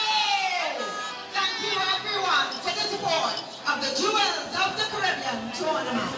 Thank you everyone for the support of the Jewels of the Caribbean tournament.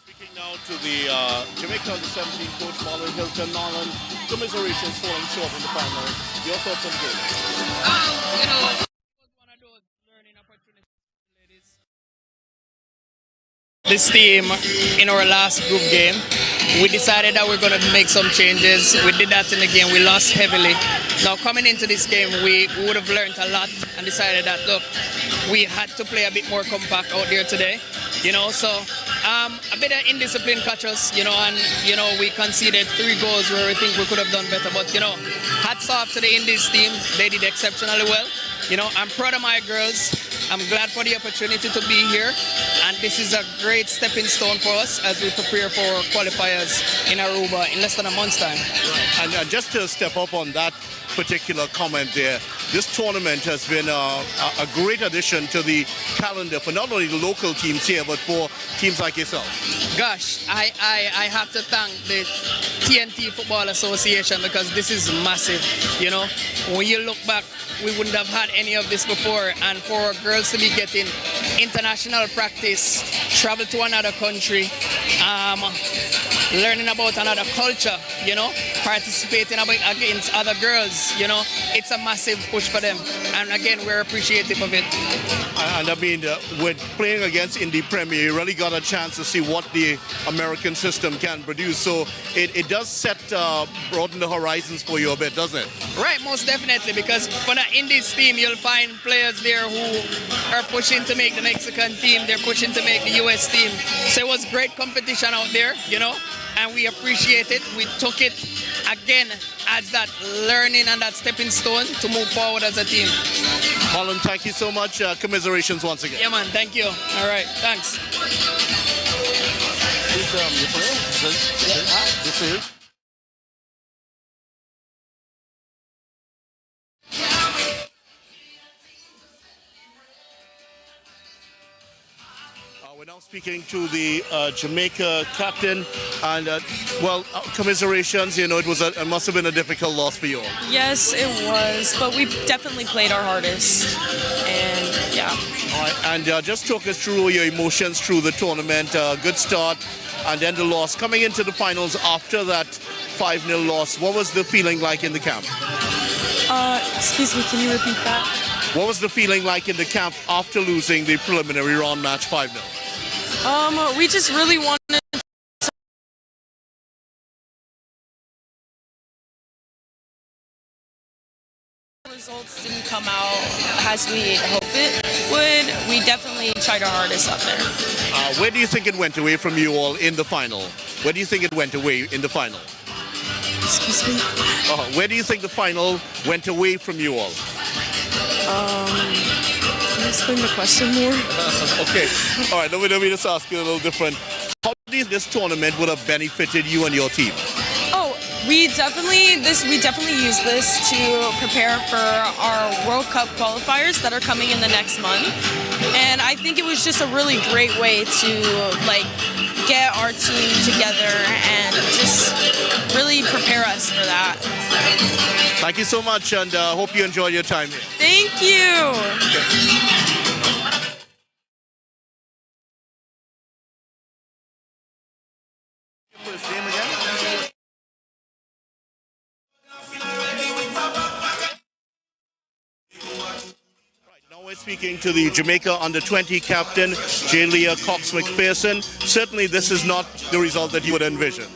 Speaking now to the Jamaica under-17 coach Marlon Hilton. Marlon, commiserations falling short in the final. Your thoughts on the game? You know, it was one of those learning opportunities, ladies. This team, in our last group game, we decided that we're going to make some changes. We did that in the game. We lost heavily. Now, coming into this game, we would have learned a lot and decided that, look, we had to play a bit more compact out there today. You know, so a bit of indiscipline catch us, you know, and, you know, we conceded 3 goals where we think we could have done better. But, you know, hats off to the Indies team. They did exceptionally well. You know, I'm proud of my girls. I'm glad for the opportunity to be here. And this is a great stepping stone for us as we prepare for qualifiers in Aruba in less than a month's time. Right. And just to step up on that particular comment there, this tournament has been a great addition to the calendar for not only the local teams here, but for teams like yourself. Gosh, I have to thank the TNT Football Association because this is massive, you know. When you look back, we wouldn't have had any of this before, and for girls to be getting international practice, travel to another country, learning about another culture, you know, participating against other girls, you know, it's a massive push for them. And again, we're appreciative of it. And I mean, with playing against Indy Premier, you really got a chance to see what the American system can produce. So it does broaden the horizons for you a bit, doesn't it? Right, most definitely, because for the Indies team, you'll find players there who are pushing to make the Mexican team, they're pushing to make the US team. So it was great competition out there, you know, and we appreciate it. We took it again as that learning and that stepping stone to move forward as a team. Holland, thank you so much. Commiserations once again. Yeah, man, thank you. All right, thanks. This is. We're now speaking to the Jamaica captain, and commiserations. You know, it must have been a difficult loss for you all. Yes, it was, but we definitely played our hardest, and yeah. All right, and just talk us through your emotions through the tournament. Good start, and then the loss. Coming into the finals after that 5-0 loss, what was the feeling like in the camp? Excuse me, can you repeat that? What was the feeling like in the camp after losing the preliminary round match 5-0? We just really wanted results didn't come out as we hoped it would. We definitely tried our hardest out there. Where do you think it went away from you all in the final? Where do you think it went away in the final? Excuse me? Where do you think the final went away from you all? Can you explain the question more? Okay. All right, let me just ask you a little different. How do you think this tournament would have benefited you and your team? Oh, we definitely use this to prepare for our World Cup qualifiers that are coming in the next month. And I think it was just a really great way to get our team together and just really prepare us for that. Thank you so much, and hope you enjoy your time here. Thank you. First name again? Now we're speaking to the Jamaica Under-20 captain, Jalea Cox-McPherson. Certainly this is not the result that you would envision.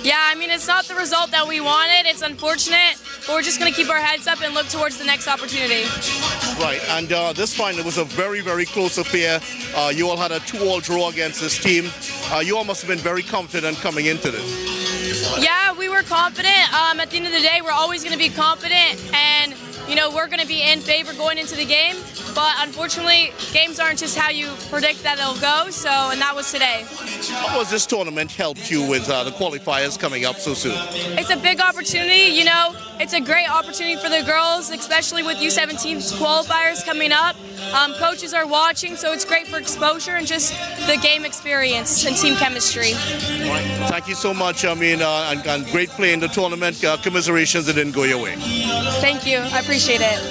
Yeah, I mean, it's not the result that we wanted. It's unfortunate, but we're just going to keep our heads up and look towards the next opportunity. Right, and this final was a very, very close affair. You all had a 2-2 draw against this team. You all must have been very confident coming into this. Yeah, we were confident. At the end of the day, we're always going to be confident, and you know, we're going to be in favor going into the game. But unfortunately, games aren't just how you predict that they'll go. And that was today. How has this tournament helped you with the qualifiers coming up so soon? It's a big opportunity. You know, it's a great opportunity for the girls, especially with U17 qualifiers coming up. Coaches are watching, so it's great for exposure and just the game experience and team chemistry. Thank you so much. I mean, and great play in the tournament. Commiserations, it didn't go your way. Thank you. I appreciate it.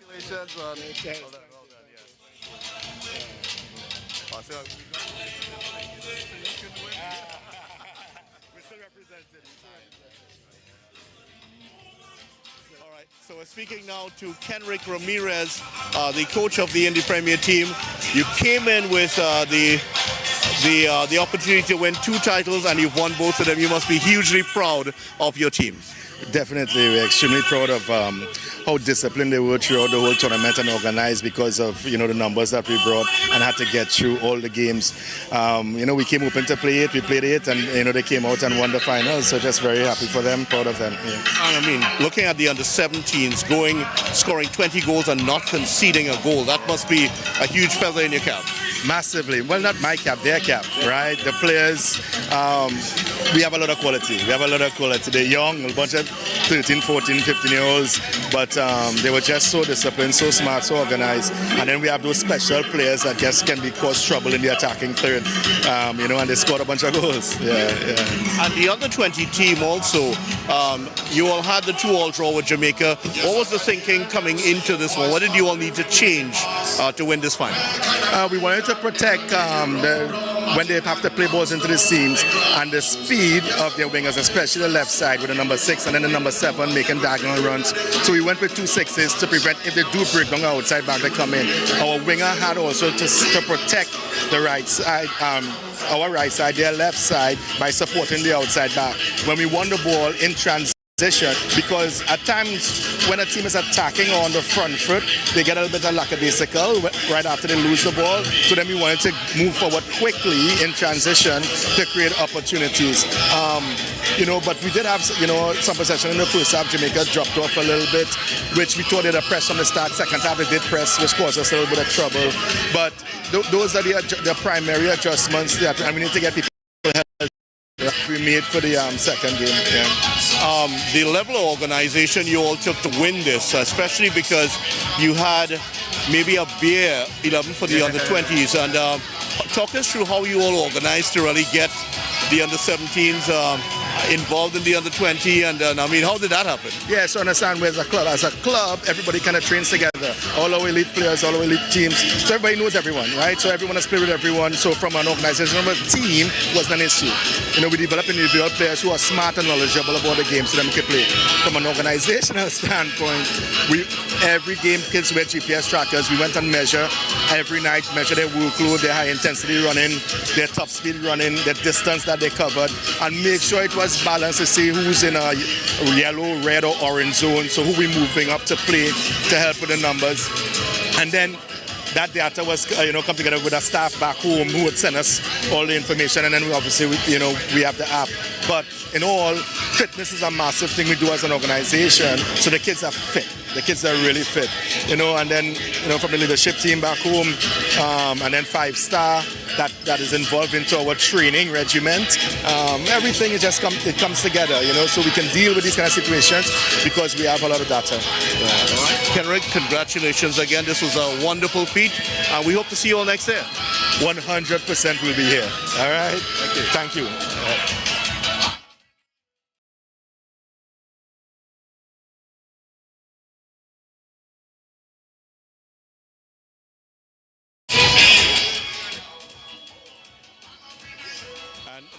Congratulations on we're still represented. All right, so we're speaking now to Kenrick Ramirez, the coach of the Indy Premier team. You came in with the opportunity to win 2 titles, and you've won both of them. You must be hugely proud of your team. Definitely, we're extremely proud of how disciplined they were throughout the whole tournament and organized because of the numbers that we brought and had to get through all the games. We came open to play it, we played it, and they came out and won the finals. So just very happy for them, proud of them. Yeah. And I mean, looking at the under-17s scoring 20 goals and not conceding a goal, that must be a huge feather in your cap. Massively. Well, not my cap, their cap, right? The players, we have a lot of quality. They're young, a bunch of 13, 14, 15-year-olds, but they were just so disciplined, so smart, so organized. And then we have those special players that just can cause trouble in the attacking third, and they scored a bunch of goals. Yeah. And the under-20 team also, you all had the 2-2 draw with Jamaica. What was the thinking coming into this one? What did you all need to change to win this final? We wanted to protect when they have to play balls into the seams and the speed of their wingers, especially the left side with the number 6 and then the number 7 making diagonal runs. So we went with 2 6s to prevent if they do break down outside back they come in. Our winger had also to protect the right side, our right side, their left side by supporting the outside back. When we won the ball in transition, because at times when a team is attacking on the front foot, they get a little bit of lackadaisical right after they lose the ball. So then we wanted to move forward quickly in transition to create opportunities. But we did have some possession in the first half. Jamaica dropped off a little bit, which we thought they'd have pressed from the start. Second half they did press, which caused us a little bit of trouble. But those are the primary adjustments that we need to get people help. We made for the second game. Yeah. The level of organization you all took to win this, especially because you had maybe a bare 11 for the under-20s. And talk us through how you all organized to really get the under-17s involved in the under-20, and how did that happen? Yeah, so understand as a club, everybody kind of trains together. All our elite players, all our elite teams. So everybody knows everyone, right? So everyone has played with everyone. So from an organizational team wasn't an issue. We develop individual players who are smart and knowledgeable about the game so that we can play. From an organizational standpoint, every game kids wear GPS trackers. We went and measure every night, measure their workload, their high intensity running, their top speed running, the distance that they covered, and make sure it was balanced to see who's in a yellow, red, or orange zone. So who we moving up to play to help with the numbers. And then that data was, come together with a staff back home who would send us all the information, and then we have the app. But in all, fitness is a massive thing we do as an organization. So the kids are fit. The kids are really fit, and then, from the leadership team back home, and then 5-star that is involved into our training regiment. Everything comes together, so we can deal with these kind of situations because we have a lot of data. Yeah. All right. Kenrick, congratulations again. This was a wonderful feat, and we hope to see you all next year. 100% will be here. All right. Thank you.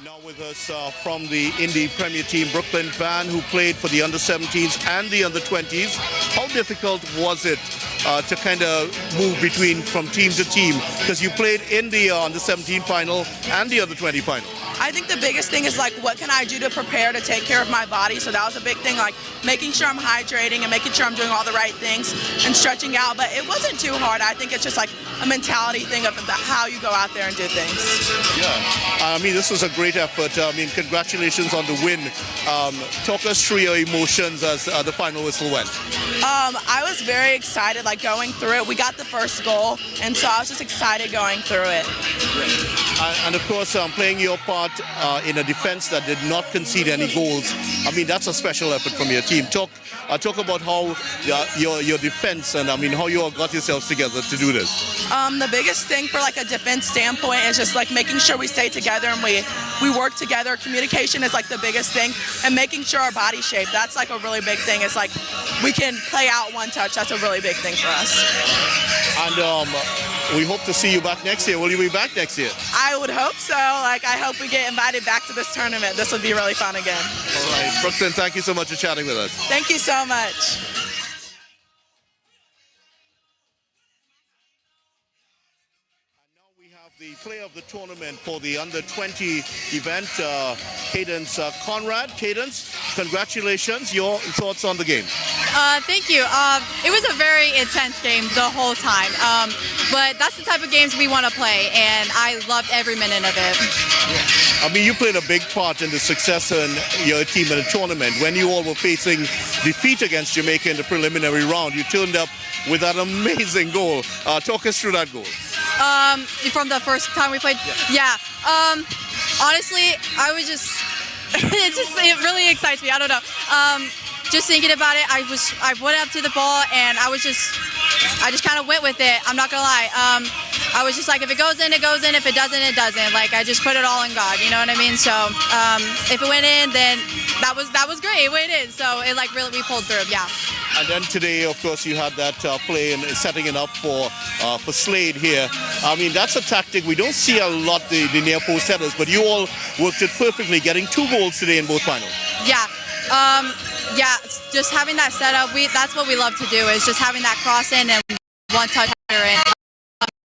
Now with us from the Indy Premier team, Brooklyn Van, who played for the under-17s and the under-20s. How difficult was it to kind of move from team to team? Because you played in the under-17 final and the under-20 final. I think the biggest thing is what can I do to prepare to take care of my body? So that was a big thing, making sure I'm hydrating and making sure I'm doing all the right things and stretching out. But it wasn't too hard. I think it's just a mentality thing of how you go out there and do things. Yeah, this was a great effort. Congratulations on the win. Talk us through your emotions as the final whistle went. I was very excited, going through it. We got the first goal, and so I was just excited going through it. And of course, playing your part in a defense that did not concede any goals. That's a special effort from your team. Talk about how your defense and how you all got yourselves together to do this. The biggest thing for a defense standpoint is just making sure we stay together and we work together. Communication is the biggest thing, and making sure our body shape. That's a really big thing. It's we can play out one touch. That's a really big thing for us. And we hope to see you back next year. Will you be back next year? I would hope so. I hope we get invited back to this tournament. This would be really fun again. All right, Brooklyn, thank you so much for chatting with us. Thank you so much. have the player of the tournament for the under-20 event, Cadence Conrad. Cadence, congratulations. Your thoughts on the game? Thank you. It was a very intense game the whole time, but that's the type of games we want to play, and I loved every minute of it. I mean, you played a big part in the success in your team in the tournament. When you all were facing defeat against Jamaica in the preliminary round, you turned up with that amazing goal. Talk us through that goal. From the first time we played? Yeah. Honestly, I was just, it really excites me. I don't know. Just thinking about it, I went up to the ball and I just kind of went with it. I'm not gonna lie. I was just like, if it goes in, it goes in. If it doesn't, it doesn't. Like, I just put it all in God. You know what I mean? So if it went in, then that was great. It went in. So it like really we pulled through. Yeah. And then today, of course, you had that play and setting it up for Slade here. I mean, that's a tactic we don't see a lot, the near post headers, but you all worked it perfectly, getting 2 goals today in both finals. Yeah. Yeah, just having that setup, that's what we love to do, is just having that cross in and one touch header in.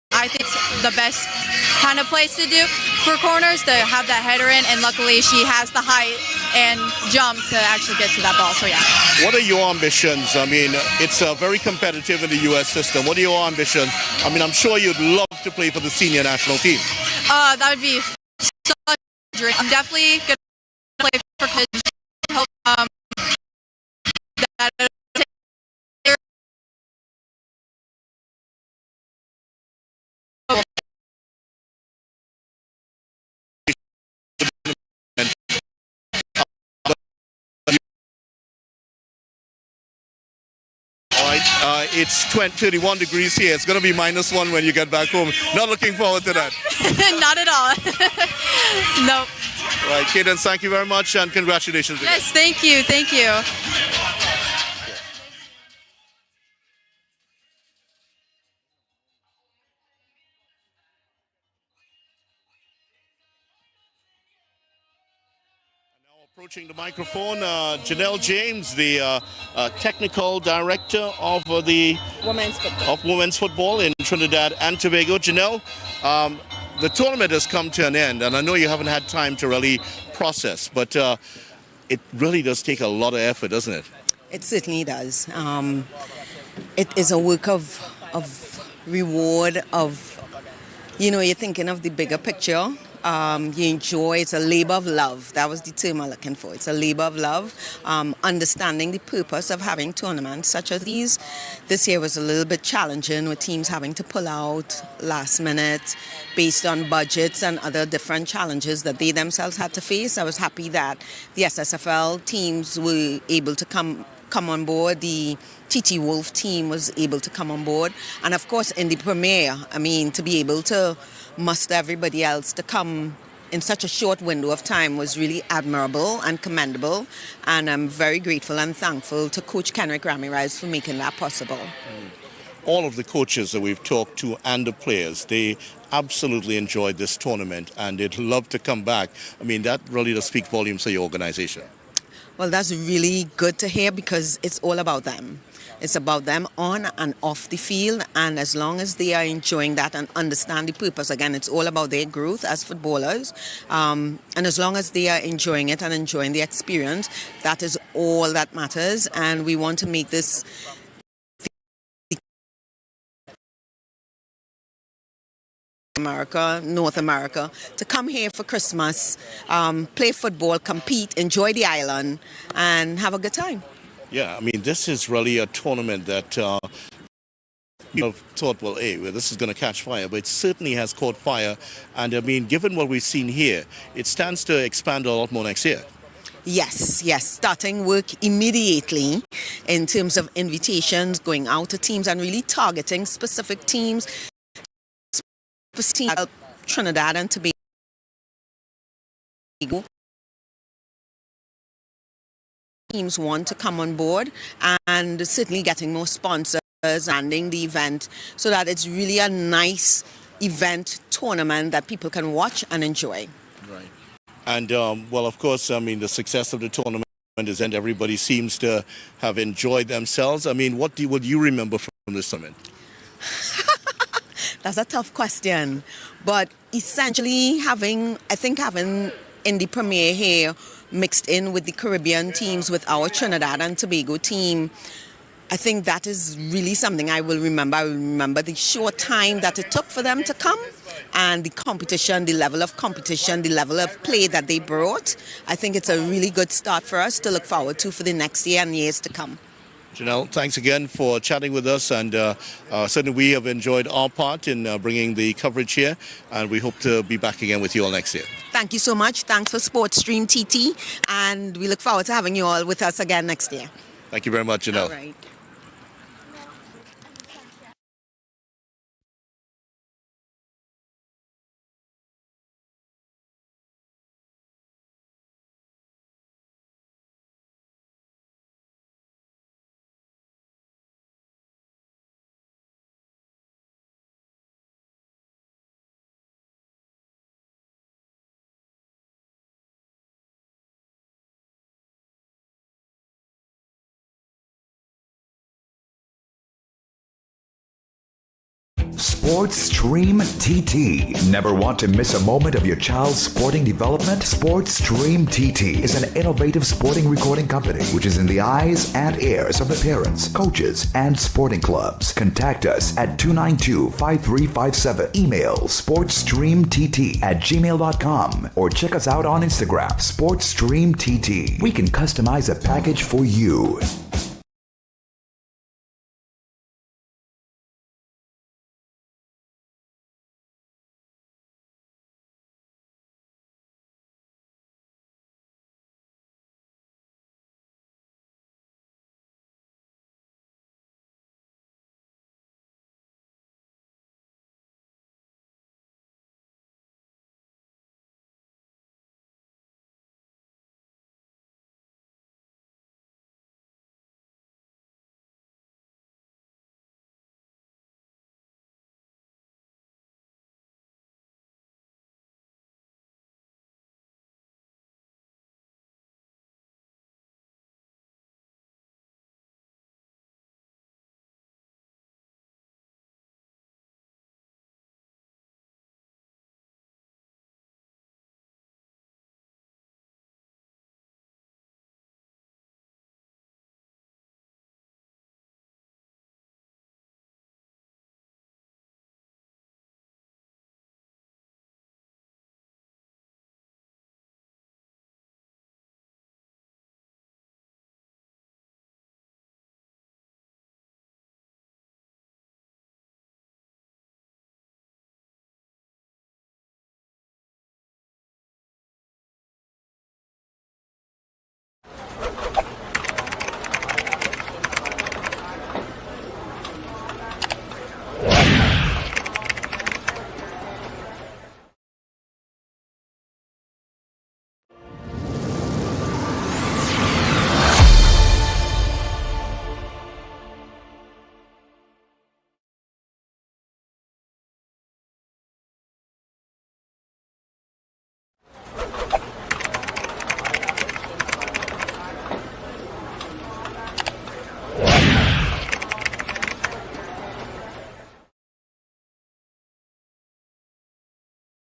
I think it's the best kind of place to do for corners, to have that header in, and luckily she has the height and jump to actually get to that ball, so yeah. What are your ambitions? I mean, it's very competitive in the U.S. system. What are your ambitions? I mean, I'm sure you'd love to play for the senior national team. That would be such a dream. I'm definitely going to play for kids. It's 31 degrees here. It's going to be -1 when you get back home. Not looking forward to that. Not at all. Nope. All right, Cadence, thank you very much and congratulations. Yes, thank you. Thank you. Approaching the microphone, Janelle James, the technical director of the women's football in Trinidad and Tobago. Janelle, the tournament has come to an end, and I know you haven't had time to really process, but it really does take a lot of effort, doesn't it? It certainly does. It is a work of reward, you're thinking of the bigger picture. You enjoy, it's a labor of love. That was the term I'm looking for. It's a labor of love. Understanding the purpose of having tournaments such as these. This year was a little bit challenging with teams having to pull out last minute based on budgets and other different challenges that they themselves had to face. I was happy that the SSFL teams were able to come on board. The TT Wolf team was able to come on board. And of course, Indy Premier, I mean, to be able to muster everybody else to come in such a short window of time was really admirable and commendable. And I'm very grateful and thankful to Coach Kenrick Ramirez for making that possible. All of the coaches that we've talked to and the players, they absolutely enjoyed this tournament and they'd love to come back. I mean, that really does speak volumes for your organization. Well, that's really good to hear because it's all about them. It's about them on and off the field, and as long as they are enjoying that and understand the purpose, again, it's all about their growth as footballers, and as long as they are enjoying it and enjoying the experience, that is all that matters, and we want to make this North America, to come here for Christmas, play football, compete, enjoy the island, and have a good time. Yeah, I mean, this is really a tournament that people have thought, well, hey, this is going to catch fire, but it certainly has caught fire. And I mean, given what we've seen here, it stands to expand a lot more next year. Yes, starting work immediately in terms of invitations, going out to teams and really targeting specific teams, Trinidad and Tobago. Teams want to come on board and certainly getting more sponsors, ending the event so that it's really a nice event tournament that people can watch and enjoy. Right. And, well, of course, I mean, the success of the tournament is that everybody seems to have enjoyed themselves. I mean, what will you remember from this summit? That's a tough question. But essentially having Indy Premier here mixed in with the Caribbean teams, with our Trinidad and Tobago team, I think that is really something I will remember. I will remember the short time that it took for them to come and the competition, the level of competition, the level of play that they brought. I think it's a really good start for us to look forward to for the next year and years to come. Janelle, thanks again for chatting with us, and certainly we have enjoyed our part in bringing the coverage here, and we hope to be back again with you all next year. Thank you so much. Thanks for Sports Stream TT, and we look forward to having you all with us again next year. Thank you very much, Janelle. All right. Sports Stream TT. Never want to miss a moment of your child's sporting development? Sports Stream TT is an innovative sporting recording company which is in the eyes and ears of the parents, coaches, and sporting clubs. Contact us at 292-5357. Email sportsstreamtt@gmail.com or check us out on Instagram, Sports Stream TT. We can customize a package for you.